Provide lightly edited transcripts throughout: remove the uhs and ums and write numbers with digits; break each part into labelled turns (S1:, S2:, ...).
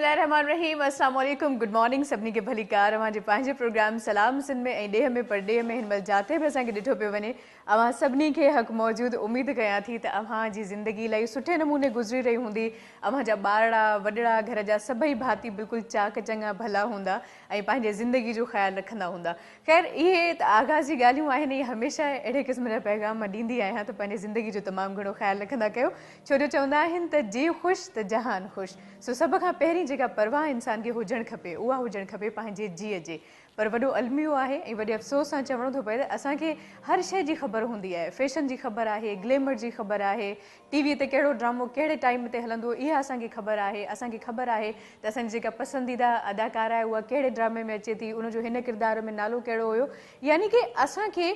S1: बिस्मिल्लाहिर्रहमानिर्रहीम अस्सलाम वालेकुम गुड मॉर्निंग सभिनी खे भली कार अवां जे पंहिंजे प्रोग्राम सलाम सिंध में ऐं ॾेह में परॾेह में हिन महिल जाते बि असांखे ॾिठो पियो वञे अवां सभिनी खे हक़ मौजूद उमेद कयां थी त अवां जी ज़िंदगी इलाही सुठे नमूने गुज़री रही हूंदी अवां जा ॿारड़ा वॾड़ा घर जा सभई भाती बिल्कुलु चाक चङा भला हूंदा ऐं पंहिंजे ज़िंदगी जो ख़्यालु रखंदा हूंदा ख़ैर इहे त आगाज़ जी ॻाल्हियूं आहिनि इहे हमेशह अहिड़े क़िस्म जा पैगाम मां ॾींदी आहियां त पंहिंजे ज़िंदगी जो तमामु घणो ख़्यालु रखंदा कयो छो जो चवंदा आहिनि त जी ख़ुशि त जहान ख़ुशि सो सभ खां पहिरीं जेका परवाह इंसान खे हुजणु खपे उहा हुजणु खपे पंहिंजे जीअ जे पर वॾो अलमियो आहे ऐं वॾे अफ़सोस सां चवणो थो पए त असांखे हर शइ जी ख़बर हूंदी आहे फैशन जी ख़बर आहे ग्लैमर जी ख़बर आहे टीवीअ ते कहिड़ो ड्रामो कहिड़े टाइम ते हलंदो इहा असांखे ख़बर आहे असांखे ख़बर आहे त असांजी जेका पसंदीदा अदाकारा आहे उहा कहिड़े ड्रामे में अचे थी उनजो हिन किरदार में नालो कहिड़ो हुयो यानी की असांखे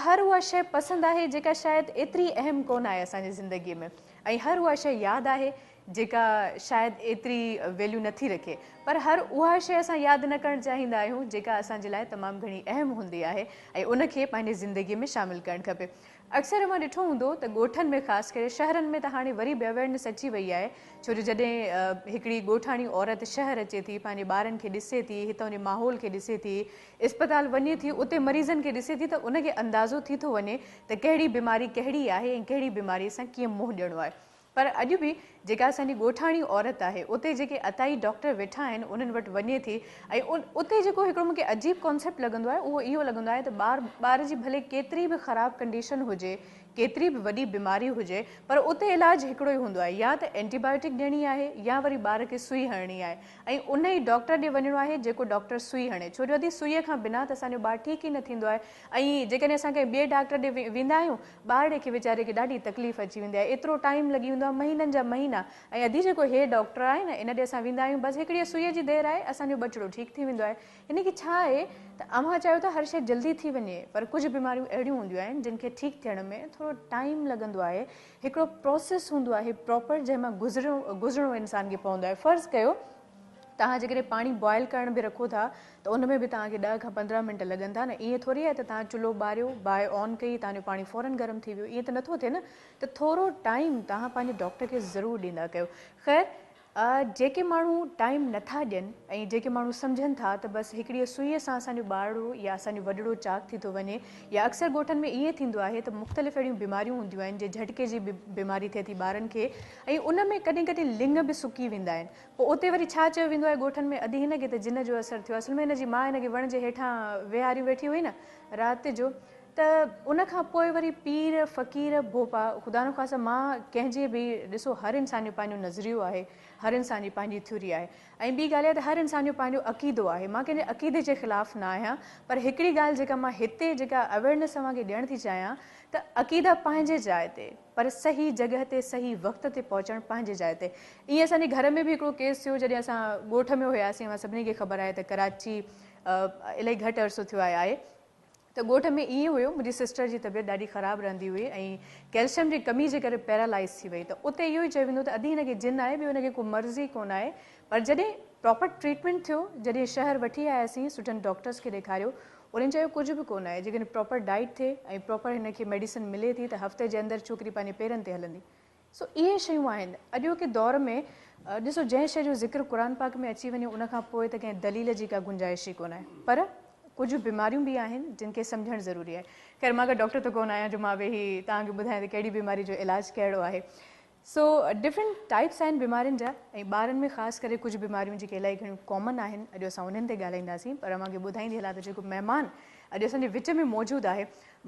S1: हर उहा शइ पसंदि आहे जेका शायदि एतिरी अहम कोन आहे असांजी ज़िंदगीअ में ऐं हर उहा शइ यादि आहे जेका शायदि एतिरी वैल्यू नथी रखे पर हर उहा शइ असां यादि न करणु चाहींदा आहियूं जेका असांजे लाइ तमामु घणी अहम हूंदी आहे ऐं उनखे पंहिंजी ज़िंदगीअ में शामिलु करणु खपे अक्सर मां ॾिठो हूंदो त ॻोठनि में ख़ासि करे शहरनि में त हाणे वरी बि अवेयरनेस अची वई आहे छो जो जॾहिं हिकिड़ी ॻोठाणी औरत शहर अचे थी पंहिंजे ॿारनि खे ॾिसे थी हितां जे माहौल खे ॾिसे थी इस्पताल वञे थी उते मरीज़नि खे ॾिसे थी त उनखे अंदाज़ो थी थो वञे त कहिड़ी बीमारी कहिड़ी आहे ऐं कहिड़ी बीमारीअ सां कीअं मुंहुं ॾियणो आहे पर अॼु बि जेका असांजी ॻोठाणी औरत आहे उते जेके अताई डॉक्टर वेठा आहिनि उन्हनि वटि वञे थी ऐं उते जेको हिकिड़ो मूंखे अजीब कॉन्सेप्ट लॻंदो आहे उहो इहो लॻंदो आहे त ॿार जी भले केतिरी बि ख़राबु कंडीशन हुजे केतिरी बि वॾी बीमारी हुजे पर उते इलाजु हिकिड़ो ई हूंदो आहे या त एंटीबायोटिक ॾियणी आहे या वरी ॿार खे सुई हणणी आहे ऐं उन ई डॉक्टर ॾे वञिणो आहे जेको डॉक्टर सुई हणे छो जो यदि सुईअ खां बिना त असांजो ॿारु ठीकु ई न थींदो आहे ऐं जेकॾहिं असां कंहिं ॿिए डॉक्टर ॾे वेंदा आहियूं ॿार खे वीचारे खे ॾाढी तकलीफ़ अची वेंदी आहे एतिरो टाइम लॻी वेंदो आहे महीननि जा महीना ऐं अॼु जेको हे डॉक्टर आहे न इन ॾे असां वेंदा आहियूं बसि हिकिड़ी सुईअ जी देरि आहे असांजो बचिड़ो ठीकु थी वेंदो आहे इन खे छा आहे त अव्हां चाहियो था हर शइ जल्दी थी वञे पर कुझु बीमारियूं अहिड़ियूं हूंदियूं आहिनि जिन खे ठीकु थियण में थोरो टाइम लॻंदो आहे हिकिड़ो प्रोसेस हूंदो आहे प्रॉपर जंहिंमां गुज़रणो इंसान खे पवंदो आहे फ़र्ज़ु कयो तव्हां जेकॾहिं पाणी बॉइल करण बि रखो था त उन में बि तव्हांखे 10 खां 15 मिंट लॻनि था न ईअं थोरी आहे त तव्हां चुल्हो ॿारियो बाहि ऑन कई तव्हांजो पाणी फ़ौरन गरम थी वियो ईअं त नथो थिए न त थोरो टाइम तव्हां पंहिंजे डॉक्टर खे ज़रूरु ॾींदा कयो ख़ैर जेके माण्हू टाइम नथा ॾियनि ऐं जेके माण्हू सम्झनि था त बसि हिकिड़ीअ सुईअ सां असांजो ॿारड़ो या असांजो वॾड़ो चाक थी थो वञे या अक्सर ॻोठनि में ईअं थींदो आहे त मुख़्तलिफ़ अहिड़ियूं बीमारियूं हूंदियूं आहिनि जे झटके जी बीमारी थिए थी ॿारनि खे ऐं उन में कॾहिं कॾहिं लिंग बि सुकी वेंदा आहिनि पोइ उते वरी छा चयो वेंदो आहे ॻोठनि में अॼु हिनखे त जिन जो असरु थियो असल में हिनजी माउ हिनखे वण जे हेठां वेहारी वेठी हुई न राति जो त उनखां पोइ वरी पीर फ़क़ीर भोपा ख़ुदा न ख़ासा मां कंहिंजे बि ॾिसो हर इंसान जो पंहिंजो नज़रियो आहे हर इंसान जी पंहिंजी थ्योरी आहे ऐं ॿी ॻाल्हि आहे त हर इंसान जो पंहिंजो अक़ीदो आहे मां कंहिंजे अक़ीदे जे ख़िलाफ़ु न आहियां पर हिकिड़ी ॻाल्हि जेका मां हिते जेका अवेयरनेस तव्हांखे ॾियणु थी चाहियां त अक़ीदा पंहिंजे जाइ ते पर सही जॻह ते सही वक़्त ते पहुचणु पंहिंजे जाइ ते ईअं असांजे घर में बि हिकिड़ो केस थियो जॾहिं असां ॻोठ में हुयासीं असां सभिनी खे ख़बर आहे त कराची इलाही घटि अरिसो थियो आहे त ॻोठ में ईअं हुयो मुंहिंजी सिस्टर जी तबियत ॾाढी ख़राबु रहंदी हुई ऐं कैल्शियम जी कमी जे करे पैरालाइज़ थी वई त उते इहो ई चयो वेंदो त अॼु हिनखे जिन आहे ॿियो हिनखे को मर्ज़ी कोन आहे पर जॾहिं प्रॉपर ट्रीटमेंट थियो जॾहिं शहर वठी आयासीं सुठनि डॉक्टर्स खे ॾेखारियो उन्हनि चयो कुझु बि कोन आहे जेकॾहिं प्रॉपर डाइट थिए ऐं प्रॉपर हिनखे मेडिसिन मिले थी त हफ़्ते जे अंदरि छोकिरी पंहिंजे पेरनि ते हलंदी सो इहे शयूं आहिनि अॼोके दौर में ॾिसो जंहिं शइ जो ज़िक्र क़ुर पाक में अची वञे उनखां पोइ त कंहिं दलील जी का गुंजाइश ई कोन आहे पर कुझु बीमारियूं बि आहिनि जिन खे सम्झणु ज़रूरी आहे ख़ैर मां डॉक्टर त कोन आहियां जो मां वेही तव्हांखे ॿुधायां त कहिड़ी बीमारी जो इलाजु कहिड़ो आहे सो डिफरेंट टाइप्स आहिनि बीमारियुनि जा ऐं ॿारनि में ख़ासि करे कुझु बीमारियूं जेके इलाही घणियूं कॉमन आहिनि अॼु असां उन्हनि ते ॻाल्हाईंदासीं पर मूंखे ॿुधाईंदी हलां त जेको महिमान अॼु असांजे विच में मौजूदु आहे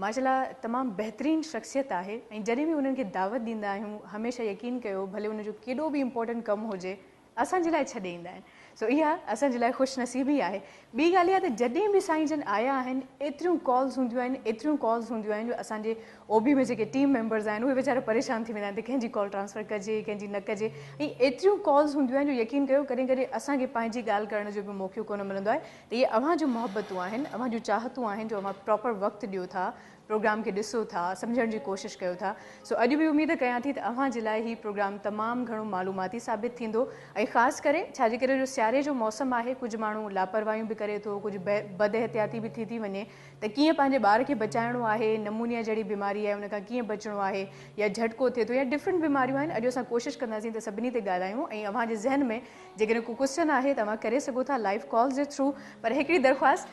S1: माशाल्लाह तमामु बहितरीनु शख़्सियत आहे ऐं जॾहिं बि उन्हनि खे दावत ॾींदा आहियूं हमेशह यकीन कयो भले उनजो केॾो बि इम्पोर्टेंट कमु हुजे असांजे लाइ छॾे ईंदा आहिनि सो इहा असांजे लाइ ख़ुशनसीबी आहे ॿी ॻाल्हि इहा त जॾहिं बि साईं जन आया आहिनि एतिरियूं कॉल्स हूंदियूं आहिनि जो असांजे ओबी में जेके टीम मेंबर्स आहिनि उहे वीचारा परेशान थी वेंदा आहिनि त कंहिंजी कॉल ट्रांसफर कजे कंहिंजी न कजे ऐं एतिरियूं कॉल्स हूंदियूं आहिनि जो यकीन कयो कॾहिं कॾहिं असांखे पंहिंजी ॻाल्हि करण जो बि मौक़ो कोन मिलंदो आहे त इहे अव्हां जूं मोहबतूं आहिनि अव्हां जूं चाहतूं आहिनि जो अव्हां प्रॉपर वक़्तु ॾियो था प्रोग्राम खे ॾिसो था, सम्झण जी कोशिशि कयो था। सो अॼु बि उमेद कयां थी त अव्हां जे लाइ ही प्रोग्राम तमामु घणो मालूमाती साबित थींदो ऐं ख़ासि करे छाजे करे जो सियारे जो मौसमु आहे, कुझु माण्हू लापरवाहियूं बि करे थो, कुझु बद एहतियाती बि थी वञे त कीअं पंहिंजे ॿार खे बचाइणो आहे, नमूनिया जहिड़ी बीमारी आहे उन खां कीअं बचणो आहे, या झटको थिए थो या डिफरेंट बीमारियूं आहिनि। अॼु असां कोशिशि कंदासीं त सभिनी ते ॻाल्हायूं ऐं अव्हां जे ज़हन में जेकॾहिं को क्वेश्चन आहे त तव्हां करे सघो था लाइव कॉल जे थ्रू। पर हिकिड़ी दरख़्वास्त,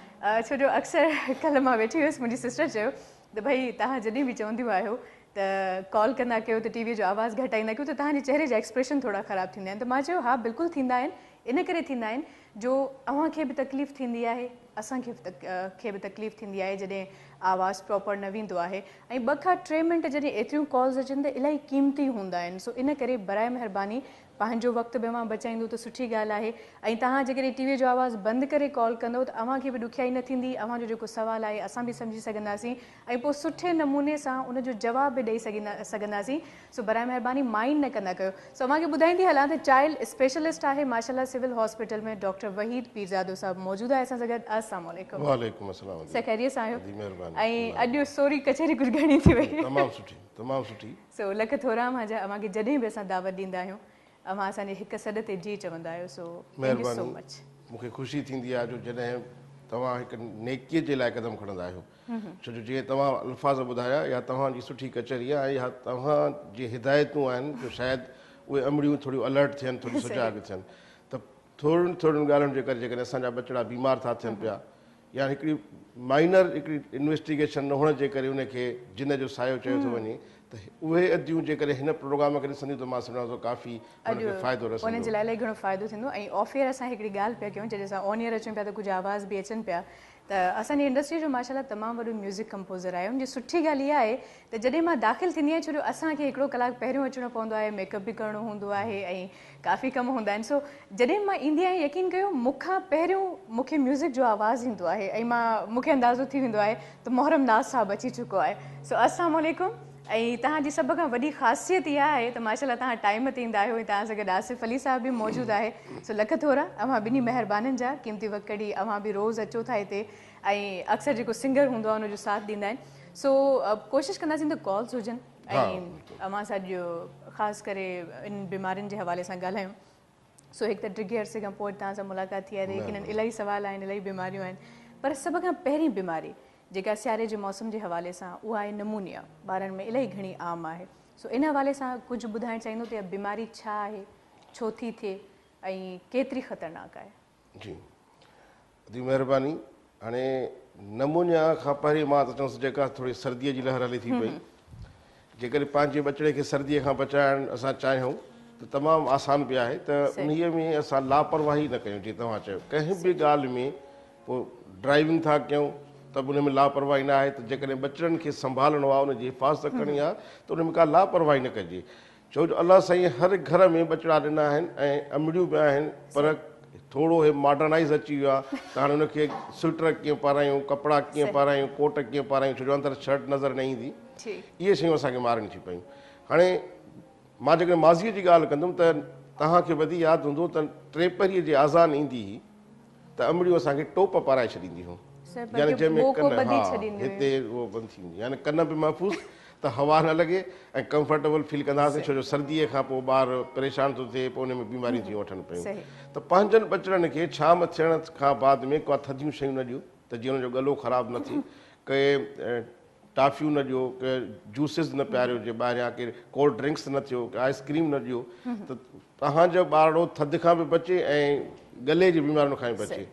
S1: छो जो अक्सर कल्ह मां वेठी हुयसि, मुंहिंजी सिस्टर चयो त भई तव्हां जॾहिं बि चवंदियूं आहियो त कॉल कंदा कयो त टीवीअ जो आवाज़ु घटाईंदा कयो त तव्हांजे चहिरे जा एक्सप्रेशन थोरा ख़राबु थींदा आहिनि। त मां चयो हा बिल्कुलु थींदा आहिनि, इन करे थींदा आहिनि जो अव्हांखे बि तकलीफ़ थींदी आहे, असांखे बि तकलीफ़ थींदी आहे जॾहिं आवाज़ु प्रॉपर न वेंदो आहे। ऐं 2 खां 3 मिंट जॾहिं एतिरियूं कॉल्स अचनि त इलाही क़ीमती हूंदा आहिनि। सो इन करे बराए महिरबानी पंहिंजो वक़्तु बि अव्हां बचाईंदो त सुठी ॻाल्हि आहे। ऐं तव्हां जेकॾहिं टीवीअ जो आवाज़ु बंदि करे कॉल कंदव त अव्हांखे बि ॾुखियाई न थींदी, अव्हांजो जेको सुवालु आहे असां बि सम्झी सघंदासीं ऐं पोइ सुठे नमूने सां उनजो जवाब बि ॾेई सघंदासीं। सो बराए महिरबानी माइंड न कंदा कयो। सो अव्हांखे ॿुधाईंदी हलां त चाइल्ड स्पेशलिस्ट आहे माशाल्लाह सिविल हॉस्पिटल में डॉक्टर वहीद पीरज़ादो साहब मौजूदु आहे असां सां गॾु। अस्सलाम वालेकुम।
S2: वालेकुम अस्सलाम।
S1: सर खैरियत सां आहियो?
S2: जी महिरबानी।
S1: ऐं अॼु सोरी कचहरी कुझु घणी थी वई?
S2: तमामु सुठी, तमामु सुठी।
S1: सो लख थोरा मुंहिंजा, अव्हांखे जॾहिं बि असां दावत ॾींदा आहियूं अव्हां असांजे हिकु सॾ ते जी चवंदा आहियो। So thank you so much.
S2: मूंखे ख़ुशी थींदी आहे जो जॾहिं तव्हां हिकु नेकीअ जे लाइ क़दम खणंदा आहियो, छो जो जीअं तव्हां अल्फाज़ ॿुधाया या तव्हांजी सुठी कचहरी आहे या तव्हांजी हिदायतूं आहिनि जो शायदि उहे अमड़ियूं थोरियूं अलर्ट थियनि, थोरी सुजाॻ थियनि, त थोरियुनि ॻाल्हियुनि जे करे जेकॾहिं असांजा बचड़ा बीमार था थियनि पिया या हिकिड़ी माइनर हिकिड़ी इन्वेस्टिगेशन न हुअण जे करे उनखे जिन जो सायो चयो थो वञे त उहे अदियूं जेकॾहिं हिन प्रोग्राम खे ॾिसंदियूं त मां सम्झां थो काफ़ी फ़ाइदो रसंदो।
S1: उन जे लाइ इलाही घणो फ़ाइदो थींदो। ऐं ऑफ एयर असां हिकिड़ी ॻाल्हि पिया कयूं, जॾहिं असां ऑन एयर अचूं पिया त कुझु आवाज़ बि अचनि पिया त असांजी इंडस्ट्री जो माशाल्लाह तमामु वॾो म्यूज़िक कंपोज़र आहे। उनजी सुठी ॻाल्हि इहा आहे त जॾहिं मां दाख़िल थींदी आहियां, छो जो असांखे हिकिड़ो कलाकु पहिरियों अचिणो पवंदो आहे, मेकअप बि करिणो हूंदो आहे ऐं काफ़ी कम हूंदा आहिनि। सो जॾहिं मां ईंदी आहियां, यकीन कयो मूंखां पहिरियों मूंखे म्यूज़िक जो आवाज़ु ईंदो आहे ऐं मूंखे अंदाज़ो थी वेंदो आहे त मोहरम नाज़ साहब अची चुको आहे। सो अस्सलाम वालेकुम। ऐं तव्हांजी सभ खां वॾी ख़ासियत इहा आहे त माशाल्लाह तव्हां टाइम ते ईंदा आहियो ऐं तव्हां सां गॾु आसिफ़ अली साहब बि मौजूदु आहे। सो लख थोरा अव्हां ॿिन्ही महिरबानियुनि जा, क़ीमती वक़्तु कढी अव्हां बि रोज़ु अचो था हिते ऐं अक्सर जेको सिंगर हूंदो आहे उनजो साथ ॾींदा आहिनि। सो कोशिशि कंदासीं त कॉल्स हुजनि ऐं अव्हां सां अॼु ख़ासि करे इन बीमारियुनि जे हवाले सां ॻाल्हायूं। सो हिकु त टिघे अरसे खां पोइ तव्हां सां मुलाक़ात थी आहे, लेकिन इलाही सुवाल आहिनि, इलाही बीमारियूं आहिनि। पर सभ खां पहिरीं बीमारी जेका सियारे जे मौसम जे हवाले सां उहा आहे नमूनिया, ॿारनि में इलाही घणी आम आहे। सो इन हवाले सां कुझु ॿुधाइणु चाहींदो त बीमारी छा आहे, छो थी थिए ऐं केतिरी ख़तरनाक आहे?
S2: जी जी महिरबानी। हाणे नमूनिया खां पहिरीं मां त चवांसि जेका थोरी सर्दीअ जी लहर हले थी पई, जेकॾहिं पंहिंजे बचिड़े खे सर्दीअ खां बचाइणु असां चाहियूं त तमामु आसान बि आहे त उन्हीअ में असां लापरवाही न कयूं। जीअं तव्हां चयो कंहिं बि ॻाल्हि में पोइ ड्राइविंग था कयूं त बि उन में लापरवाही न आहे, त जेकॾहिं बचिड़नि खे संभालणो आहे, उनजी हिफ़ाज़त करणी आहे त उन में का लापरवाही न कजे। छो जो अलाह साईं हर घर में बचिड़ा ॾिना आहिनि ऐं अमड़ियूं बि आहिनि, पर थोरो हे मॉडर्नाइज़ अची वियो आहे त हाणे उनखे स्वेटर कीअं पारायूं, कपिड़ा कीअं पारायूं, कोट कीअं पारायूं, छो जो अंदरि शर्ट नज़र न ईंदी। इहे शयूं असांखे मारणी थी पयूं। हाणे मां जेकॾहिं माज़ीअ जी ॻाल्हि कंदुमि त तव्हांखे वधी यादि हूंदो त टेपरीअ जी आज़ान ईंदी हुई त अमड़ियूं असांखे टोप पाराए छॾींदी हुयूं, यानी जंहिंमें कन हिते उहो बंदि थी वेंदी, यानी कन बि महफ़ूज़ त हवा न लॻे ऐं कंफर्टेबल फील कंदासीं। छो जो सर्दीअ खां पोइ ॿार परेशान थो थिए, पोइ उन में बीमारियूं थी वठनि पियूं। त पंहिंजनि बचिड़नि खे शाम थियण खां बाद में का थधियूं शयूं न ॾियो त जीअं हुनजो गलो ख़राबु न थिए, के टाफियूं न ॾियो, के जूसिस न पियारियो जे ॿाहिरियां, के कोल्ड ड्रिंक्स न थियो, के आइस्क्रीम न ॾियो, त तव्हांजो ॿारड़ो थधि खां बि बचे ऐं गले जी बीमारियुनि खां बि बचे।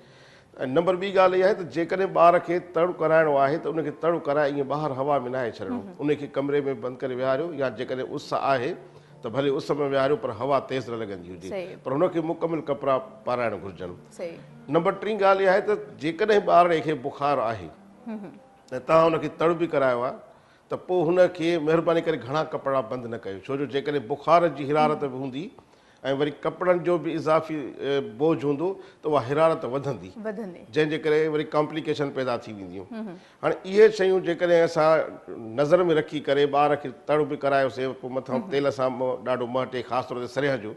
S2: ऐं नंबर ॿी ॻाल्हि इहा आहे त जेकॾहिं ॿार खे तड़ु कराइणो आहे त उनखे तड़ु कराए ईअं ॿाहिरि हवा में न आहे छॾिणो, उनखे कमरे में बंदि करे विहारियो, या जेकॾहिं उस आहे त भले उस में विहारियो पर हवा तेज़ न लॻंदी हुजे, पर हुनखे मुकमिल कपिड़ा पाराइण घुरिजनि। नंबर टी ॻाल्हि इहा आहे त जेकॾहिं ॿारड़े खे बुखार आहे त तव्हां हुनखे तड़ु बि करायो आहे त पोइ हुनखे महिरबानी करे घणा कपिड़ा बंदि न कयो, छो जो जेकॾहिं बुखार जी हिरारत बि हूंदी ऐं वरी कपिड़नि जो बि इज़ाफ़ी बोझ हूंदो त उहा हिरारत वधंदी, जंहिंजे करे वरी कॉम्प्लिकेशन पैदा थी वेंदियूं। हाणे इहे शयूं जेकॾहिं असां नज़र में रखी करे ॿार खे तड़ु बि करायोसीं, पोइ मथां तेल सां ॾाढो महटे, ख़ासि तौर ते सरिहं जो,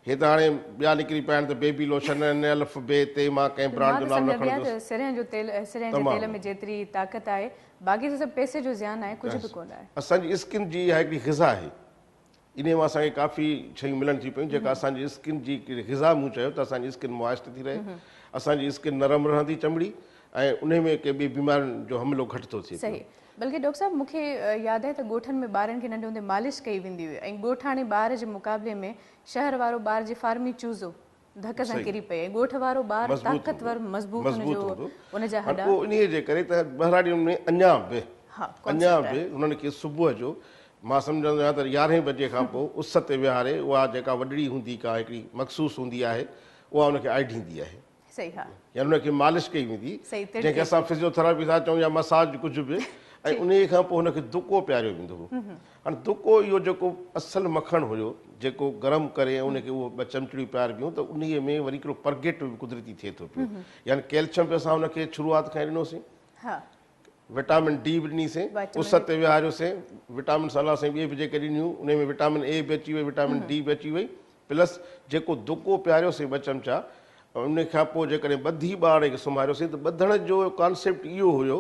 S2: हे त हाणे ॿिया निकिरी पिया आहिनि त बेबी लोशन आहिनि अल्फ बे ते मां कंहिं ब्रांड जो नालो न खणंदुसि
S1: सिरियन जो तेल सिरियन जे तेल में जेतिरी ताक़त आहे बाक़ी त सभु पैसे जो ज़्यान आहे कुझु बि कोन आहे
S2: असांजी स्किन जी इहा हिकिड़ी ग़िज़ा आहे इन मां असांखे काफ़ी शयूं मिलनि थी पियूं जेका असांजी स्किन जी ग़िज़ा मूं चयो त असांजी स्किन मॉइस्ट थी रहे असांजी स्किन नरम रहंदी चमड़ी ऐं उन में के ॿी बीमारियुनि जो हमिलो घटि थो थिए
S1: सही बल्कि डॉक्टर साहब मूंखे यादि आहे त ॻोठनि में ॿारनि खे नंढे हूंदे मालिश कई वेंदी हुई ऐं ॻोठाणे ॿार जे मुक़ाबले में शहर वारो ॿार जे फार्मी चूज़ो धक सां किरी पए ऐं ॻोठ वारो ॿार ताक़तवर मज़बूत उनजा हॾा
S2: पोइ इन जे करे त ॿहिराड़ियुनि में अञा बि उन्हनि खे सुबुह जो मां सम्झंदो आहियां त 11 बजे खां पोइ उस ते विहारे उहा जेका वॾड़ी हूंदी का हिकिड़ी मख़सूस हूंदी आहे उहा उनखे आइढींदी आहे
S1: सही हा
S2: या उनखे मालिश कई वेंदी जंहिंखे असां फिजियोथेरेपी था चऊं या मसाज कुझु बि ऐं उन खां पोइ हुनखे दुको पियारियो वेंदो हो हाणे दुको इहो जेको असुलु मखण हुयो जेको गरम करे उनखे उहो 2 चमचड़ियूं पियारबियूं त उन में वरी हिकिड़ो परगेट कुदरती थिए थो पियो यानी कैल्शियम बि असां हुनखे शुरूआत खां ॾिनोसीं विटामिन डी बि ॾिनीसीं उस ते विहारियोसीं विटामिन सलाह ॿिए बि जेके ॾिनियूं उन में विटामिन ए बि अची वई विटामिन डी बि अची वई प्लस जेको दुको पियारियोसीं 2 चमचा उन खां पोइ जेकॾहिं ॿधी ॿार खे सुम्हारियोसीं त ॿधण जो कॉन्सेप्ट इहो हुयो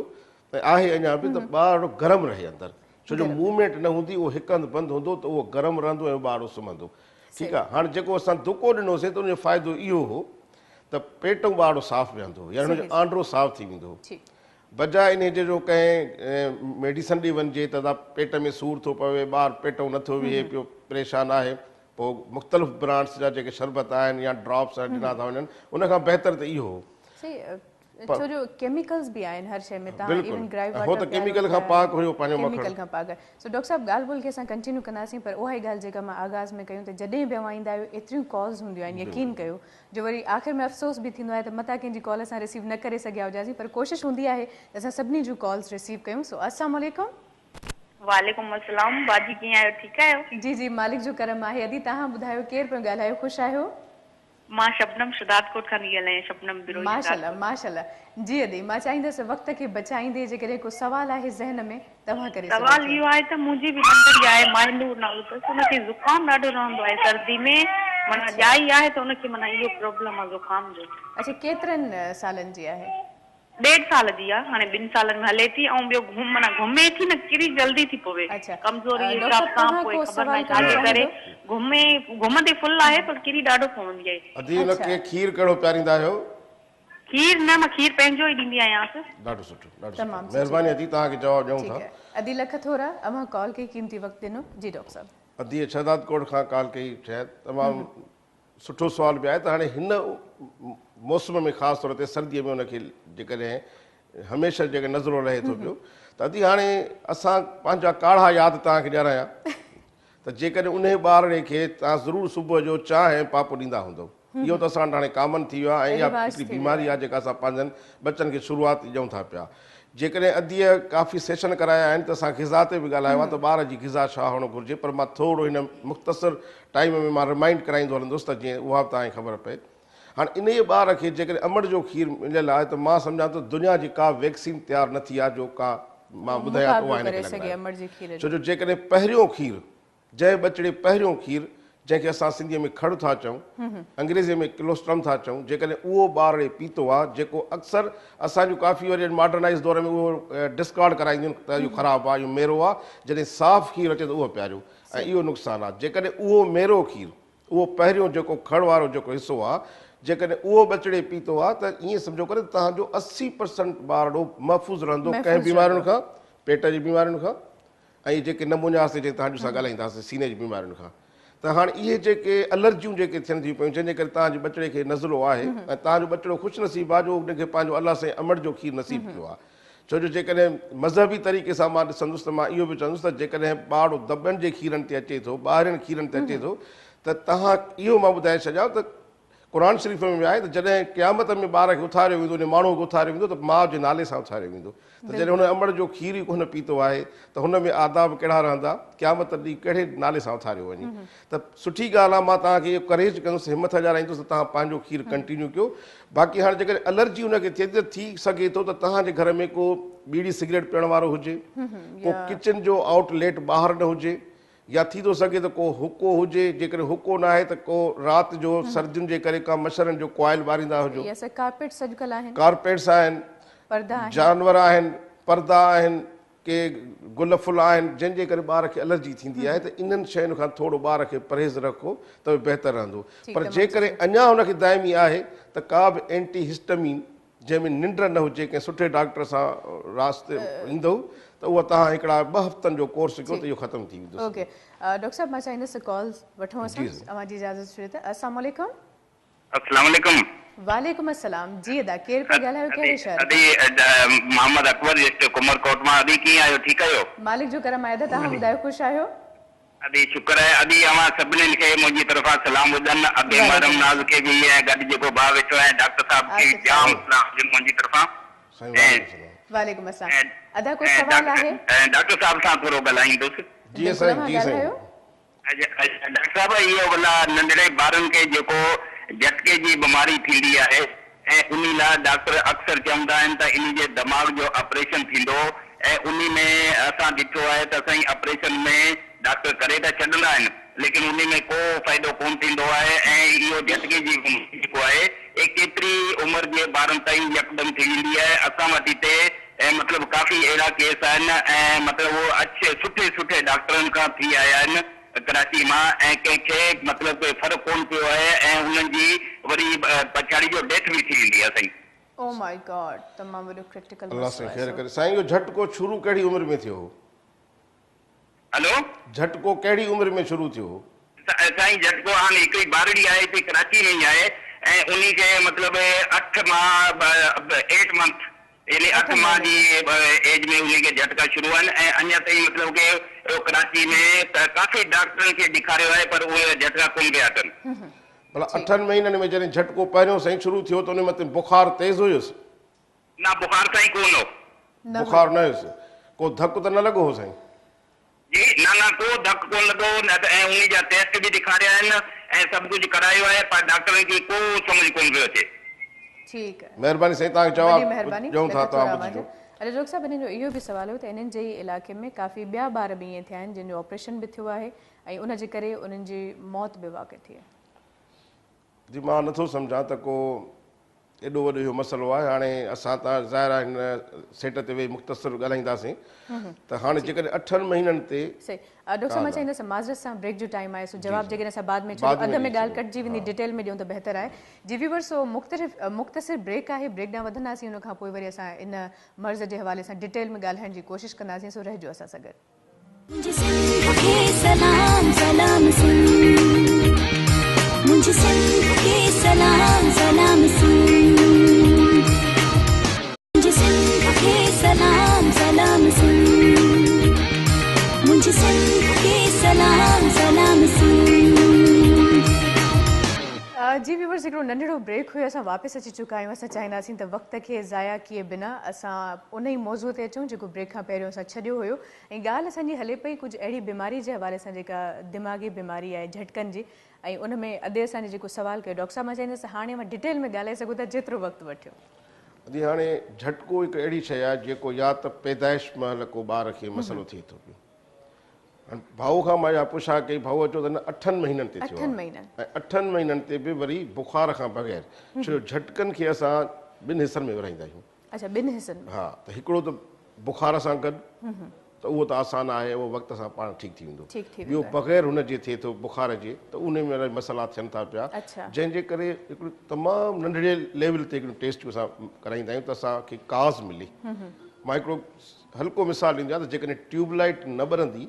S2: ऐं आहे अञा बि त ॿारु गरम रहे अंदरि छो जो मूवमेंट न हूंदी उहो हिकु हंधि बंदि हूंदो त उहो गरम रहंदो ऐं ॿारु सुम्हंदो ठीकु आहे हाणे जेको असां दुको ॾिनोसीं त उनजो फ़ाइदो इहो हो त पेटु ॿारु साफ़ु वेहंदो या हुनजो आंड्रो साफ़ु थी वेंदो बजाए इन जे जो कंहिं मेडिसन ॾे वञिजे त पेट में सूरु थो पवे ॿारु पेटो नथो वेहे पियो परेशान आहे पोइ मुख़्तलिफ़ ब्रांड्स जा जेके शरबत आहिनि या ड्रॉप्स ॾिना था वञनि उनखां बहितर त इहो हो
S1: छो जो केमिकल्स भी आहिनि हर शइ में तव्हां इवन ग्राइव
S2: हो त केमिकल खां पाक हुयो पंहिंजो मखण
S1: केमिकल खां पाक सो डॉक्टर साहब ॻाल्हि ॿोल खे असां कंटिन्यू कंदासीं पर उहा ई ॻाल्हि जेका मां आगाज़ में कयूं त जॾहिं बि वाईंदा आहियो एतिरियूं कॉल्स हूंदियूं आहिनि यकीन कयो जो वरी आख़िर में अफ़सोस बि थींदो आहे त मता कंहिंजी कॉल असां रिसीव न करे सघिया हुआसीं पर कोशिशि हूंदी आहे त असां सभिनी जूं कॉल्स रिसीव कयूं सो अस्सलाम वालेकुम
S3: वालेकुम अस्सलाम बाजी कीअं आहियो ठीकु आहियो
S1: जी जी मालिक जो करम आहे अदी तव्हां ॿुधायो केरु पियो ॻाल्हायो ख़ुशि आहियो
S3: मां शबनम शुदातकोट खां थी ॻाल्हायां शबनम बिरोही
S1: माशाल्लाह माशाल्लाह जी अदी मां चाहींदसि वक़्त खे बचाईंदे जेकॾहिं को सवाल आहे ज़हन में तव्हां करे
S3: सवाल इहो आहे त मुंहिंजी बि नंढड़ी आहे माहिनूर नालो अथसि उनखे ज़ुकाम ॾाढो रहंदो आहे सर्दी में माना ॼाई आहे त उनखे माना इहो प्रॉब्लम आहे ज़ुकाम जो
S1: अच्छा केतिरनि सालनि जी आहे
S3: 1.5 साल जी आहे हाणे 2 सालनि में हले थी ऐं ॿियो माना घुमे थी न किरी जल्दी थी पवे कमज़ोरी हिसाब सां पोइ ख़बर न छाजे करे घुमंदे फुल आहे पर किरी ॾाढो पवंदी आहे
S2: अदी उनखे खीर कहिड़ो पियारींदा आहियो
S3: खीर न मां खीर पंहिंजो ई ॾींदी आहियांसि
S2: ॾाढो सुठो तमामु महिरबानी अदी तव्हांखे जवाबु ॾियूं था
S1: अदी लख थोरा अवां कॉल कई क़ीमती वक़्तु ॾिनो जी डॉक्टर साहब
S2: अदी शहदादकोट खां कॉल कई शायदि तमामु सुठो सुवाल बि आहे त हाणे हिन मौसम में ख़ासि तौर ते सर्दीअ में उनखे जेकॾहिं हमेशह जेके नज़रो रहे थो पियो त अदी हाणे असां पंहिंजा काढ़ा यादि तव्हांखे ॾियारायां त जेकॾहिं उन ॿार खे तव्हां ज़रूरु सुबुह जो चांहि ऐं पापो ॾींदा हूंदव इहो त असां वटि हाणे कॉमन थी वियो आहे ऐं इहा हिकिड़ी बीमारी आहे जेका असां पंहिंजनि बचनि खे शुरूआति ॾियूं था पिया जेकॾहिं अदीअ काफ़ी सेशन कराया आहिनि त असां ग़िज़ा ते बि ॻाल्हायो आहे त ॿार जी ग़िज़ा छा हुअणु घुरिजे पर मां थोरो हिन मुख़्तसिर टाइम में मां रिमाइंड कराईंदो हलंदुसि त जीअं उहा बि तव्हांखे ख़बर पए हाणे इन ॿार खे जेकॾहिं अमड़ जो खीर मिलियल आहे त मां सम्झां थो दुनिया जी का वैक्सीन तयारु न थी आहे जो का मां ॿुधायां थो छो जो जेकॾहिं पहिरियों खीर जंहिं ॿचिड़े पहिरियों खीर जंहिंखे असां सिंधीअ में खड़ु था चऊं अंग्रेज़ीअ में किलोस्ट्रम था चऊं जेकॾहिं उहो ॿार पीतो आहे जेको अक्सर असांजूं काफ़ी वरी मॉडर्नाइज़ दौर में उहो डिस्कार्ड कराईंदियूं त इहो ख़राबु आहे इहो मेरो आहे जॾहिं साफ़ु खीर अचे त उहो पियारियो ऐं इहो नुक़सानु आहे जेकॾहिं उहो मेरो खीर उहो पहिरियों जेको खड़ वारो जेको हिसो आहे जेकॾहिं उहो ॿचिड़े पीतो आहे त ईअं सम्झो करे तव्हांजो 80% ॿार ॾो महफ़ूज़ रहंदो कंहिं बीमारियुनि खां पेट जी बीमारियुनि खां ऐं जेके नमूनियास जे तव्हांजो सां ॻाल्हाईंदासीं सीने जी बीमारियुनि खां त हाणे इहे जेके एलर्जियूं जेके थियनि थियूं पियूं जंहिंजे करे तव्हांजे ॿचिड़े खे नज़रो आहे ऐं तव्हांजो ॿचिड़ो ख़ुशि नसीबु आहे जो उनखे पंहिंजो अलाह साईं अमड़ जो खीर नसीबु कयो आहे छो जो जेकॾहिं मज़हबी तरीक़े सां मां ॾिसंदुसि त मां इहो बि चवंदुसि त जेकॾहिं ॿारु दॿनि जे खीरनि ते अचे थो ॿाहिरिनि खीरनि ते अचे थो त तव्हां इहो मां ॿुधाए छॾियां त क़ुर शरीफ़ में बि आहे त जॾहिं क़यामत में ॿार खे उथारियो वेंदो उन माण्हू खे उथारियो वेंदो त माउ जे नाले सां उथारियो वेंदो त जॾहिं हुन अमड़ जो खीर ई कोन पीतो आहे त हुन में आदाब कहिड़ा रहंदा क़यामत ॾींहुं कहिड़े नाले सां उथारियो वञे त सुठी ॻाल्हि आहे मां तव्हांखे इहो करेज कंदुसि हिमत ॼाणाईंदुसि त तव्हां पंहिंजो खीर कंटिन्यू कयो बाक़ी हाणे जेकॾहिं एलर्जी हुनखे थिए त थी सघे थो त तव्हांजे घर में को बीड़ी सिगरेट पीअण वारो हुजे को किचन जो आउटलेट ॿाहिरि न हुजे या थी थो सघे त को हुको हुजे, जेकॾहिं हुको न आहे त को राति जो सर्दियुनि जे करे का मच्छरनि जो कॉइल ॿारींदा हुजो,
S1: कारपेट्स अॼुकल्ह आहिनि,
S2: कारपेट्स आहिनि, जानवर आहिनि, पर्दा आहिनि, के गुल फुल आहिनि, जंहिंजे करे ॿार खे एलर्जी थींदी आहे। त इन्हनि शयुनि खां थोरो ॿार खे परहेज़ रखो त बहितर रहंदो। पर जेकॾहिं अञा हुनखे दाइमी आहे त का बि एंटी हिस्टामिन जंहिंमें निंड न हुजे, कंहिं सुठे डॉक्टर सां रास्ते ईंदो त उहा तव्हां हिकिड़ा 2 हफ़्तनि जो कोर्स कयो त इहो ख़तमु थी वेंदो।
S1: ओके डॉक्टर साहब, मां चाहींदसि कॉल वठूं असां, तव्हांजी इजाज़त शुरू त। अस्सलाम वालेकुम।
S4: अस्सलाम वालेकुम।
S1: वालेकुम अस्सलाम जी। अदा केर पे ॻाल्हायो, कहिड़े शहर?
S4: अदी मोहम्मद अकबर डिस्ट्रिक्ट कुमरकोट मां। अदी कीअं आहियो? ठीकु आहियो?
S1: मालिक जो करम आहे। तव्हां ॿुधायो, ख़ुशि आहियो?
S4: अदी शुक्र आहे। अदी अवां सभिनीनि खे मुंहिंजी तरफ़ां सलाम ॿुधनि। अदी मरम नाज़ खे बि ऐं गॾु जेको भाउ वेठो आहे डॉक्टर साहब खे जाम सलाम हुजनि मुंहिंजी तरफ़ां।
S1: वालेकुम अस्सलाम। अदा को सवाल आहे?
S4: डॉक्टर साहब सां थोरो ॻाल्हाईंदुसि।
S2: जी साईं, जी साईं।
S4: डॉक्टर साहब, इहो भला नंढड़े ॿारनि खे जेको झटके जी बीमारी थींदी आहे ऐं उन लाइ डॉक्टर अक्सर चवंदा आहिनि त इन जे दिमाग़ जो ऑपरेशन थींदो ऐं उन में असां ॾिठो आहे त साईं ऑपरेशन में डॉक्टर करे त छॾंदा आहिनि, लेकिन उन में को फ़ाइदो कोन थींदो आहे। ऐं इहो झटके जी जेको आहे केतिरी उमिरि जे ॿारनि ताईं यकदमि थी वेंदी आहे। असां वटि हिते मतिलबु काफ़ी अहिड़ा केस आहिनि ऐं मतिलबु उहो अच्छे सुठे डॉक्टरनि खां थी आया आहिनि कराची मां, ऐं कंहिंखे मतिलबु कोई फ़र्क़ु कोन पियो आहे ऐं उन्हनि जी वरी पछाड़ी जो डेथ बि थी वेंदी आहे साईं।
S1: ओ माय गॉड, तमामु वॾो क्रिटिकल
S2: अल्लाह से खैर करे। साईं, इहो झटको शुरू कहिड़ी उमिरि में थियो हो?
S4: हेलो,
S2: झटको कहिड़ी उमिरि में शुरू थियो हो?
S4: साईं झटको हाणे हिकिड़ी ॿारड़ी आहे हिते कराची में ई आहे ऐं उन खे मतिलबु 8 मंथ यानी 8 माह जी एज में उनखे झटका शुरू आहिनि ऐं अञा ताईं मतिलबु कि कराची में काफ़ी डॉक्टरनि खे ॾेखारियो आहे पर उहे झटका कोन पिया अचनि।
S2: भला 8 महीननि में जॾहिं झटको पहिरियों साईं शुरू थियो त उन मथे बुखार तेज़ हुयुसि?
S4: न, बुखार साईं कोन हो।
S2: बुखार न हुयुसि? को धकु त न लॻो हो साईं?
S4: जी न, को धकु कोन लॻो ऐं उन जा टेस्ट बि ॾेखारिया आहिनि ऐं सभु कुझु करायो आहे पर डॉक्टरनि खे को सम्झ कोन पियो अचे।
S1: ठीक है,
S2: महिरबानी साईं, तव्हां जवाब ॾियूं था तव्हां ॿुधिजो।
S1: अरे डॉक्टर साहब, इन्हनि जो इहो बि सुवाल हो त इन्हनि जे इलाइक़े में काफ़ी ॿिया ॿार बि ईअं थिया आहिनि जिन जो ऑपरेशन बि थियो आहे ऐं उन जे करे उन्हनि जी मौत बि वाक़ई थी आहे।
S2: जी मां नथो सम्झां त को एॾो वॾो इहो मसइलो आहे। हाणे असां त ज़ाहिर आहे हिन सेट ते वेही मुख़्तसिर ॻाल्हाईंदासीं त हाणे जेकॾहिं 8 महीननि ते
S1: सही। डॉक्टर साहब, मां चाहींदसि माज़रत सां ब्रेक जो टाइम आहे, सो जवाब जेकॾहिं असां बाद में अध में ॻाल्हि कटिजी वेंदी, डिटेल में ॾियूं त बहितर आहे। जी व्यूअर्स, सो मुख़्तसिर ब्रेक आहे, ब्रेक ॾांहुं वधंदासीं, उन खां पोइ वरी असां इन मर्ज़ जे हवाले सां डिटेल में ॻाल्हाइण जी कोशिशि कंदासीं, सो रहिजो असां सां गॾु। मुझे सिंध के सलाम सलाम सुन, मुझे सिंध के सलाम सलाम सुन, मुझे सिंध के सलाम सलाम सुन। जी व्यूअर्स, हिकिड़ो नंढड़ो ब्रेक हुयो, असां वापसि अची चुका आहियूं। असां चाहींदासीं त वक़्त खे ज़ाया किए बिना असां उन ई मौज़ूअ ते अचूं जेको ब्रेक खां पहिरियों असां छॾियो हुयो। ऐं ॻाल्हि असांजी हले पई कुझु अहिड़ी बीमारी जे हवाले सां जेका दिमाग़ी बीमारी आहे झटकनि जी, ऐं उन में अॼु असांजे जेको सुवाल कयो डॉक्टर साहब, मां चाहींदसि हाणे मां डिटेल में ॻाल्हाए सघूं था जेतिरो वक़्तु वठियो।
S2: अदी हाणे झटको हिकु अहिड़ी शइ आहे जेको या त पैदाइश महिल को ॿार खे मसइलो थिए थो पियो। हाणे भाऊ खां मां इहा पुछा कई, भाऊ चओ त न 8 महीननि ते थियो ऐं 8 महीननि ते बि वरी बुखार खां बग़ैर, छो झटकनि खे असां 2 हिसनि में विरहाईंदा आहियूं।
S1: अच्छा, 2 हिसनि में? हा,
S2: त हिकिड़ो त बुखार सां गॾु त उहो त आसान आहे, उहो वक़्त सां पाण ठीकु थी वेंदो। ॿियो बग़ैर हुन जे थिए थो बुखार जे, त उन में मसइला थियनि था पिया, जंहिंजे करे हिकिड़ो तमामु नंढड़े लेवल ते हिकिड़ो टेस्ट असां कराईंदा आहियूं त असांखे काज़ मिले। मां हिकिड़ो हल्को मिसाल ॾींदो आहियां त जेकॾहिं ट्यूबलाइट न ॿरंदी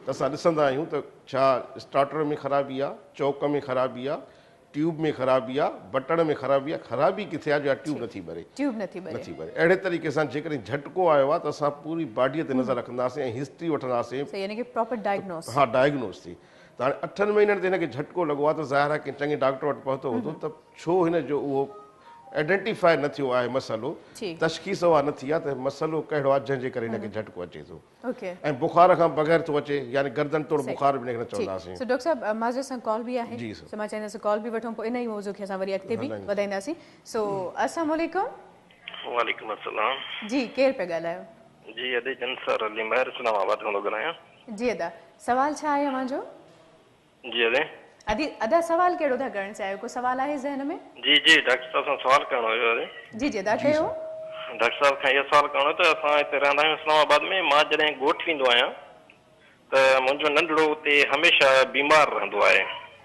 S2: त असां ॾिसंदा आहियूं त छा स्टार्टर में ख़राबी आहे, चौक में ख़राबी आहे, ट्यूब में ख़राबी आहे, बटण में ख़राबी आहे, ख़राबी किथे आहे जो ट्यूब नथी ॿरे, नथी ॿरे। अहिड़े तरीक़े सां जेकॾहिं झटको आयो आहे त असां पूरी बॉडीअ ते नज़र रखंदासीं ऐं हिस्ट्री वठंदासीं। हा, डायग्नोस थी। त हाणे 8 महीननि ते हिनखे झटको लॻो आहे त ज़ाहिर आहे की चङे डॉक्टर वटि पहुतो हूंदो त छो हिन जो उहो आइडेंटिफाई न थियो आहे मसइलो, तशख़ीस उहा न थी आहे त मसइलो कहिड़ो आहे जंहिंजे करे हिनखे झटको अचे थो ऐं बुखार खां बग़ैर थो अचे, यानी गर्दन तोड़ बुखार बि हिनखे न चवंदासीं।
S1: सो डॉक्टर साहब, माज़रत सां कॉल बि आहे, सो मां चाहींदसि कॉल बि वठूं, पोइ इन ई मौज़ूअ खे असां वरी अॻिते बि वधाईंदासीं। सो अस्सलाम वालेकुम।
S5: वालेकुम अस्सलाम।
S1: जी, केरु पिया ॻाल्हायो?
S5: जी, अदे जंसार अली महर इस्लामाबाद खां थो ॻाल्हायां।
S1: जी अदा सवाल छा आहे अवां जो?
S5: जी अदे
S1: अदा सवाल कहिड़ो था करण चाहियो? को सवाल आहे ज़हन में?
S5: जी जी डॉक्टर साहब सां सवाल करणो हुयो अदे।
S1: जी जी अदा कयो।
S5: डॉक्टर साहब खां इहो सवाल करणो त असां हिते रहंदा आहियूं इस्लामाबाद में। मां जॾहिं ॻोठ वेंदो आहियां त मुंहिंजो नंढड़ो उते हमेशह बीमार रहंदो आहे।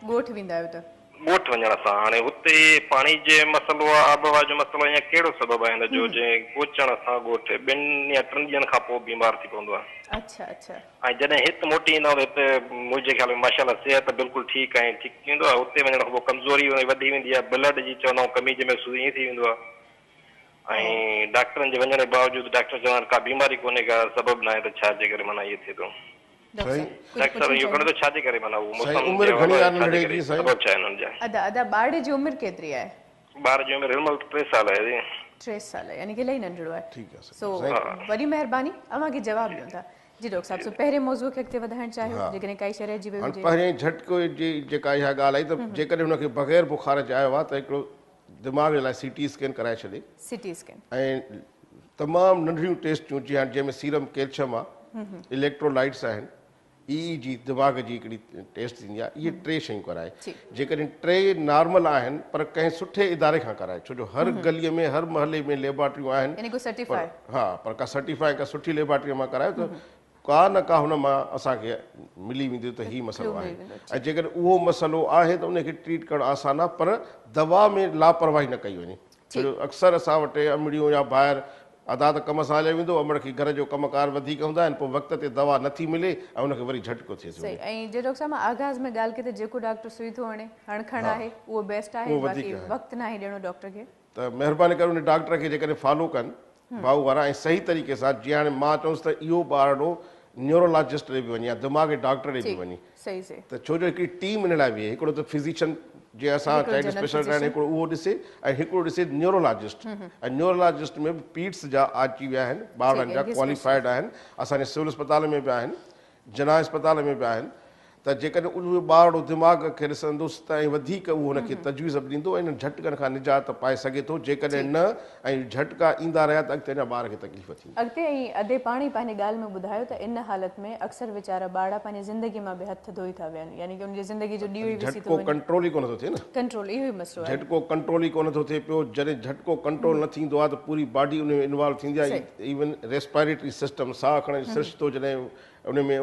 S1: ॻोठ वेंदा आहियो त?
S5: ॻोठ वञण सां हाणे हुते पाणी जे मसइलो आहे, आबहवा जो मसइलो आहे, या कहिड़ो सबबु आहे हिन जो जंहिं पहुचण सां ॻोठ 2 या 3 ॾींहंनि खां पोइ बीमार थी पवंदो आहे?
S1: अच्छा अच्छा।
S5: ऐं जॾहिं हिते मोटी ईंदो त हिते मुंहिंजे ख़्याल में माशाल्लाह सिहत बिल्कुलु ठीकु आहे, ठीकु थी वेंदो आहे। हुते वञण खां पोइ कमज़ोरी वधी वेंदी आहे, ब्लड जी चवंदा आहियूं कमी जे महसूस ईअं थी वेंदो आहे। ऐं डॉक्टरनि जे वञण जे बावजूदि डॉक्टर चवंदा आहिनि का बीमारी कोन्हे, का सबबु न आहे, त छाजे करे माना इहे थिए थो? डॉक्टर साहब इहो करे तो छाजे करे माना
S2: उमिरि घणी आहे नंढड़े जी?
S5: सबबु छा आहे हुननि जा?
S1: अदा ॿार जी उमिरि केतिरी आहे?
S5: ॿार जी उमिरि हिनमहिल 3 साल आहे।
S1: 3 साल यानी कि इलाही नंढड़ो आहे।
S2: ठीकु आहे।
S1: सो वॾी महिरबानी अवांखे जवाब ॾियूं था। जी डॉक्टर साहब, सो पहिरें मौज़ूअ खे अॻिते वधाइण चाहियो जेकॾहिं काई शइ रहिजी वई हुजे?
S2: पहिरें झटको जी जेका इहा ॻाल्हि आई त जेकॾहिं हुनखे बग़ैर बुखार जे आयो आहे त हिकिड़ो दिमाग़ जे लाइ CT स्कैन कराए छॾे।
S1: CT स्कैन
S2: ऐं तमामु नंढियूं टेस्टियूं जीअं जंहिंमें सीरम कैल्शियम आहे, इलेक्ट्रोलाइट्स आहिनि, EEG दिमाग़ जी हिकिड़ी टेस्ट थींदी आहे, इहे 3 शयूं कराए। जेकॾहिं 3 नॉर्मल आहिनि पर कंहिं सुठे इदारे खां कराए, छो जो हर गलीअ में हर महले में लेबोरेटरियूं आहिनि। हा, पर का सर्टिफाई का सुठी लेबोरेटरीअ मां करायो त का न का हुन मां असांखे मिली वेंदी त हीउ मसइलो आहे। ऐं जेकॾहिं उहो मसइलो आहे त उनखे ट्रीट करणु आसान आहे, पर दवा में लापरवाही न कई वञे। छो जो अक्सर असां वटि अमड़ियूं या ॿाहिरि अदा त कम सां हलियो वेंदो, अमड़ खे घर जो कमकार वधीक हूंदा आहिनि, पोइ वक़्त ते दवा नथी मिले ऐं उनखे वरी झटको थिए थो।
S1: ऐं जे डॉक्टर साहब मां आगाज़ में ॻाल्हि कई त जेको डॉक्टर सुई थो हणे हणखण आहे उहो बेस्ट आहे, बाक़ी वक़्तु न आहे ॾियणो डॉक्टर खे। त
S2: महिरबानी करे उन डॉक्टर खे जेकॾहिं फॉलो कनि भाऊ वारा ऐं सही तरीक़े सां, जीअं हाणे मां चवंसि त इहो ॿारड़ो न्यूरोलॉजिस्ट ॾे बि वञे या दिमाग़ जे डॉक्टर ॾे बि वञे, त छो जो हिकिड़ी टीम हिन लाइ बीहे। हिकिड़ो त फिज़िशियन जीअं असां चाइल्ड स्पेशलिस्ट आहिनि हिकिड़ो उहो ॾिसे, ऐं हिकिड़ो ॾिसे न्यूरोलॉजिस्ट। ऐं न्यूरोलॉजिस्ट में पीट्स जा अची विया आहिनि, ॿारनि जा क्वालिफाइड आहिनि, असांजे सिविल अस्पताल में बि आहिनि, जना अस्पताल में बि आहिनि। त जेकॾहिं उहो ॿारड़ो दिमाग़ खे ॾिसंदुसि त ऐं वधीक उहो हुनखे तजवीज़ बि ॾींदो, इन झटकनि खां निजात पाए सघे थो। जेकॾहिं न ऐं झटका ईंदा रहिया त अॻिते अञा ॿार खे तकलीफ़ थींदी।
S1: अॻिते ऐं अधे पाणी पंहिंजी ॻाल्हि में ॿुधायो त इन हालत में अक्सर वीचारा ॿार पंहिंजी ज़िंदगी मां बि हथ धोई था वियनि, यानी कि उनजी ज़िंदगी जो ॾींहुं
S2: झटको कंट्रोल ई कोन थो थिए न।
S1: कंट्रोल इहो ई मसइलो आहे, झटको
S2: कंट्रोल ई कोन थो थिए पियो। जॾहिं झटको कंट्रोल न थींदो आहे त पूरी बॉडी उन में इन्वॉल्व थींदी आहे। इवन रेस्पायरेटरी सिस्टम, साह खणण जी सिरिश्तो जॾहिं उन में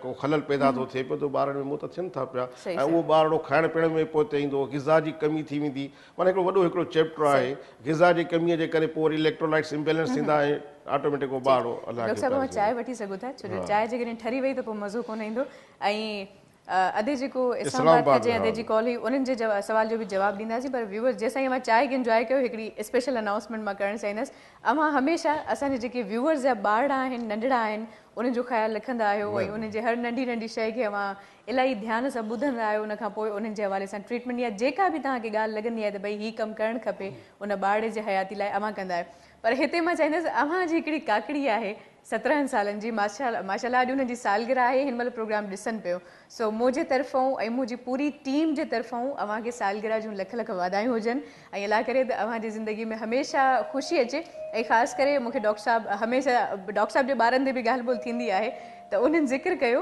S2: को खलल पैदा थो थिए पियो त ॿारनि में मौत थियनि था पिया। ऐं उहो ॿारड़ो खाइण पीअण में पोइ ते ईंदो, ग़िज़ा जी कमी थी वेंदी। माना हिकिड़ो वॾो हिकिड़ो चैप्टर आहे। ग़िज़ा जी कमीअ जे करे पोइ वरी इलेक्ट्रोलाइट्स इम्बेलेंस थींदा ऐं ऑटोमेटिक उहो ॿारड़ो
S1: डॉक्टर साहब चांहि वठी सघो था, छो जो चांहि जेकॾहिं ठरी वई त पोइ मज़ो कोन ईंदो। ऐं अधे जेको इस्लामाबाद खां जंहिं अधे जी कॉल हुई उन्हनि जे सवाल जो बि जवाबु ॾींदासीं, पर व्यूअर्स जेसिताईं मां चांहि खे इंजॉय कयो हिकिड़ी स्पेशल अनाउंसमेंट मां करणु चाहींदसि। अवां हमेशह असांजे जेके व्यूअर्स जा ॿार आहिनि, नंढड़ा आहिनि, उन्हनि जो ख़्यालु रखंदा आहियो ऐं उन्हनि जे हर नंढी नंढी शइ खे अवां इलाही ध्यान सां ॿुधंदा आहियो। उनखां पोइ उन्हनि जे हवाले सां ट्रीटमेंट या जेका बि तव्हांखे ॻाल्हि लॻंदी आहे त भई हीउ कमु करणु खपे उन ॿार जे हयाती लाइ, अवां कंदा आहियो। पर हिते मां चाहींदसि अवां जी हिकिड़ी काकड़ी आहे 17 सालनि जी, माशाल्लाह अॼु हुनजी सालगिरह आहे, हिन महिल प्रोग्राम ॾिसनि पियो। सो मुंहिंजे तरफ़ां ऐं मुंहिंजी पूरी टीम जे तरफ़ां अव्हांखे सालगिरह जूं लख लख वाधायूं हुजनि ऐं अलाह करे त अव्हांजी ज़िंदगी में हमेशह ख़ुशी अचे। ऐं ख़ासि करे मूंखे डॉक्टर साहब हमेशह डॉक्टर साहब जे ॿारनि ते बि ॻाल्हि ॿोल थींदी आहे त उन्हनि ज़िक्र कयो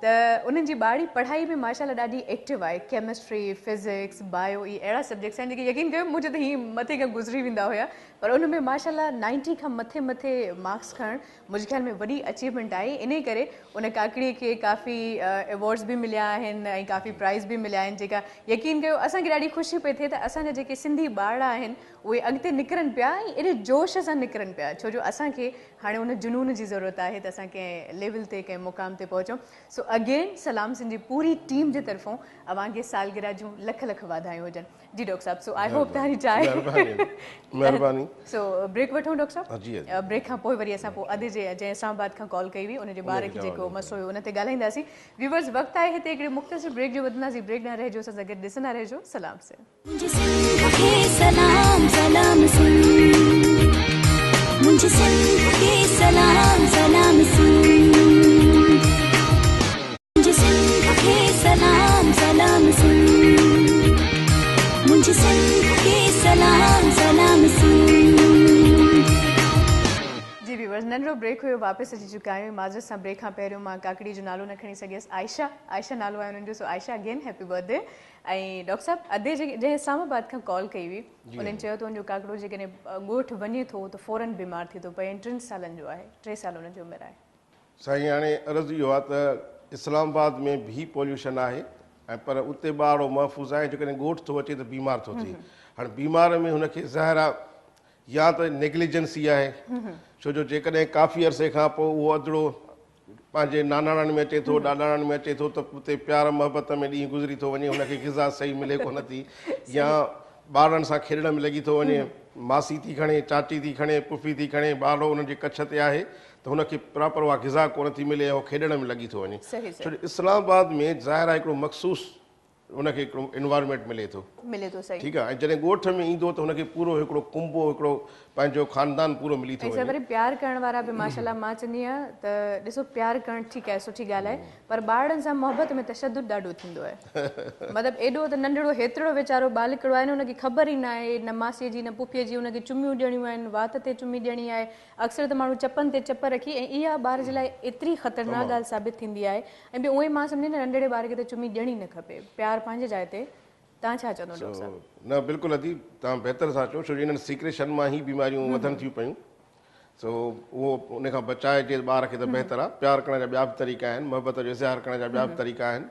S1: त उन्हनि जी ॿारड़ी पढ़ाई में माशाल्लाह ॾाढी एक्टिव आहे। केमिस्ट्री, फिज़िक्स, बायो, इहे अहिड़ा सब्जेक्ट्स आहिनि जेके यकीन कयो मुंहिंजे त हीअं मथे खां गुज़री वेंदा हुया, पर उन में माशाल्लाह 90 खां मथे मार्क्स खणणु मुंहिंजे ख़्याल में वॾी अचीवमेंट आहे। इन करे उन काकड़ीअ खे काफ़ी अवॉर्ड्स बि मिलिया आहिनि ऐं काफ़ी प्राइज़ बि मिलिया आहिनि, जेका यकीन कयो असांखे ॾाढी ख़ुशी पई थिए त असांजा जेके सिंधी ॿार आहिनि उहे अॻिते निकिरनि पिया ऐं एॾे जोश सां निकिरनि पिया, छो जो असांखे हाणे उन जुनून जी ज़रूरत आहे त असां कंहिं लेवल ते कंहिं मुक़ाम ते पहुचूं। सो अगेन सलाम सिंह जी पूरी टीम जे तरफ़ां अव्हांखे सालगिरह जूं लख लख वाधायूं हुजनि। जी doctor Sahib, so I hope तव्हांजी चांहि
S2: महिरबानी।
S1: सो ब्रेक वठूं डॉक्टर साहब?
S2: जी
S1: ब्रेक खां पोइ वरी असां पोइ अधे जे जंहिं इस्लामाबाद खां कॉल कई हुई उनजे ॿार खे जेको मसइलो हुयो उन ते ॻाल्हाईंदासीं। व्यूअर्स वक़्तु आहे हिते हिकिड़े मुख़्तसिर ब्रेक जो वधंदासीं, ब्रेक न रहिजो, असां सां गॾु ॾिसंदा रहिजो। सलाम सिंह।
S6: सलाम सलाम मुझे सिंध के सलाम सलाम मुझे सिंध के सलाम सलाम मुझे सिंध के सलाम सलाम।
S1: व्यूअर्स नंढो ब्रेक हुयो वापसि अची चुका आहियूं माज़रत सां ब्रेक खां पहिरियों मां काकड़ी जो नालो न खणी सघियसि आयशा नालो आहे उन्हनि जो सो आयशा अगेन हैप्पी बर्थडे ऐं डॉक्टर साहब अधे जंहिं इस्लामाबाद खां कॉल कई हुई उन्हनि चयो त उनजो काकड़ो जेकॾहिं ॻोठु वञे थो त फौरन बीमार थी थो पए ऐं 3 सालनि जो आहे 3 साल उनजी उमिरि आहे
S2: साईं हाणे अर्ज़ु इहो आहे त इस्लामाबाद में भी पॉल्यूशन आहे ऐं पर उते ॿार महफ़ूज़ आहे जेकॾहिं ॻोठु थो अचे त बीमार थो थिए हाणे बीमार में हुनखे ज़ाहिर आहे या त नेग्लिजेंसी आहे छो जो जेकॾहिं काफ़ी अरसे खां पोइ उहो अदिड़ो पंहिंजे नानाणनि में अचे थो ॾाॾाणनि में अचे थो त उते प्यार मोहबत में ॾींहुं गुज़री थो वञे हुनखे ग़िज़ा सही मिले कोन थी या ॿारनि सां खेॾण में लॻी थो वञे मासी थी खणे चाची थी खणे पुफी थी खणे ॿारो हुननि जे कच्छ ते आहे त हुनखे प्रॉपर उहा ग़िज़ा कोन थी मिले ऐं खेॾण में लॻी थो वञे छो जो इस्लामाबाद में ज़ाहिर आहे हिकिड़ो मख़सूस उनखे हिकिड़ो इन्वायरमेंट मिले थो
S1: सही
S2: ठीकु आहे ऐं जॾहिं ॻोठ में ईंदो त हुनखे पूरो हिकिड़ो कुंबो हिकिड़ो पंहिंजो ख़ानदान पूरो मिली थो वञे
S1: वरी प्यार करण वारा बि माशाल्लाह मां चवंदी आहियां त ॾिसो प्यार करणु ठीकु आहे सुठी ॻाल्हि आहे पर ॿारनि सां मोहबत में तशदुद ॾाढो थींदो आहे मतिलबु एॾो त नंढड़ो हेतिरो वीचारो बालिकड़ो आहे न हुनखे ख़बर ई न आहे न मासीअ जी न पुफीअ जी हुनखे चुमियूं ॾियणियूं आहिनि वात ते चुमी ॾियणी आहे अक्सर त माण्हू चपनि ते चप रखी ऐं इहा ॿार जे लाइ एतिरी ख़तरनाक ॻाल्हि साबित थींदी आहे ऐं ॿियो उहे मां सम्झी न नंढड़े ॿार खे त चुमी ॾियणी न खपे प्यार पंहिंजे जाइ ते तव्हां छा चवंदो डॉक्टर साहब
S2: न बिल्कुलु अदी तव्हां बहितर सां चओ छो जो इन्हनि सीक्रेशन मां ई बीमारियूं वधनि थियूं पियूं सो उहो उन खां बचाइजे ॿार खे त बहितर आहे प्यार करण जा ॿिया बि तरीक़ा आहिनि मोहबत जो इज़हार करण जा ॿिया बि तरीक़ा आहिनि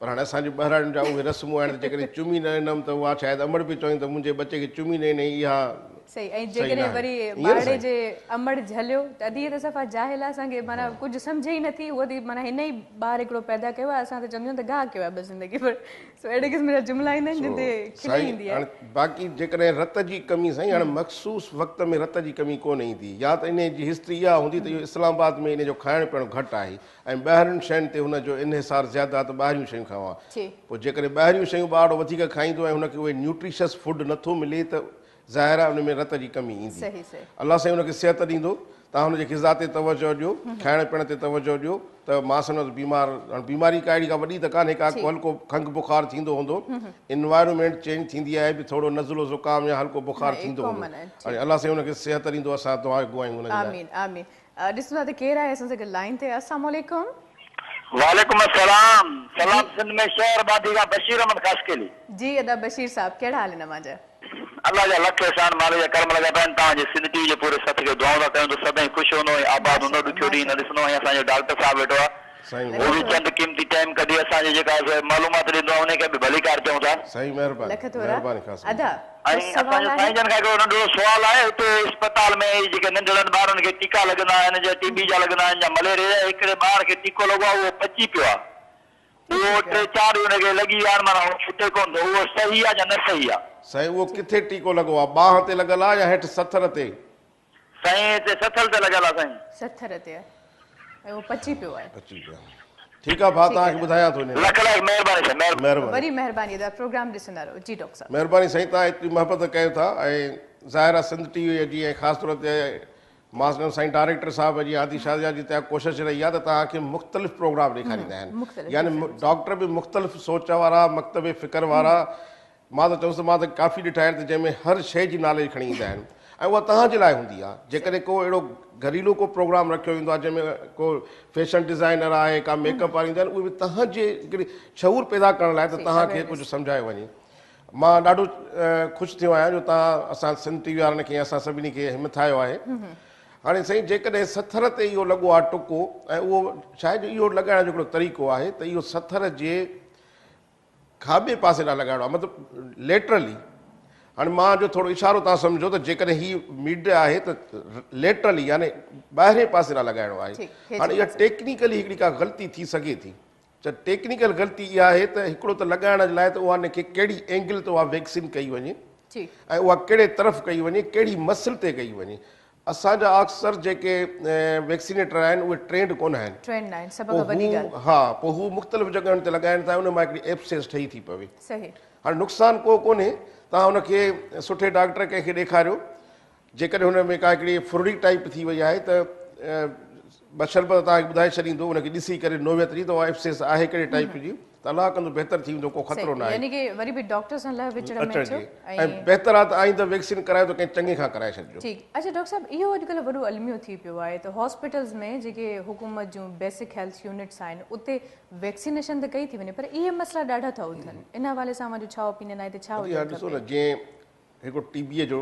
S2: पर हाणे असांजे ॿारनि जा उहे रस्मूं आहिनि जेकॾहिं चुमी न ॾिनमि त उहा शायदि अमड़ बि चवनि त मुंहिंजे बचे खे चुमी न ॾिनई इहा
S1: सही ऐं जेकॾहिं वरी ॿारड़े जे अमड़ झलियो त अधी त सफ़ा जाहिल आहे असांखे माना कुझु सम्झे ई नथी उहा थी माना हिन ई ॿार हिकिड़ो पैदा कयो आहे असां त चवंदा आहियूं त गाह कयो आहे बसि ज़िंदगी पर सो अहिड़े क़िस्म जा जुमिला ईंदा आहिनि जिते खिल ईंदी आहे
S2: हाणे बाक़ी जेकॾहिं रत जी कमी साईं हाणे मख़सूस वक़्त में रत जी कमी कोन ईंदी या त इन जी हिस्ट्री इहा हूंदी त इहो इस्लामाबाद में इन जो खाइण पीअण घटि आहे ऐं ॿाहिरियुनि शयुनि ते हुनजो इनहिसार ज़्यादा त ॿाहिरियूं शयूं खावां पोइ जेकॾहिं ॿाहिरियूं शयूं ॿार वधीक खाईंदो ऐं हुनखे उहे न्यूट्रिशियस फूड नथो मिले त ज़ाहिर आहे उन में रत जी कमी ईंदी अलाह साईं हुनखे सिहत ॾींदो तव्हां हुनजे ग़िज़ा ते तवजो ॾियो खाइण पीअण ते तवजो ॾियो त मां सम्झो बीमार बीमारी का अहिड़ी का वॾी त कान्हे का हल्को खंघि बुखार थींदो हूंदो इन्वायरमेंट चेंज थींदी आहे बि थोरो नज़लो ज़ुकाम या हल्को बुखार थींदो हूंदो हाणे अलाह साईं हुनखे सिहत ॾींदो असां दुआ गुआयूं हुनखे
S1: ॾिसो त केरु आहे असां सां गॾु लाइन ते अस्सलाम वालेकुम
S7: वालेकुम अस्सलाम सलाम सिंध में शहर बादी का बशीर अहमद खासकेली
S1: जी अदा बशीर साहब कहिड़ा हाल आहिनि नवाज़
S7: अल्लाह जा लख एहसान मालिक जा कर्म लॻा पिया आहिनि तव्हांजे सिंध टीवी जे पूरे साथ खे दुआऊं था कयूं त सभई ख़ुशि हूंदो ऐं आबाद हूंदो ॾुखियो ॾींहुं न ॾिसंदो ऐं असांजो डॉक्टर साहब वेठो आहे उहो बि चंद क़ीमती टाइम कढी असांजे जेका मालूमात ॾींदो आहे उनखे बि भलीकार चऊं था
S2: साईं महिरबानी
S1: अदा
S7: ऐं असांजो साईं जन खां हिकिड़ो नंढिड़ो सुवालु आहे हुते अस्पताल में जेके नंढड़नि ॿारनि खे टीका लॻंदा आहिनि या टीबी जा लॻंदा आहिनि या मलेरिया हिकिड़े ॿार खे टीको लॻो आहे उहो पची पियो आहे उहो 3-4 हुनखे लॻी विया आहिनि माना छुटे कोन थो उहो सही आहे या न सही आहे
S2: साईं उहो किथे टीको लॻो आहे बाह ते लॻल आहे या हेठि सथर ते
S7: साईं हिते सथल ते लॻल आहे साईं
S1: सथर ते ऐं उहो पची पियो आहे
S2: ठीकु आहे भाउ तव्हांखे ॿुधायां थो
S7: लख लाख महिरबानी साईं
S1: वरी महिरबानी प्रोग्राम ॾिसंदा रहो जी डॉक्टर साहब
S2: महिरबानी साईं तव्हां एतिरी मोहबत कयो था ऐं ज़ाहिर आहे सिंध टीवी जी ऐं ख़ासि तौर ते मां साईं डायरेक्टर साहिब जी आदि शादिया जी तव्हां कोशिशि रही आहे त तव्हांखे मुख़्तलिफ़ प्रोग्राम ॾेखारींदा आहिनि यानी डॉक्टर बि मुख़्तलिफ़ सोच वारा मकतब फ़िकर वारा मां त चवंदुसि मां त काफ़ी ॾिठा आहिनि त जंहिंमें हर शइ जी नॉलेज खणी ईंदा आहिनि ऐं उहा तव्हांजे लाइ हूंदी आहे जेकॾहिं को अहिड़ो घरेलू को प्रोग्राम रखियो वेंदो आहे जंहिंमें को फैशन डिज़ाइनर आहे का मेकअप वारा ईंदा आहिनि उहे बि तव्हांजे हिकिड़ी शऊर पैदा करण लाइ त तव्हांखे कुझु सम्झायो वञे मां ॾाढो ख़ुशि थियो आहियां जो तव्हां असां सिंध टीवी वारनि खे असां सभिनी खे हिमथायो आहे हाणे साईं जेकॾहिं सथर ते इहो लॻो आहे टुको ऐं उहो शायदि इहो लॻाइण जो हिकिड़ो तरीक़ो आहे त इहो सथर जे खाॿे पासे ॾांहुं लॻाइणो आहे मतिलबु लेटरली हाणे मां जो थोरो इशारो तव्हां सम्झो त जेकॾहिं हीउ मिड आहे त लेटरली यानी ॿाहिरें पासे ॾांहुं लॻाइणो आहे हाणे इहा टेक्निकली हिकिड़ी का ग़लती थी सघे थी त टेक्निकल ग़लती इहा आहे त हिकिड़ो त लॻाइण जे लाइ त उहा हिनखे कहिड़ी एंगल ते उहा वैक्सीन कई वञे ऐं उहा कहिड़े तरफ़ कई वञे कहिड़ी मसल ते कई वञे असांजा अक्सर जेके वैक्सीनेटर आहिनि उहे ट्रेंड कोन आहिनि हा पोइ हू मुख़्तलिफ़ जॻहियुनि ते लॻाइनि था उन मां हिकिड़ी एब्सेस ठही थी पवे हाणे नुक़सानु को कोन्हे तव्हां हुनखे सुठे डॉक्टर कंहिंखे ॾेखारियो जेकॾहिं हुन में का हिकिड़ी फुरड़ी टाइप थी वई आहे त ॿ शरबत तव्हांखे ॿुधाए छॾींदो, उनखे ॾिसी करे नोवियत जी त उहा एब्सेस आहे कहिड़े टाइप जी, त अलाह कंदो बहितर थी वेंदो, को ख़तरो न आहे।
S1: यानी कि वरी बि डॉक्टर सां लाइ विचड़ में अचो
S2: ऐं बहितर आहे त आईंदा वैक्सीन करायो त कंहिं चङे खां कराए छॾिजो।
S1: ठीकु। अच्छा डॉक्टर साहब, इहो अॼुकल्ह वॾो अलमियो थी पियो आहे त हॉस्पिटल्स में जेके हुकूमत जूं बेसिक हेल्थ यूनिट्स आहिनि उते वैक्सीनेशन त कई थी वञे, पर इहे मसइला ॾाढा था उथनि। इन हवाले सां मुंहिंजो छा ओपिनियन आहे त छा
S2: ॾिसो न, जीअं हिकिड़ो टीबीअ जो,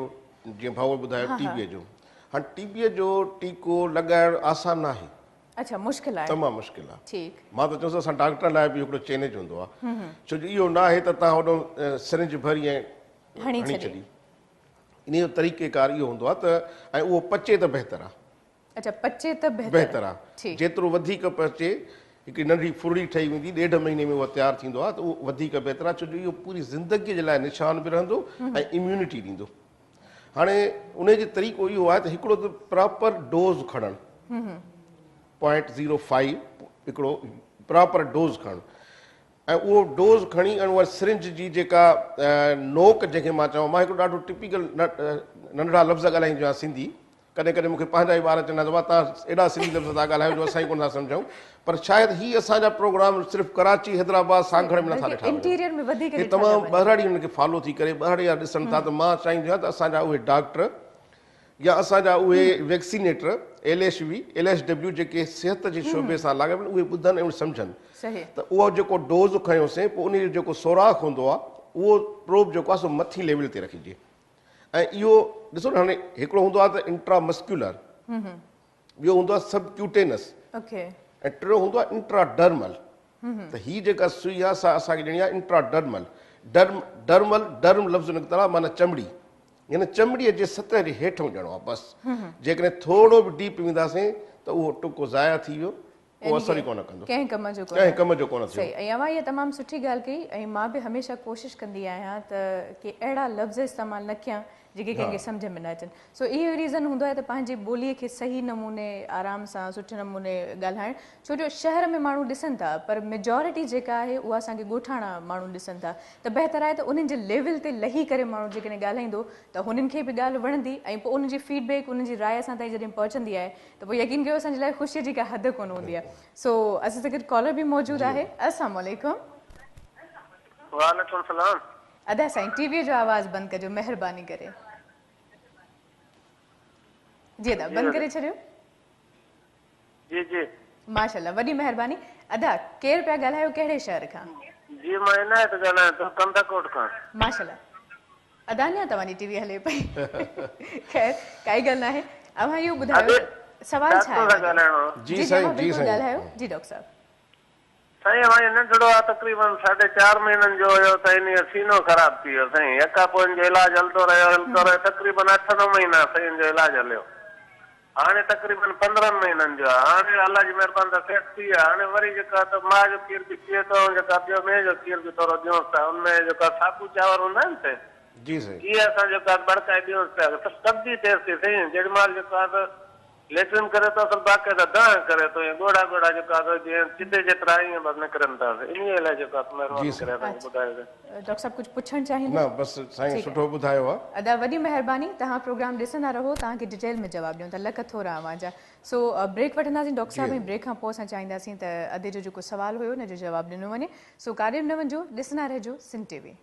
S2: जीअं भाऊ ॿुधायो टीबीअ जो, हाणे टीबीअ जो टीको लॻाइणु आसान न आहे।
S1: अच्छा, मुश्किल आहे,
S2: तमामु मुश्किल आहे।
S1: ठीकु।
S2: मां त चवंदो असां डॉक्टर लाइ बि हिकिड़ो चैलेंज हूंदो आहे, छो जो इहो न आहे त तव्हां होॾो सिरिंज भरी ऐं हणी छॾी। इन जो तरीक़ेकार इहो हूंदो आहे त ऐं उहो पचे त बहितर आहे।
S1: अच्छा, पचे त
S2: बहितर आहे। जेतिरो वधीक पचे, हिकिड़ी नंढी फुरड़ी ठही वेंदी, 1.5 महीने में उहो तयारु थींदो आहे, त उहो वधीक बहितर आहे, छो जो इहो पूरी ज़िंदगीअ जे लाइ निशान बि रहंदो ऐं इम्यूनिटी ॾींदो। हाणे उनजो तरीक़ो इहो आहे त हिकिड़ो त प्रॉपर डोज़ खणणु, 0.05 हिकिड़ो प्रॉपर डोज़ खणणु, ऐं उहो डोज़ खणी ऐं उहा सिरिंज जी जेका नोक जंहिंखे मां चवां, मां हिकिड़ो ॾाढो टिपिकल नंढड़ा लफ़्ज़ ॻाल्हाईंदो आहियां सिंधी, कॾहिं कॾहिं मूंखे पंहिंजा ई ॿार चवंदा हुआ तव्हां एॾा सिंधी लफ़्ज़ था ॻाल्हायो जो असां ई कोन था सम्झूं, पर शायदि हीअ असांजा प्रोग्राम सिर्फ़ु कराची, हैदराबाद, सांखड़ में नथा ॾिठा वञनि, तमामु ॿाहिराड़ी हुनखे फॉलो थी करे ॿाहिरां ॾिसनि था। त मां चाहींदो आहियां त असांजा उहे डॉक्टर या असांजा उहे वैक्सीनेटर LHV, LHW जेके सिहत जे शोबे सां लाॻापियल आहिनि, उहे ॿुधनि ऐं सम्झनि त उहो जेको डोज़ खयोसीं पोइ उन जो जेको सोराख़ हूंदो आहे उहो प्रोब जेको आहे सो मथी लेवल ते रखिजे। ऐं इहो ॾिसो न, हाणे हिकिड़ो हूंदो आहे त इंट्रामस्क्यूलर, ॿियो हूंदो आहे सबक्यूटेनस, ऐं टियों हूंदो आहे इंट्राडर्मल। त हीअ जेका सुई आहे सा असांखे ॾियणी आहे इंट्राडर्मल। डर्म लफ़्ज़ निकितल आहे, माना चमड़ी, यानी चमड़ीअ जे सतह जे हेठि ॾियणो आहे बसि। जेकॾहिं थोरो बि डीप वेंदासीं त उहो टुको ज़ाया थी वियो, उहो असर ई कोन कंदो, कंहिं कम जो कोन थियो।
S1: ऐं अवां इहा तमामु सुठी ॻाल्हि कई, ऐं मां बि हमेशह कोशिशि कंदी आहियां त की अहिड़ा लफ़्ज़ इस्तेमालु न कयां जेके कंहिंखे सम्झ में न अचनि। सो इहो रीज़न हूंदो आहे त पंहिंजी ॿोलीअ खे सही नमूने आराम सां सुठे नमूने ॻाल्हाइणु, छो जो शहर में माण्हू ॾिसनि था पर मेजॉरिटी जेका आहे उहा असांखे ॻोठाणा माण्हू ॾिसनि था, त बहितर आहे त उन्हनि जे लेवल ते लही करे माण्हू जेकॾहिं ॻाल्हाईंदो त हुननि खे बि ॻाल्हि वणंदी, ऐं पोइ उनजी फीडबैक, उनजी राय असां ताईं जॾहिं पहुचंदी आहे त पोइ यकीन कयो असांजे लाइ ख़ुशीअ जी का हद कोन हूंदी आहे। सो असां सां गॾु कॉलर बि मौजूदु आहे। अस्सलाम वालेकुम।
S5: वालेकुम सलाम।
S1: अदा साईं, टीवीअ जो आवाज़ बंदि कजो महिरबानी करे। जी अदा, बंदि करे छॾियो।
S5: जी जी,
S1: माशाल्लाह, वॾी महिरबानी। अदा, केरु पिया ॻाल्हायो, कहिड़े शहर खां?
S5: जी मां इनायत ॻाल्हायां थो, कंदाकोट खां।
S1: माशाल्लाह, अदा अञा तव्हांजी टीवी हले पई। ख़ैर, काई ॻाल्हि न आहे। अवां इहो ॿुधायो सवाल छा आहे? जी साईं, जी साईं ॻाल्हायो। जी डॉक्टर साहब।
S5: साईं हाणे नंढड़ो आहे, तक़रीबन 4.5 महीननि जो हुयो त इन जो सीनो ख़राब थी वियो साईं। यका पोइ जो इलाजु हलंदो रहियो, तक़रीबन 8-9 महीना साईं जो इलाजु हलियो। हाणे तक़रीबन 15 महीननि जो आहे। हाणे अलाह जी महिरबानी सां सेट थी आहे। हाणे वरी जेका त माउ जो खीर बि पीए थो, जेका ॿियो मेह जो खीर बि थोरो ॾियूंसि था, उनमें जेका साबू चांवर हूंदा आहिनि साईं,
S2: जी साईं,
S5: इहे असां जेका बड़काए ॾियूंसि था, त तब्दी थिएसि थी साईं। जेॾी महिल जेको आहे त लेट्रिन करे थो, असल बाक़ाइदा दांह करे थो, ऐं ॻोड़ा ॻोड़ा जेका जीअं चिदे जेतिरा ईअं बसि निकिरनि था। इन लाइ जेका महिरबानी करे असांखे ॿुधायो।
S1: डॉक्टर साहब कुझु पुछणु चाहींदा?
S2: न बसि साईं, सुठो ॿुधायो आहे।
S1: अदा वॾी महिरबानी, तव्हां प्रोग्राम ॾिसंदा रहो, तव्हांखे डिटेल में जवाबु ॾियूं था। लख थोरा अवां जा। सो ब्रेक वठंदासीं डॉक्टर साहब, ऐं ब्रेक खां पोइ असां चाहींदासीं त अधे जो जेको सुवाल हुयो हुनजो जवाबु ॾिनो वञे। सो कार्यक्रम न वञो, ॾिसंदा रहिजो सिंध टीवी।